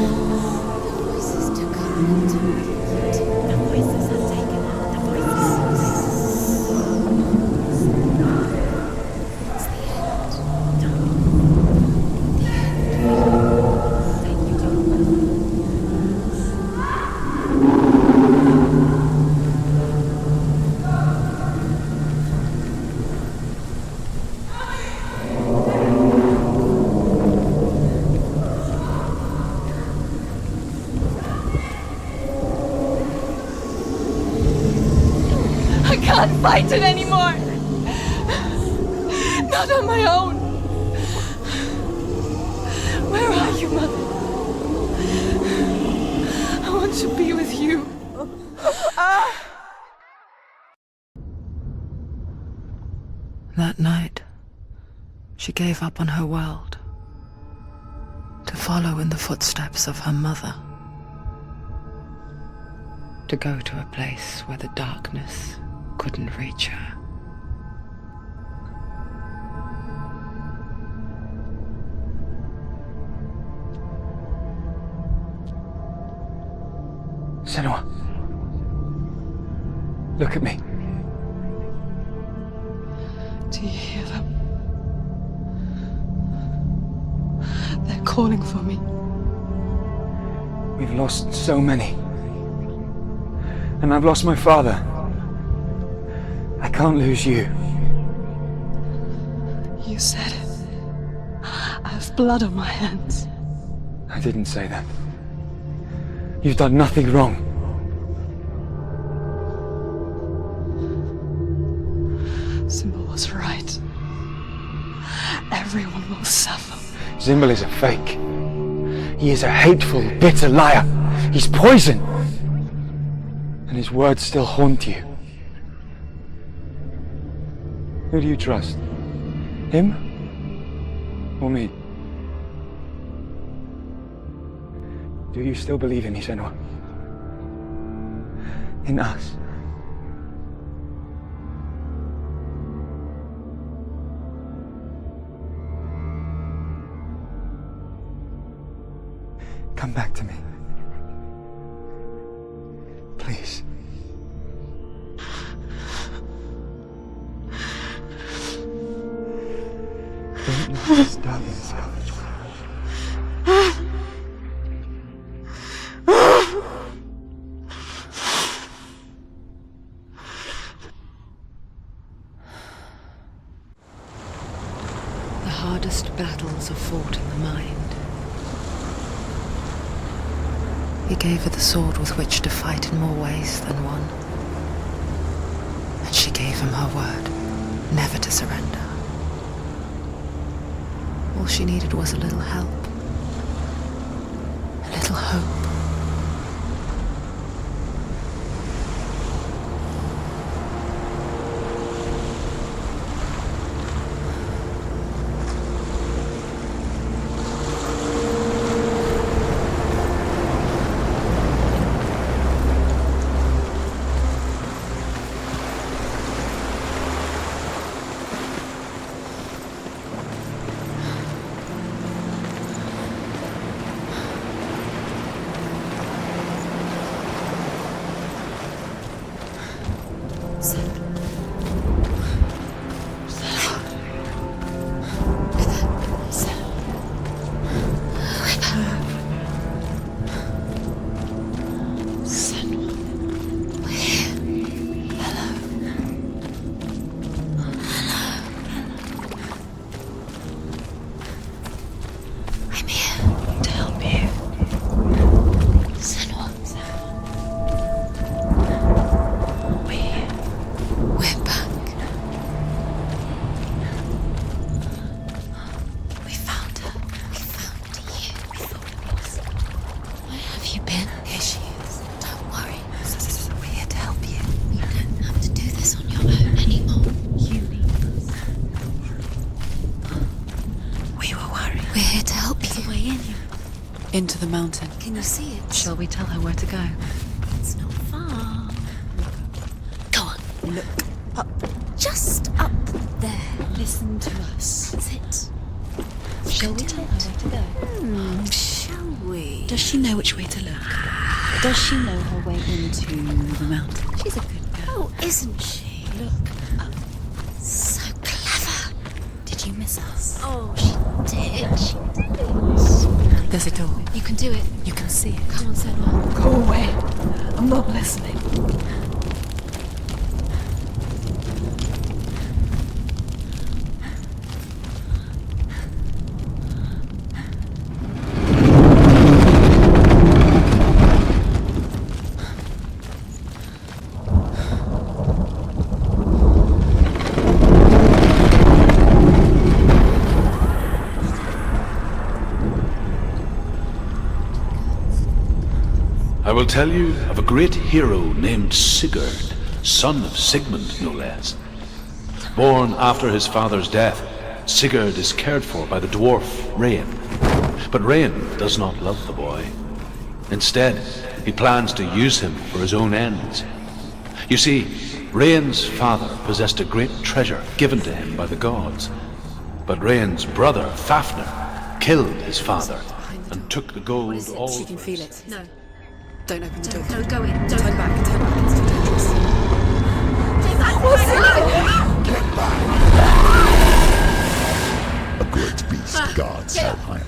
I can't fight it anymore. Not on my own. Where are you, Mother? I want to be with you. That night, she gave up on her world to follow in the footsteps of her mother, to go to a place where the darkness couldn't reach her. Senua, look at me. Do you hear them? They're calling for me. We've lost so many. And I've lost my father. I can't lose you. You said it. I have blood on my hands. I didn't say that. You've done nothing wrong. Symbol was right. Everyone will suffer. Zimbel is a fake. He is a hateful, bitter liar. He's poison. And his words still haunt you. Who do you trust? Him? Or me? Do you still believe in me, Senua? In us? Come back to me. Please. Don't let this darkness come. The hardest battles are fought in the mind. He gave her the sword with which to fight in more ways than one. And she gave him her word, never to surrender. All she needed was a little help, a little hope. Into the mountain. Can you see it? Shall we tell her where to go? It's not far. Go on. Look up. Just up there. Listen to us. That's it. Shall we tell her where to go? Shall we? Does she know which way to look? Does she know her way into the mountain? She's a good girl, isn't she? Look up. So clever. Did you miss us? Oh, she did. She did. There's a door. You can do it. You can see it. Come on, Senua. Go away. I'm not listening. I will tell you of a great hero named Sigurd, son of Sigmund, no less. Born after his father's death, Sigurd is cared for by the dwarf Rain. But Rain does not love the boy. Instead, he plans to use him for his own ends. You see, Rain's father possessed a great treasure given to him by the gods. But Rain's brother, Fafnir, killed his father and took the gold all. She can feel it. No. Don't open the door. No, go in. Don't. Turn back. Turn back. It's too dangerous. A great beast guards Helheim.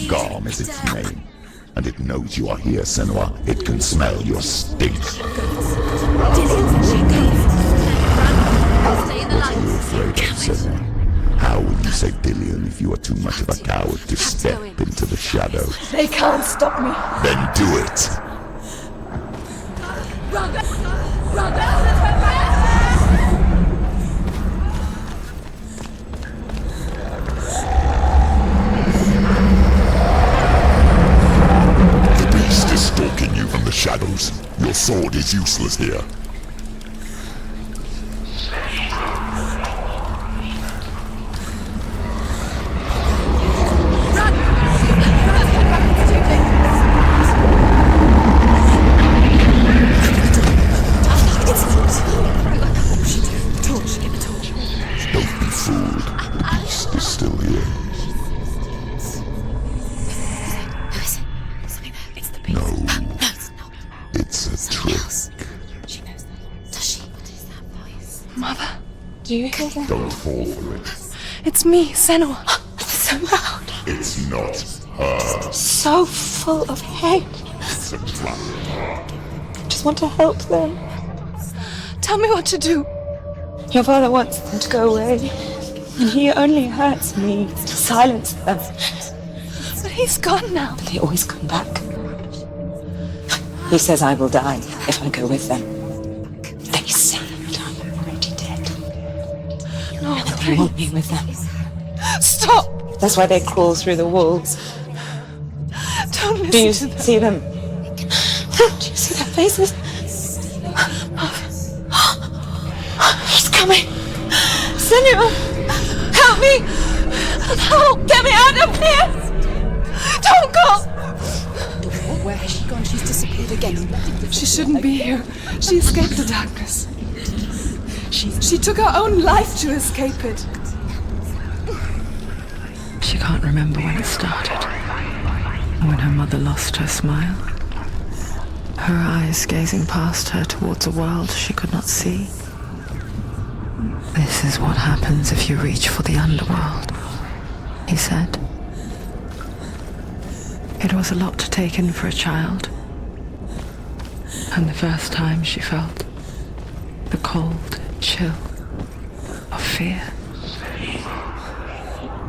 Garm is its name, and it knows you are here, Senua. It can smell your stink. Stay in the light. You're afraid of Senua. How will you save Dillion if you are too much of a coward to step into the shadows? They can't stop me. Then do it! The beast is stalking you from the shadows. Your sword is useless here. Do you hear that? Don't fall for it. It's me, Senua. It's so loud. It's not her. So full of hate. It's a trap. I just want to help them. Tell me what to do. Your father wants them to go away. And he only hurts me to silence them. But he's gone now. But they always come back. He says I will die if I go with them. They say that I'm already dead. No, They want me with them. Stop! That's why they crawl through the walls. Don't listen Do you to them. see them? Do you see their faces? He's coming! Senua! Help me! Help! Get me out of here! Don't go! Where has she gone? She's disappeared again. She shouldn't be here. She escaped the darkness. She took her own life to escape it. She can't remember when it started. When her mother lost her smile. Her eyes gazing past her towards a world she could not see. This is what happens if you reach for the underworld, he said. It was a lot to take in for a child. And the first time she felt the cold chill of fear.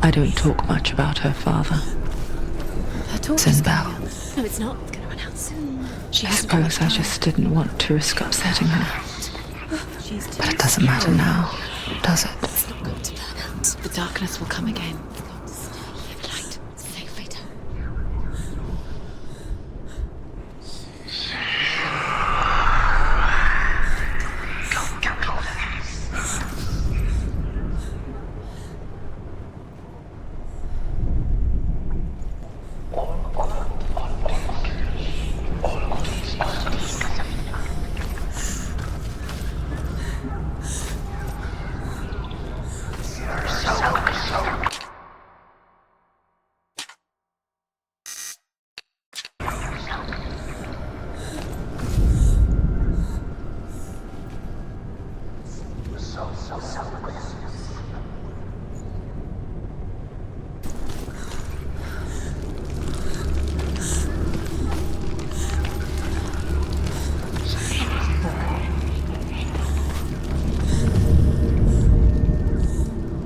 I don't talk much about her father. Her talk is Sinbad. No, it's not. It's gonna run out soon. I suppose I just didn't want to risk upsetting her. But it doesn't matter now, does it? It's not going to burn out. The darkness will come again. Light. Safe later.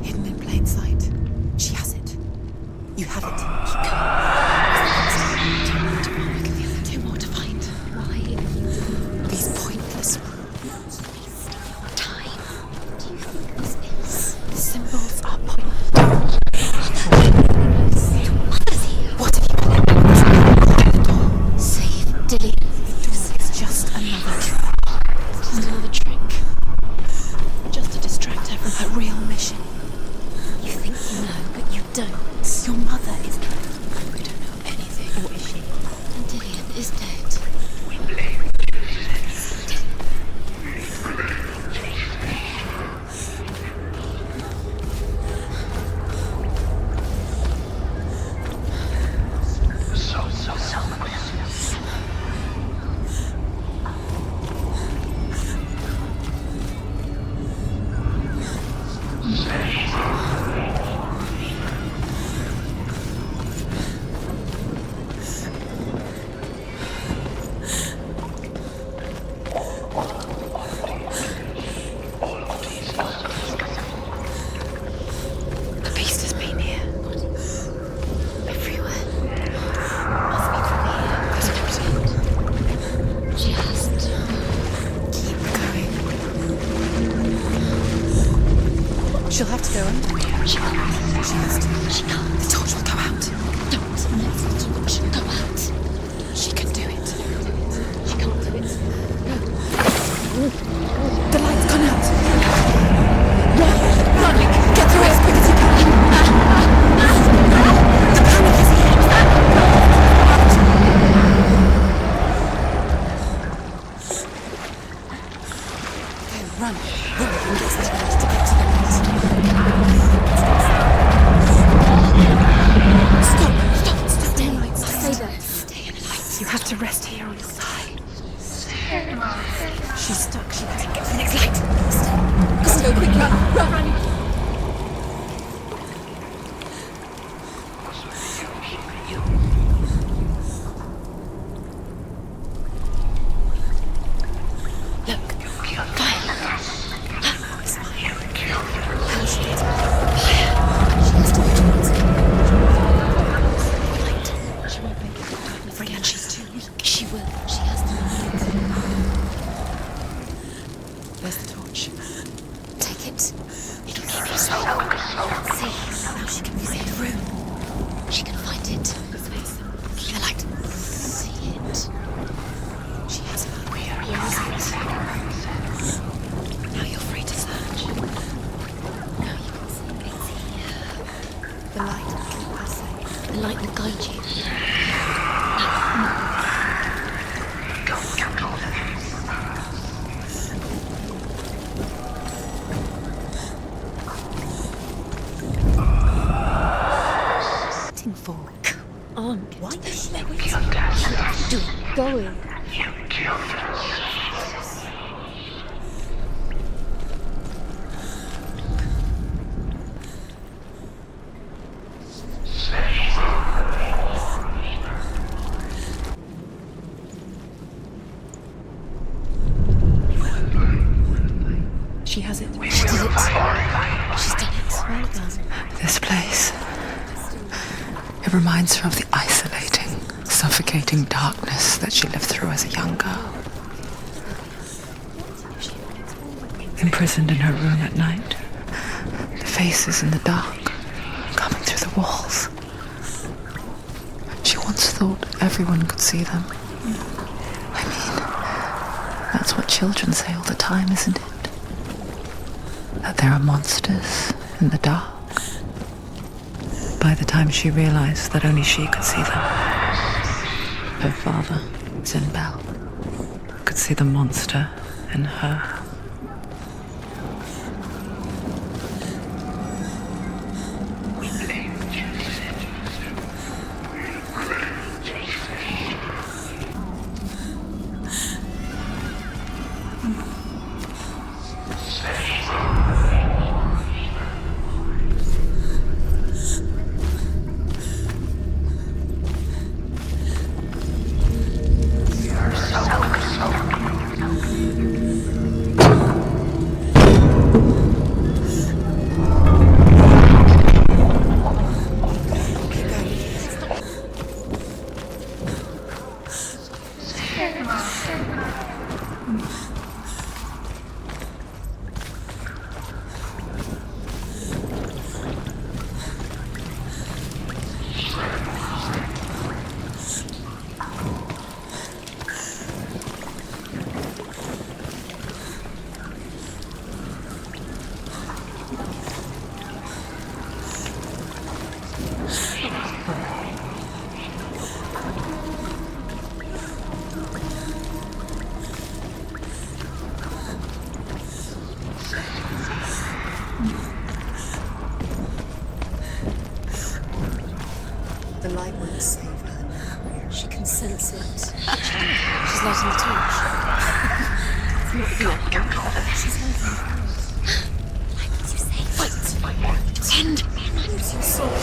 Hidden in plain sight. She has it. You have it. Two more to find. Why? These pointless time. Do you think this is? The symbols are pointless. What have you been able to do? Save Dillian. It's just another trick. Just another trick. Just to distract her from her real mission. You think you know, but you don't. Your mother is dead. We don't know anything. Or is she? And Dillian is dead. We blame She'll have to go under. She can't. She has to. She can't. The torch will go out. Don't let the torch go out. She can do it. She can't do it. No. The light's gone out. Run! Run! Get through as quick as you can. The panic is here. Okay, run. Run and get to the light to get to the light. Stop! Stay in light. Stay there. Stay in light. You have to rest here on the side. She's stuck. She hasn't get to the next light. Stay. Go quick, run. Going. She has it. She did it. She's done it. Well done. This place. It reminds her of the isolating, suffocating darkness that she lived through as a young girl. Imprisoned in her room at night, the faces in the dark, coming through the walls. She once thought everyone could see them. I mean, that's what children say all the time, isn't it? That there are monsters in the dark. By the time she realized that only she could see them, her father, Zinbel, could see the monster in her. lighting the torch. It's not the apple. She's hiding. I need you safe. Wait. Pretend. Use your sword.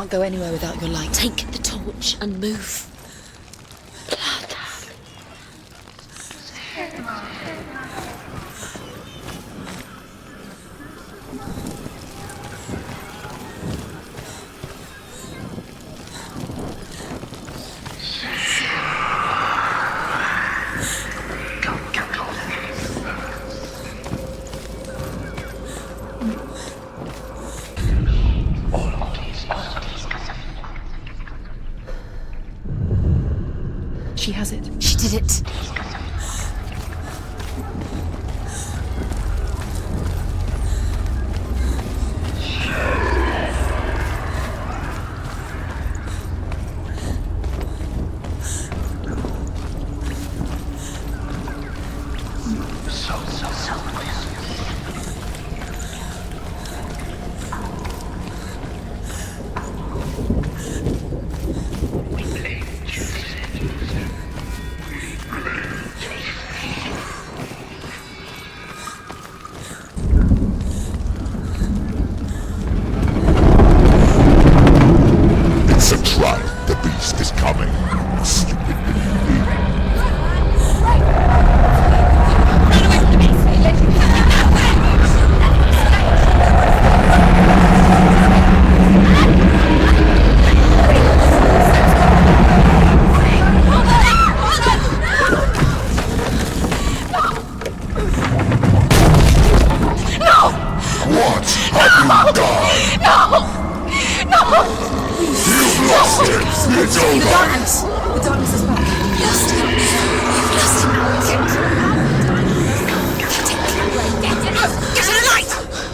Go anywhere without your light. Take the torch and move. Blood. She has it. She did it.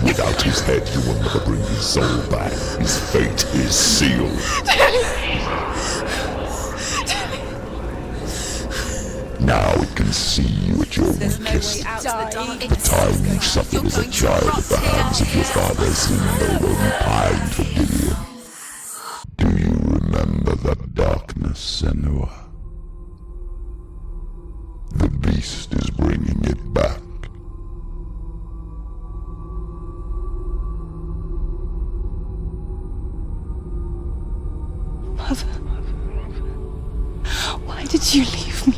Without his head, you will never bring his soul back. His fate is sealed. Now it can see you at your weakest. The time you suffered as a child at the hands of your father Zinbo while you pined for Gideon. Do you remember that darkness, Senua? The beast is bringing it back. Mother, why did you leave me?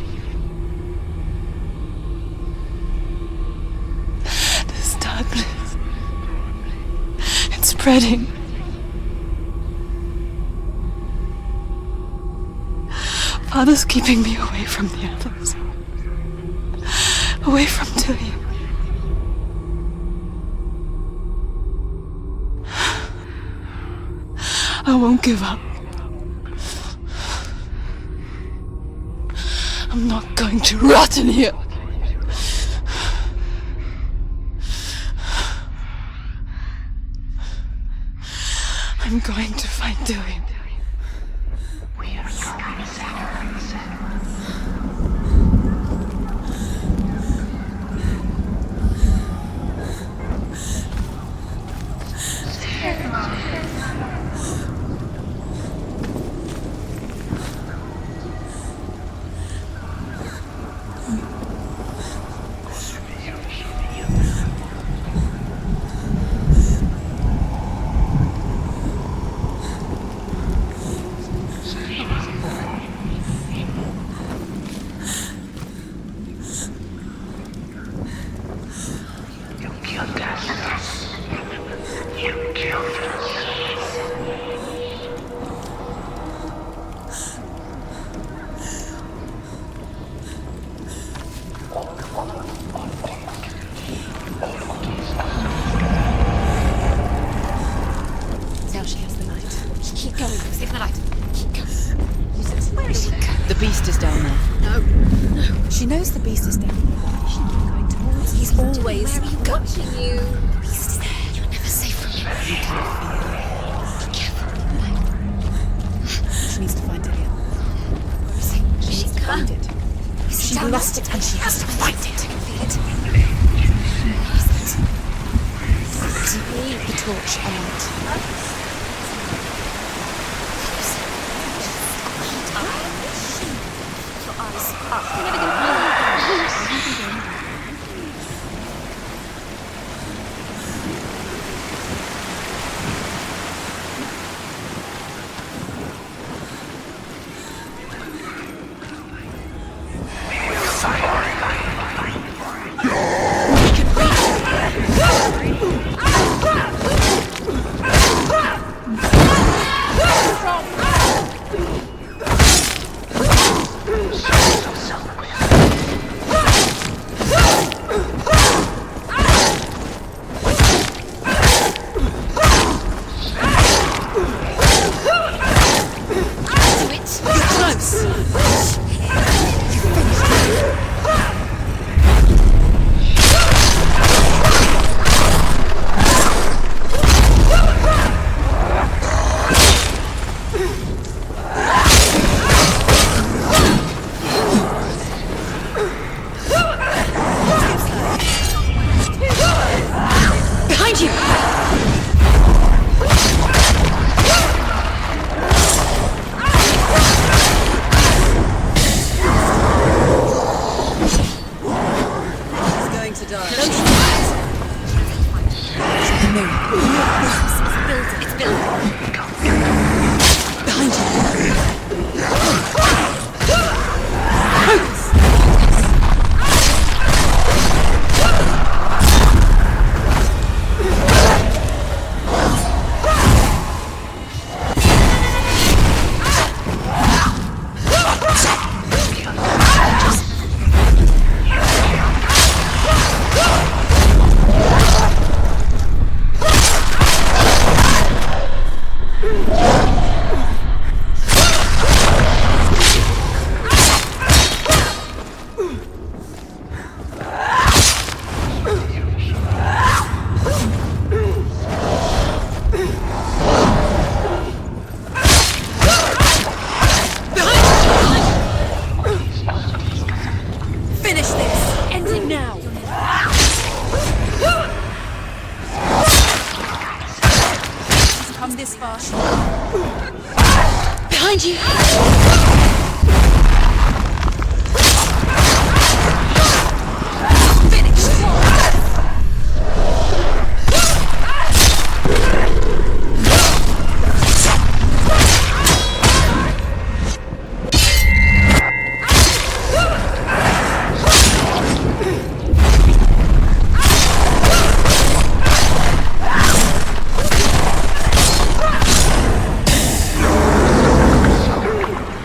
This darkness, it's spreading. Father's keeping me away from the others, away from Dillian. I won't give up. I'm not going to rot in here. I'm going to find Dillian. We are going to beast is down there. No. She knows the beast is down there. She keeps going towards He's always watching you. The beast is there. You're never safe from him. You can feel it. Be careful. She needs to find Dillian. Where is he? She needs to find it. She down lost there? it and she has to find it. I can feel it. Keep the torch alight. Your eyes up. You're never going to find anything. Behind you!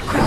Quick,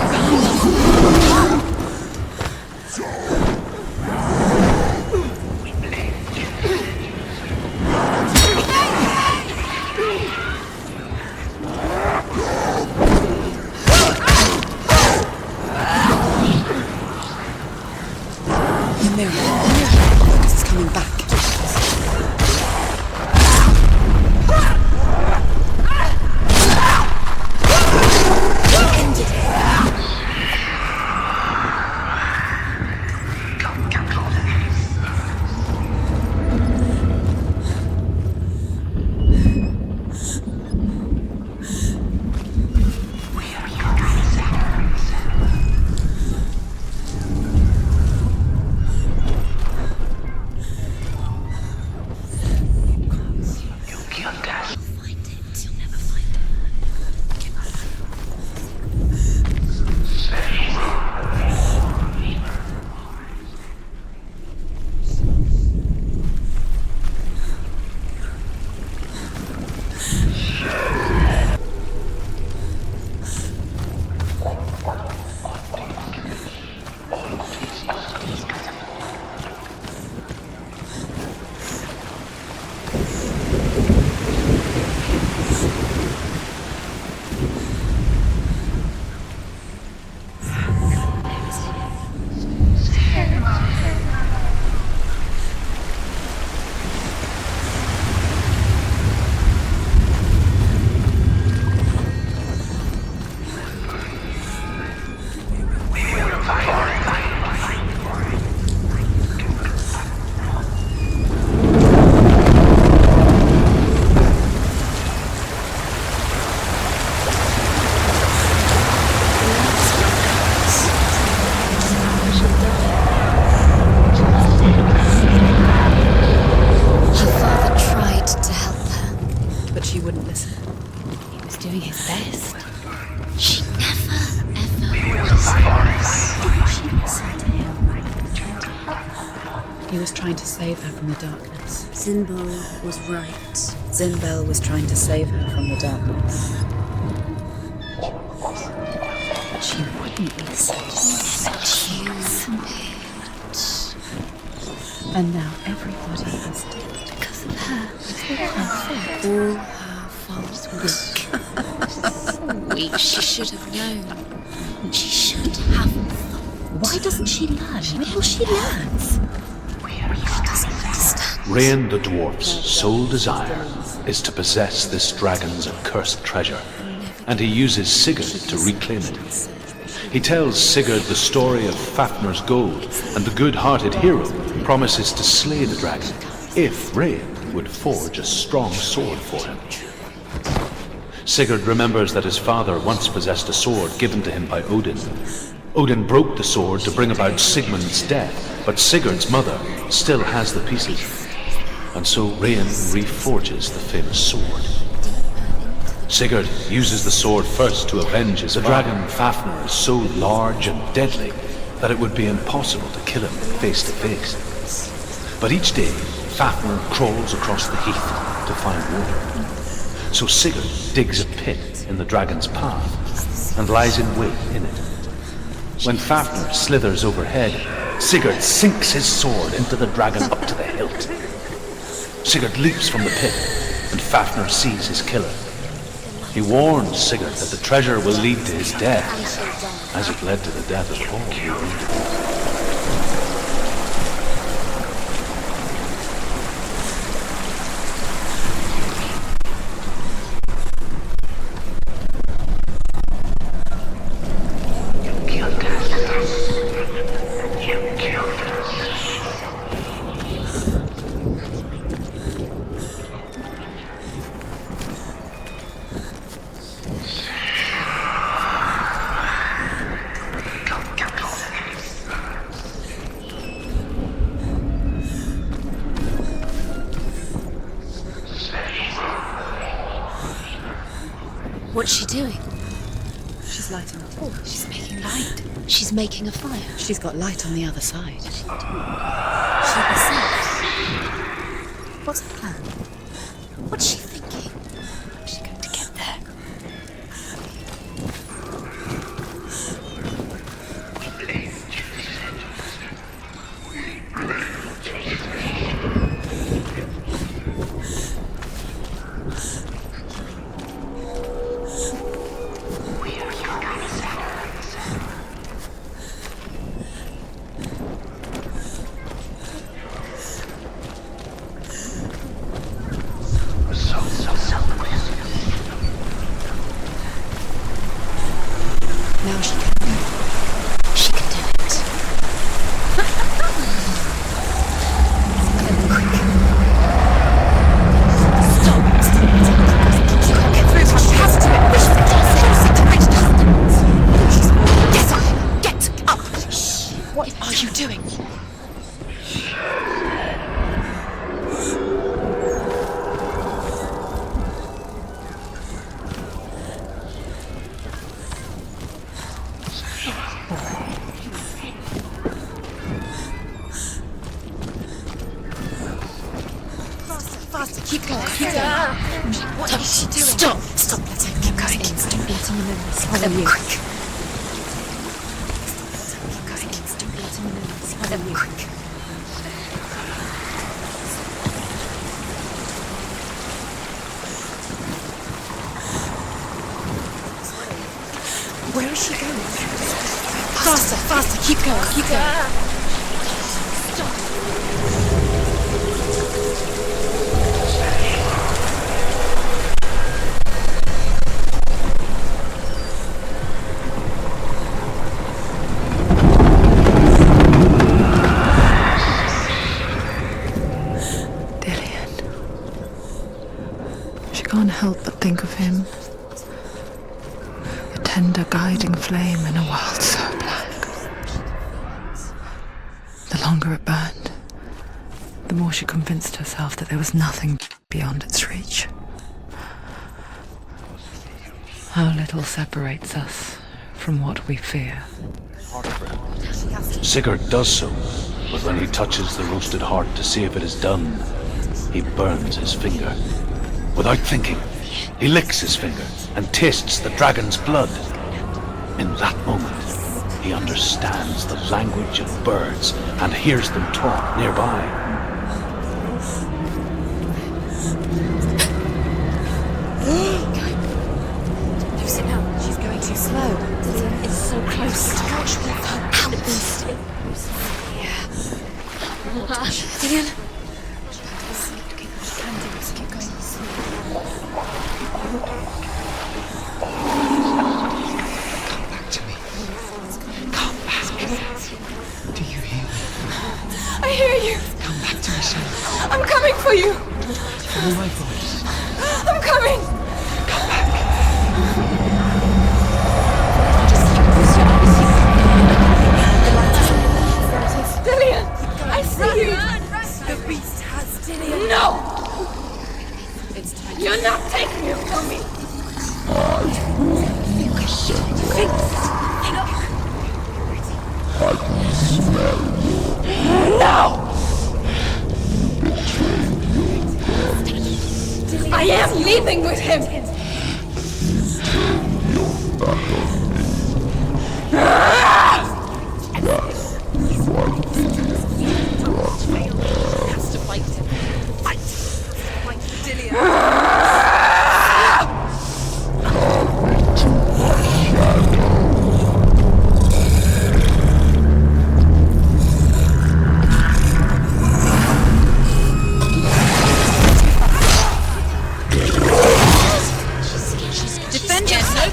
But she wouldn't listen. He was doing his best. She never, ever She listened to him. He was trying to save her from the darkness. Zinbal was right. Zinbel was trying to save her from the darkness. But she wouldn't listen. And now everybody is dead. Because of her. All her fault. Weak. She should have known. She should have. Why doesn't she learn? When will she learn? Rain the dwarf's sole desire is to possess this dragon's accursed treasure, and he uses Sigurd to reclaim it. He tells Sigurd the story of Fafnir's gold, and the good-hearted hero promises to slay the dragon if Rain would forge a strong sword for him. Sigurd remembers that his father once possessed a sword given to him by Odin. Odin broke the sword to bring about Sigmund's death, but Sigurd's mother still has the pieces. And so Rain reforges the famous sword. Sigurd uses the sword first to avenge his dragon. Fafnir is so large and deadly that it would be impossible to kill him face to face. But each day, Fafnir crawls across the heath to find water. So Sigurd digs a pit in the dragon's path and lies in wait in it. When Fafnir slithers overhead, Sigurd sinks his sword into the dragon up to the hilt. Sigurd leaps from the pit, and Fafnir sees his killer. He warns Sigurd that the treasure will lead to his death, as it led to the death of all who owned it. What's she doing? She's lighting up. Oh, she's making light. She's making a fire. She's got light on the other side. She'll be safe. What's her plan? What's she thinking? How's she going to get there? Now she can. She can do it. Stop! Get through her. She has to do it. Get up! What are you doing? Faster, keep going, keep going. What is she doing? Stop letting keep going. Stop letting the memories follow you. Quick. Keep going. Stop letting the memories follow you. Quick. Where is she going? Faster, keep going, keep going. Stop. Can't help but think of him. A tender guiding flame in a world so black. The longer it burned, the more she convinced herself that there was nothing beyond its reach. How little separates us from what we fear. Sigurd does so, but when he touches the roasted heart to see if it is done, he burns his finger. Without thinking, he licks his finger and tastes the dragon's blood. In that moment, he understands the language of birds and hears them talk nearby. Loosen up. She's going too slow. Dillian is so close. Watch with her out. Dillian. Keep going. Come back to me. Come back. Do you hear me? I hear you. Come back to me, son. I'm coming for you. Follow my voice. I'm coming. Come back. Dillian, I see you. The beast has Dillian. No. You're not taking it from me. I can smell you. No. I am leaving with him. Has to fight him. Fight. Fight Dillian. Defend yourself.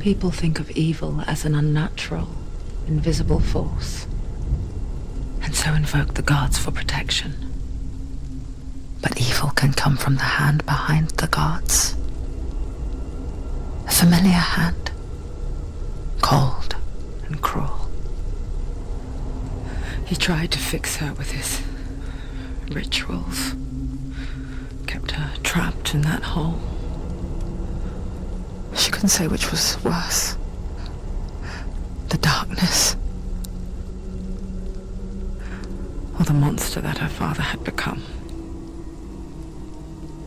People think of evil as an unnatural, invisible force, and so invoke the gods for protection. But evil can come from the hand behind the gods. A familiar hand, cold and cruel. He tried to fix her with his rituals, kept her trapped in that hole. She couldn't say which was worse. The darkness, or the monster that her father had become.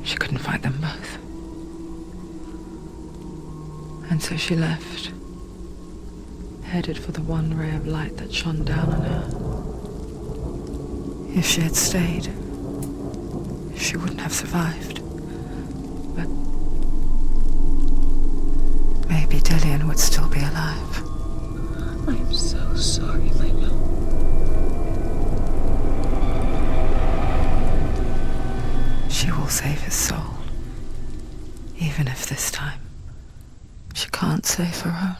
She couldn't fight them both. And so she left, headed for the one ray of light that shone down on her. If she had stayed, she wouldn't have survived. But maybe Dillian would still be alive. I'm so sorry, my love. She will save his soul, even if this time she can't save her own.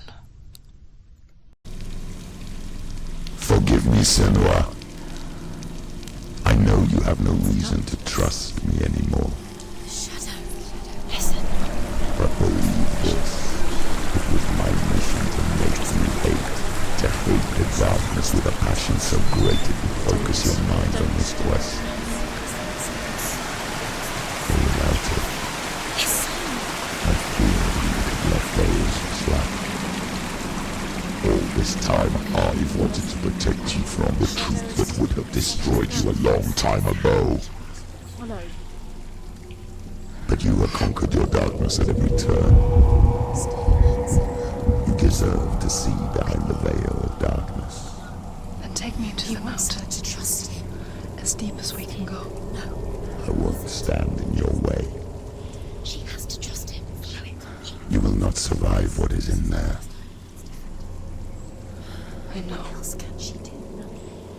Forgive me, Senua. I know you have no reason to trust me anymore. Shadow, listen. But believe this. It was my mission to make you hate. To hate the darkness with a passion so great it would focus your mind on this quest. Without it, I fear you could let go as slack. All this time I've wanted to protect you from the truth that would have destroyed you a long time ago. But you have conquered your darkness at every turn. You deserve to see behind the veil of darkness. Then take me to the mountain. To trust him. As deep as we can go. I won't stand in your way. She has to trust him. You will not survive what is in there. I know. What else can she do?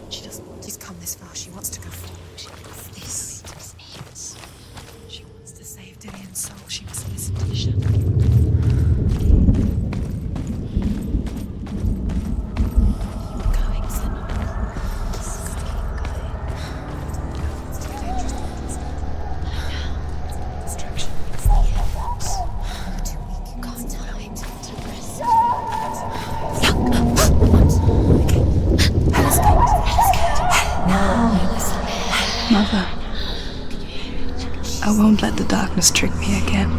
She doesn't want to come this far. She wants to go forward. This is it. She wants to save Dillian's soul. She must listen to the shadow. Mother, I won't let the darkness trick me again.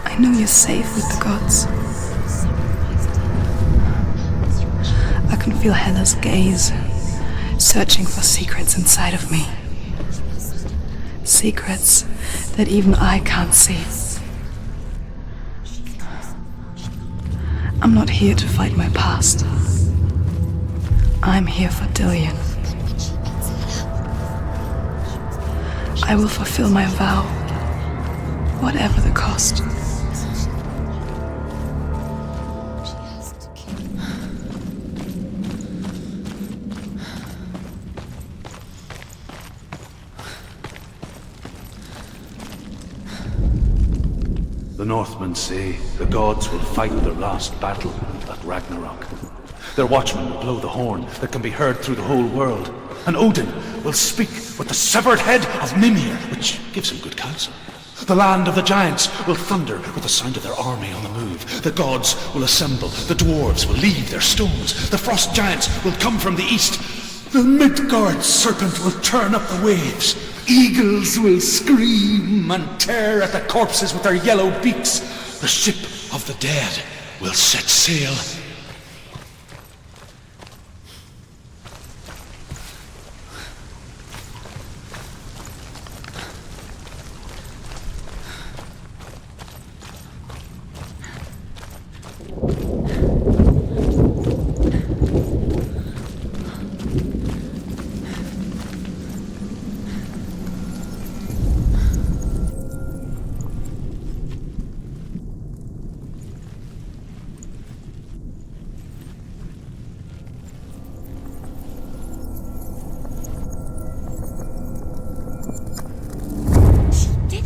I know you're safe with the gods. I can feel Hela's gaze, searching for secrets inside of me. Secrets that even I can't see. I'm not here to fight my past. I'm here for Dillian. I will fulfill my vow, whatever the cost. The Northmen say the gods will fight their last battle at Ragnarok. Their watchmen will blow the horn that can be heard through the whole world, and Odin will speak with the severed head of Mimir, which gives him good counsel. The land of the giants will thunder with the sound of their army on the move. The gods will assemble, the dwarves will leave their stones, the frost giants will come from the east, the Midgard serpent will turn up the waves, eagles will scream and tear at the corpses with their yellow beaks, the ship of the dead will set sail.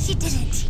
She did it.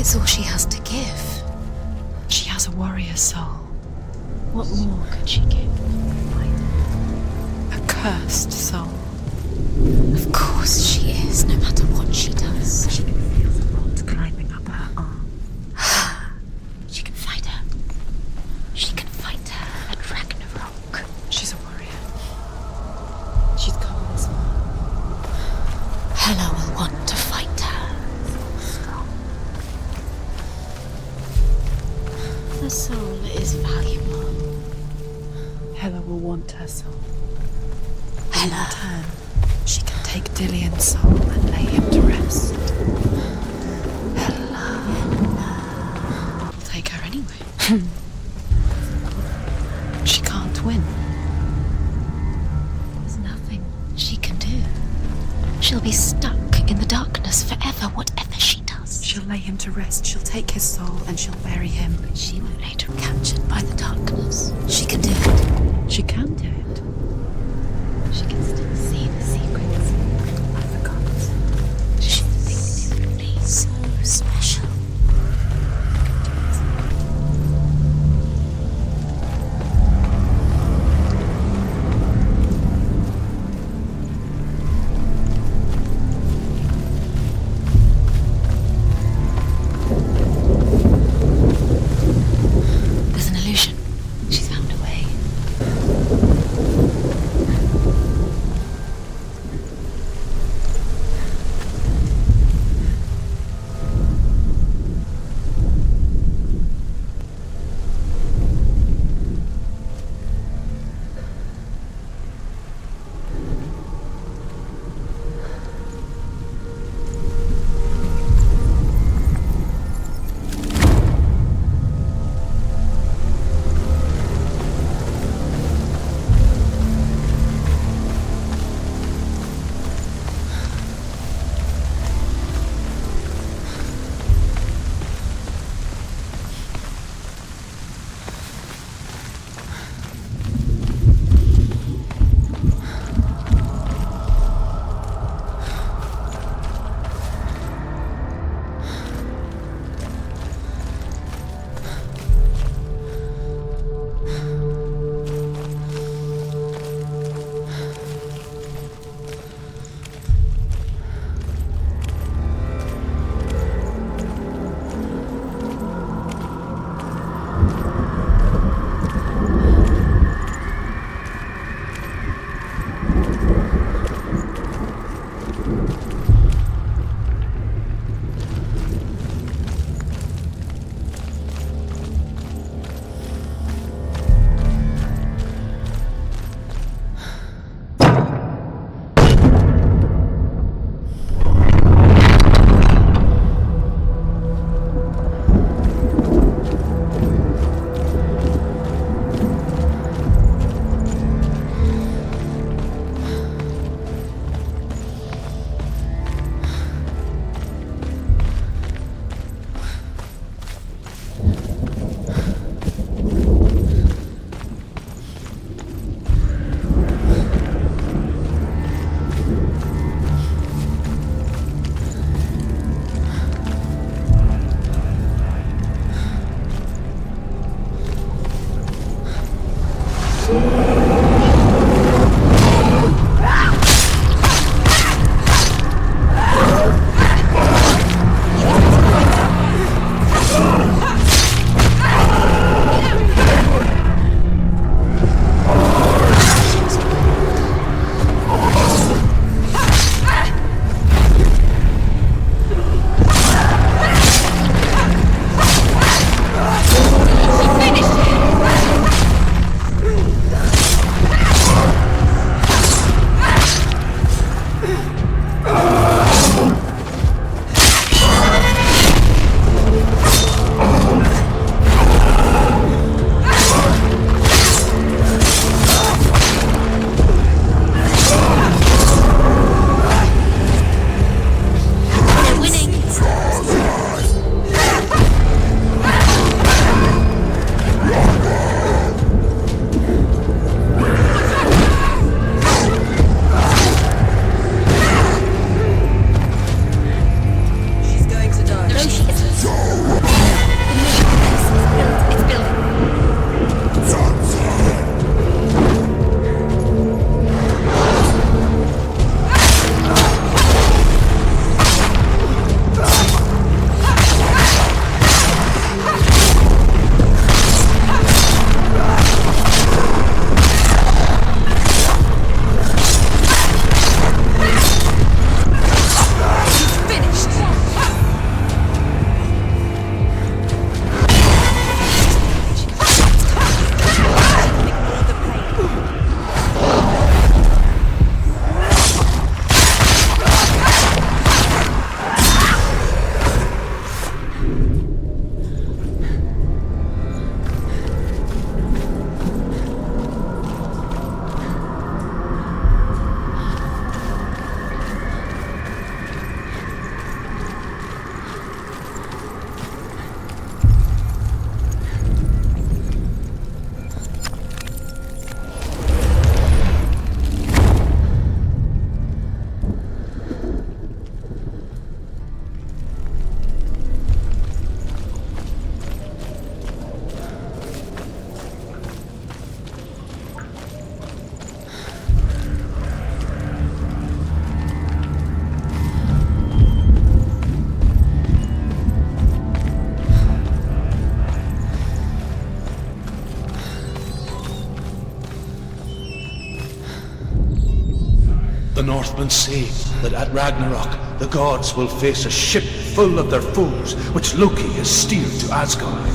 it's all she has to give. She has a warrior's soul. What more could she give? A cursed soul. Of course she is, no matter what she does. She can feel the rot climbing up her arm. She can fight her. She can fight her at Ragnarok. She's a warrior. She's come this far. Hela will want to fight her. The soul is valuable. Hela will want her soul. Hela. In return, she can take Dillion's soul and lay him to rest. Hela. We'll take her anyway. She can't win. There's nothing she can do. She'll be stuck in the darkness forever, whatever she does. She'll lay him to rest, she'll take his soul, and she'll bury him. But she won't later be captured by the darkness. She can do it. She can do it. She can still see the secrets of the gods. She's distinctively so special. There's an illusion. She's found a way. Northmen say that at Ragnarok the gods will face a ship full of their foes, which Loki has steered to Asgard.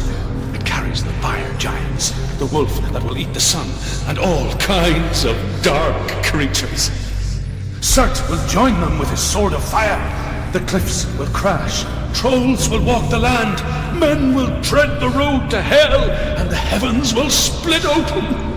It carries the fire giants, the wolf that will eat the sun, and all kinds of dark creatures. Surt will join them with his sword of fire. The cliffs will crash, trolls will walk the land, men will tread the road to hell, and the heavens will split open.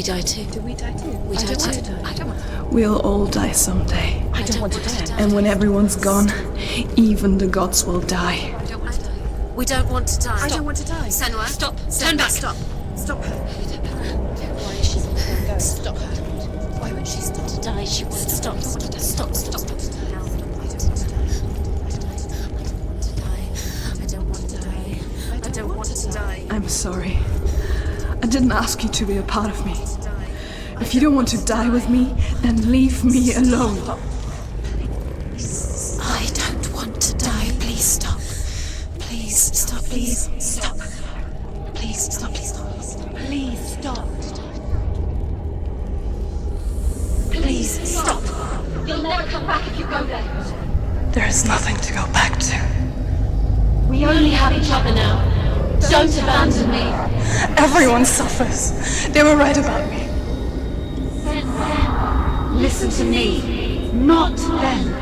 die too. Do we die too? We die too. I don't want to. We'll all die someday. I don't want to die. And when everyone's gone, even the gods will die. I don't want to die. We don't want to die. I don't want to die. Senua, Stop. Turn back. Stop. Stop her. Why is she letting go? Stop her. Why won't she stop to die? She won't stop. Stop. I don't want to die. I'm sorry. I didn't ask you to be a part of me. If you don't want to die with me, then leave me alone. I don't want to die. Please stop. Please stop. Please stop. Please stop. Please stop. Please stop. Please stop. You'll never come back if you go there. There is nothing to go back to. We only have each other now. Don't abandon me. Everyone suffers. They were right about me. Listen to me, not them.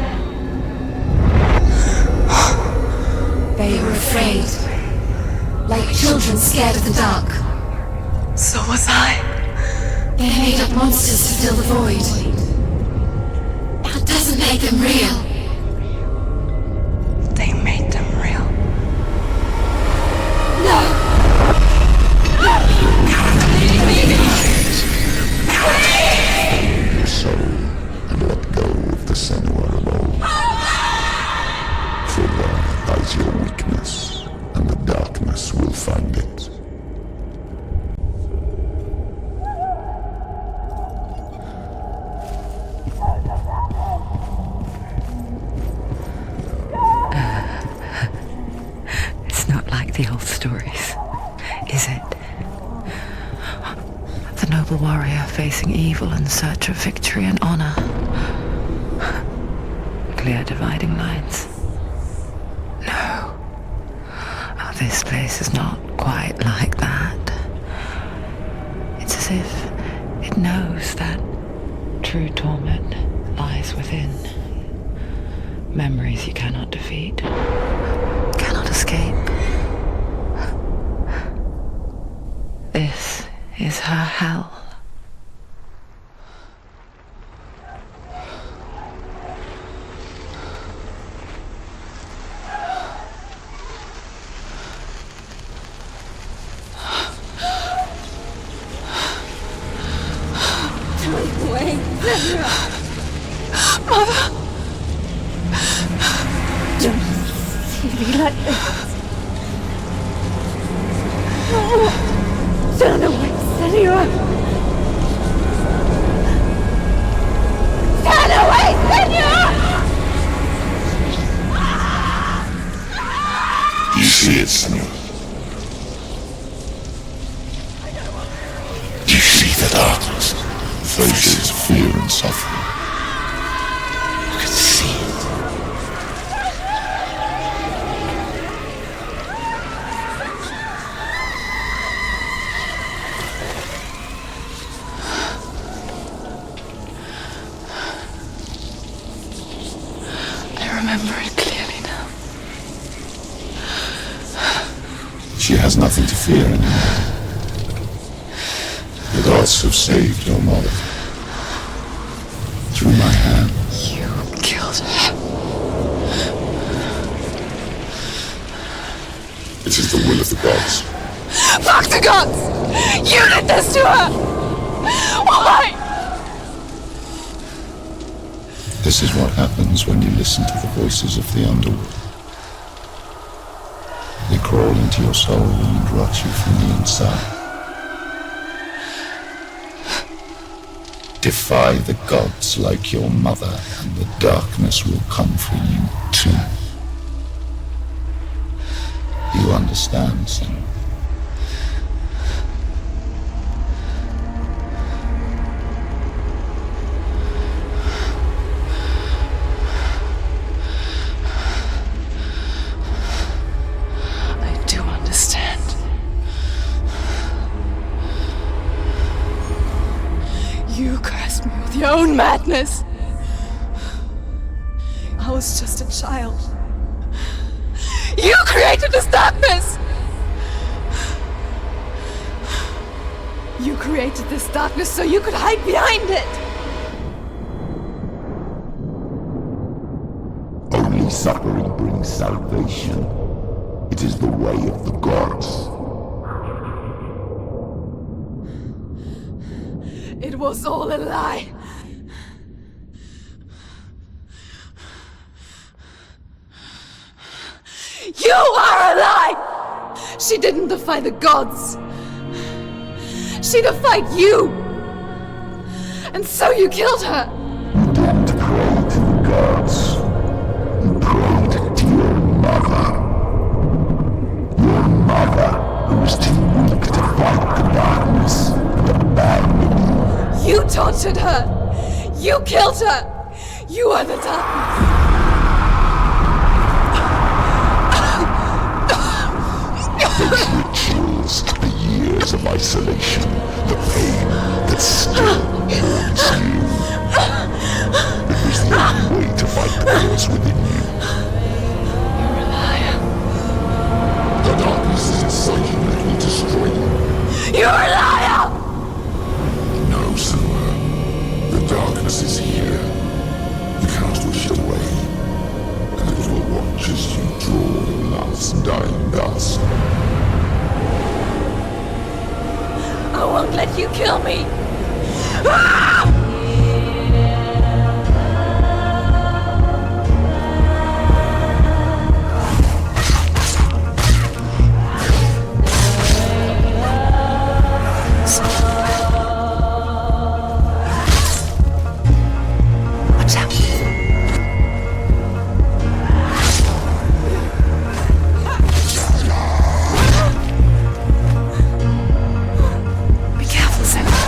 They were afraid, like children scared of the dark. So was I. They made up monsters to fill the void. That doesn't make them real. They made them real. No! Your soul and let go of the Senua of old. For there lies your weakness, and the darkness will find it. It's not like the old stories, is it? The noble warrior facing evil in search of victory and honor. Clear dividing lines. No. Oh, this place is not quite like that. It's as if it knows that true torment lies within. Memories you cannot defeat, cannot escape. This is her hell. Wait, Mother! don't see me like this. Turn away, Senua! Turn away, Senua! You see it, Senua? You see the darkness, faces of fear and suffering. You can see it. I remember it clearly now. She has nothing to fear anymore. The gods have saved your mother. Through my hand. You killed her. It is the will of the gods. Fuck the gods! You did this to her! Why? This is what happens when you listen to the voices of the underworld. They crawl into your soul and rot you from the inside. Defy the gods like your mother, and the darkness will come for you too. You understand, son? I do understand. You cursed me with your own madness. I was just a child. You created this darkness! You created this darkness so you could hide behind it! Only suffering brings salvation. It is the way of the gods. It was all a lie. You are a lie! She didn't defy the gods. She defied you! And so you killed her! You didn't pray to the gods. You prayed to your mother. Your mother, who was too weak to fight the darkness and abandoned you. You tortured her! You killed her! You are the darkness! Those rituals, the years of isolation, the pain that still haunts you. It was the only way to fight the force within you. You're a liar. The darkness is inside you and it will destroy you. You're a liar! No, Senua. The darkness is here. You cannot wish it away. And it will watch as you draw your last dying gasp. I won't let you kill me! Watch out. Be careful, Senua.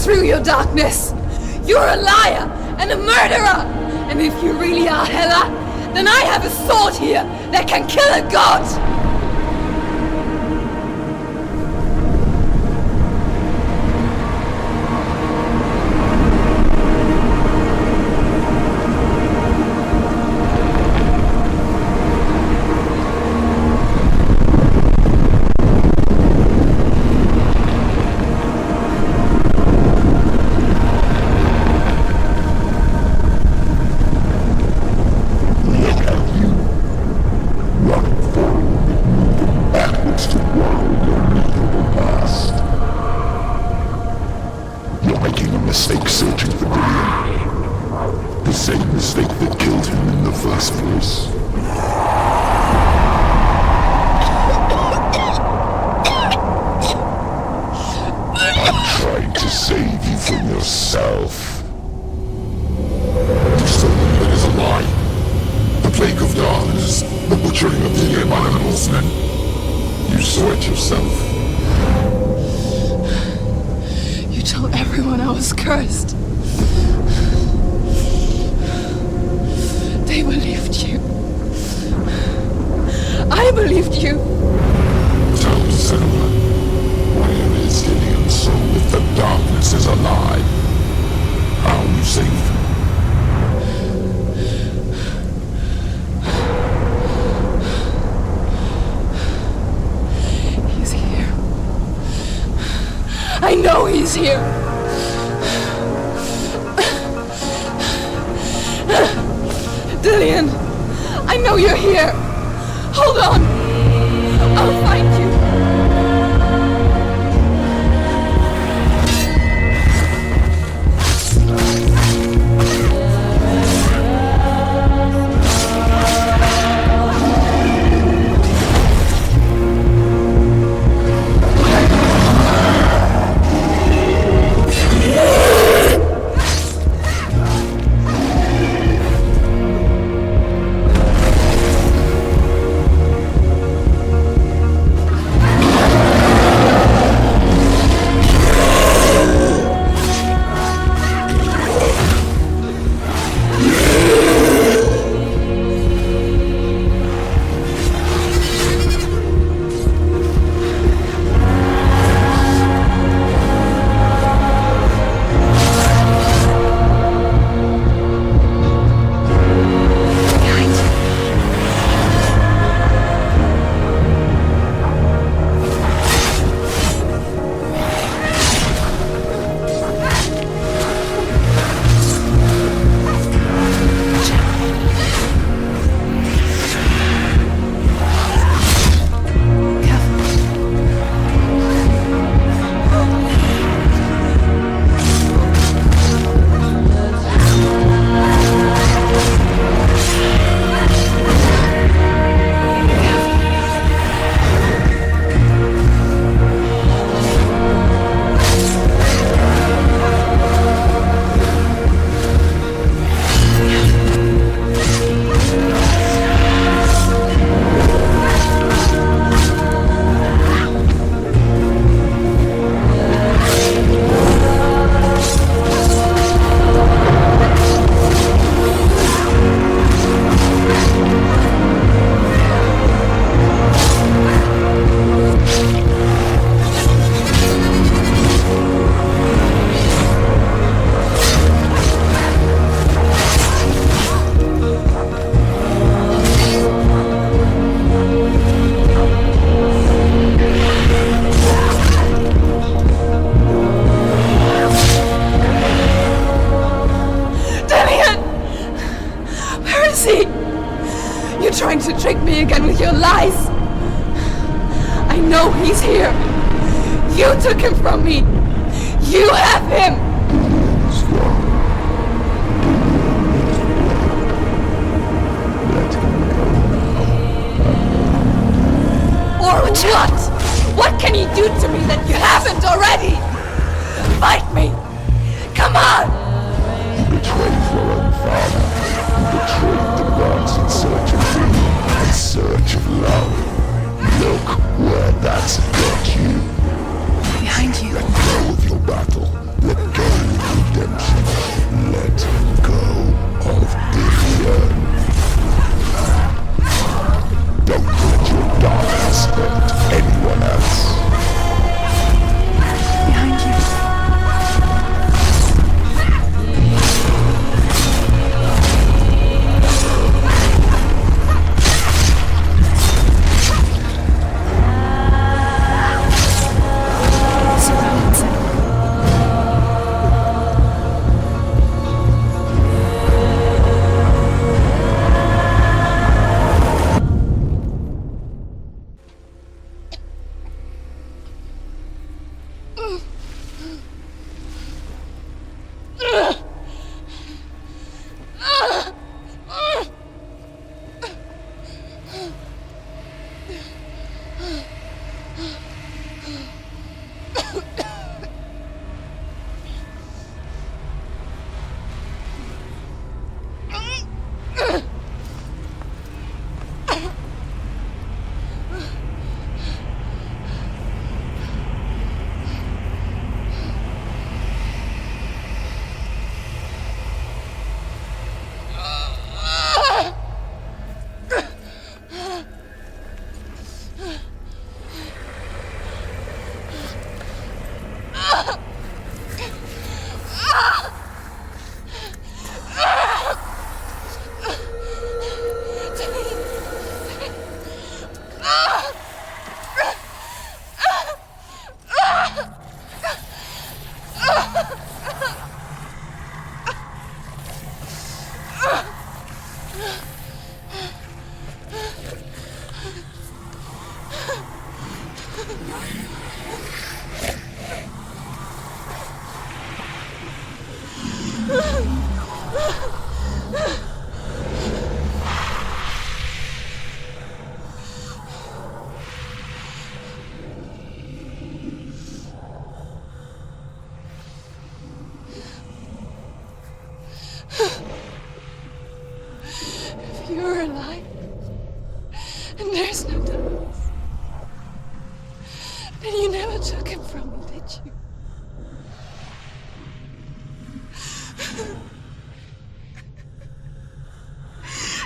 Through your darkness! You're a liar and a murderer! And if you really are Hela, then I have a sword here that can kill a god! Look at you. What for? yourself. You told everyone I was cursed. They believed you. I believed you. Tell me, Senua, where is Dillian's soul if the darkness is alive? How will you save him? He's here. I know he's here. Dillian, I know you're here. Hold on. I'll find you. Trying to trick me again with your lies. I know he's here. You took him from me. You have him. Or what? What can you do to me that you haven't already? Fight me. Come on. You betrayed your own father. You betrayed the gods in search of you. In search of love. Look where that's got you. Behind you. Let go of your battle. Let go of redemption. Let go of Dillian. Don't let your darkness hurt anyone else. Behind you. If you're alive, and there's no darkness, then you never took him from me, did you?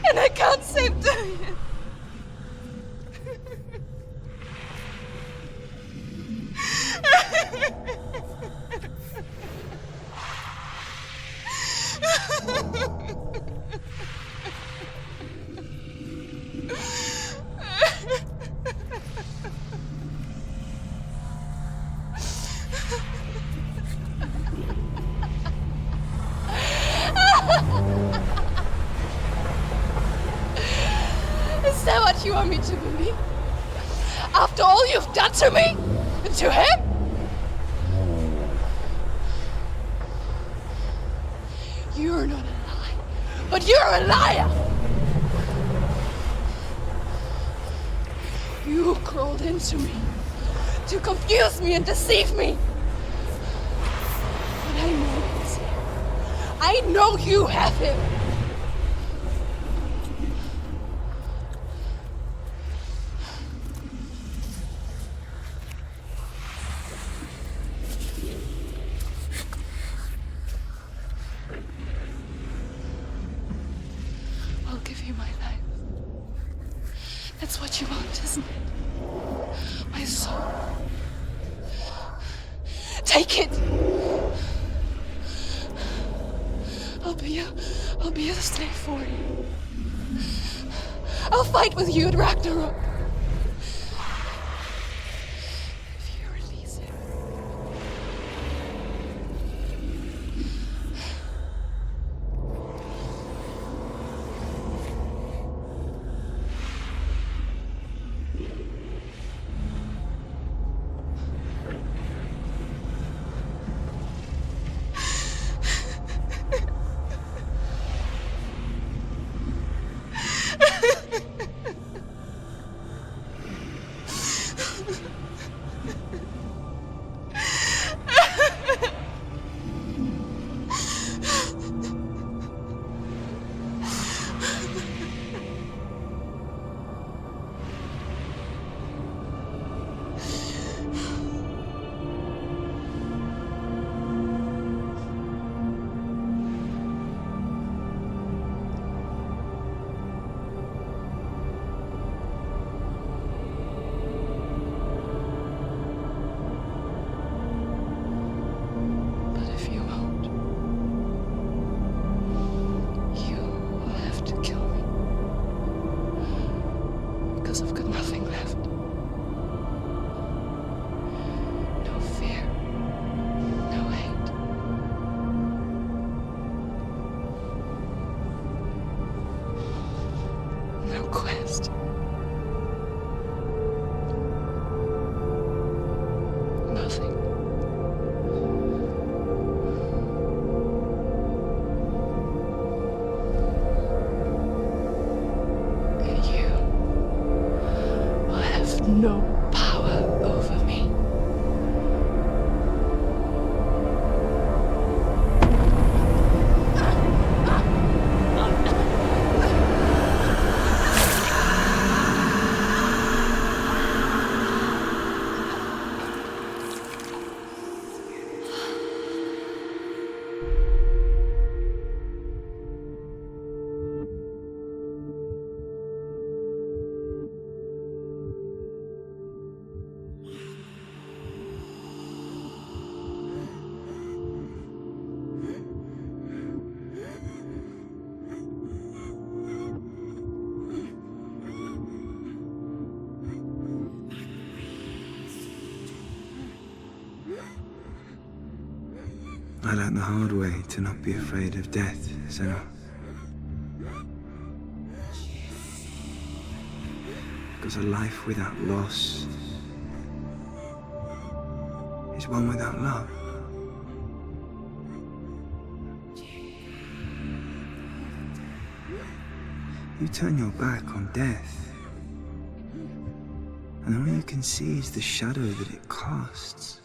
And I can't save Dillian. Is that what you want me to believe? After all you've done to me? And to him? You're not a lie, but you're a liar! You crawled into me to confuse me and deceive me. But I know he's here. I know you have him. I'll give you my life. That's what you want, isn't it? My soul. Take it. I'll be a slave for you. I'll fight with you at Ragnarok. If you release him. I've got nothing left. No fear. No hate. No quest. Nothing. No power over me. I learned the hard way to not be afraid of death, Senua. Because a life without loss is one without love. You turn your back on death, and all you can see is the shadow that it casts.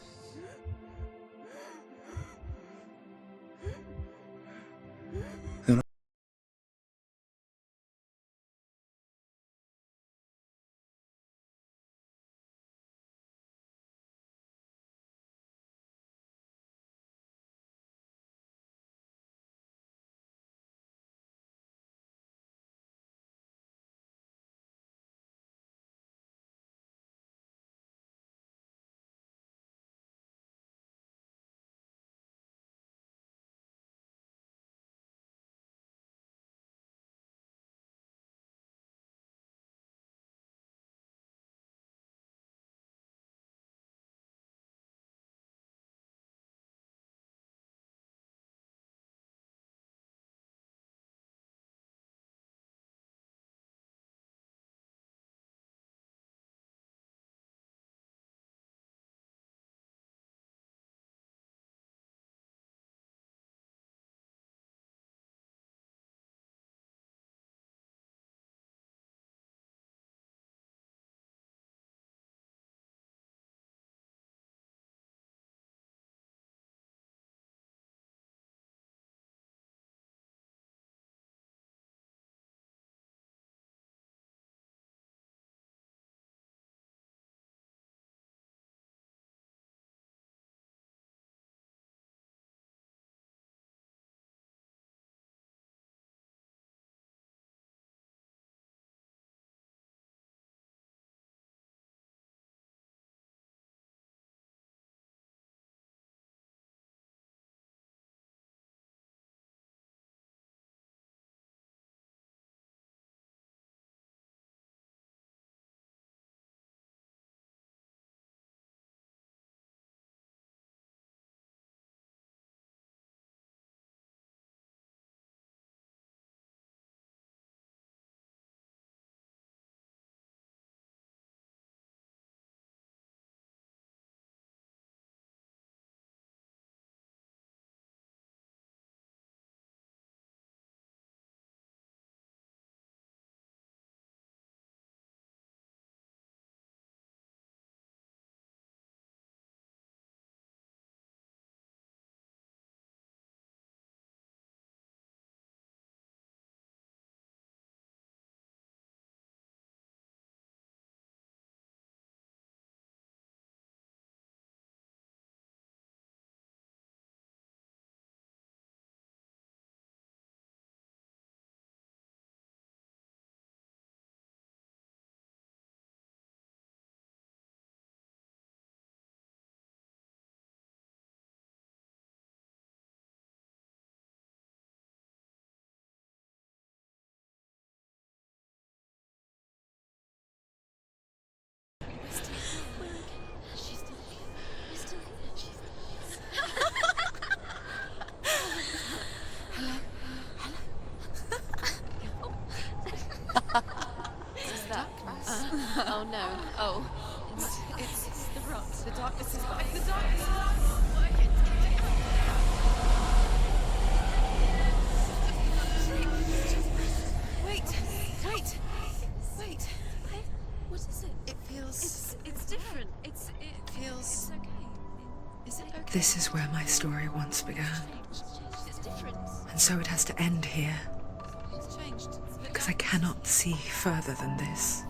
Is that? Oh no. Oh. It's the rocks. The darkness is back. The darkness is working. Wait. What is it? It feels... It's different. It feels... It's okay. Is it okay? This is where my story once began. It's different. And so it has to end here. It's changed. Because I cannot see further than this.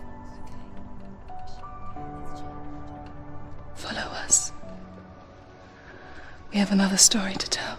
Follow us. We have another story to tell.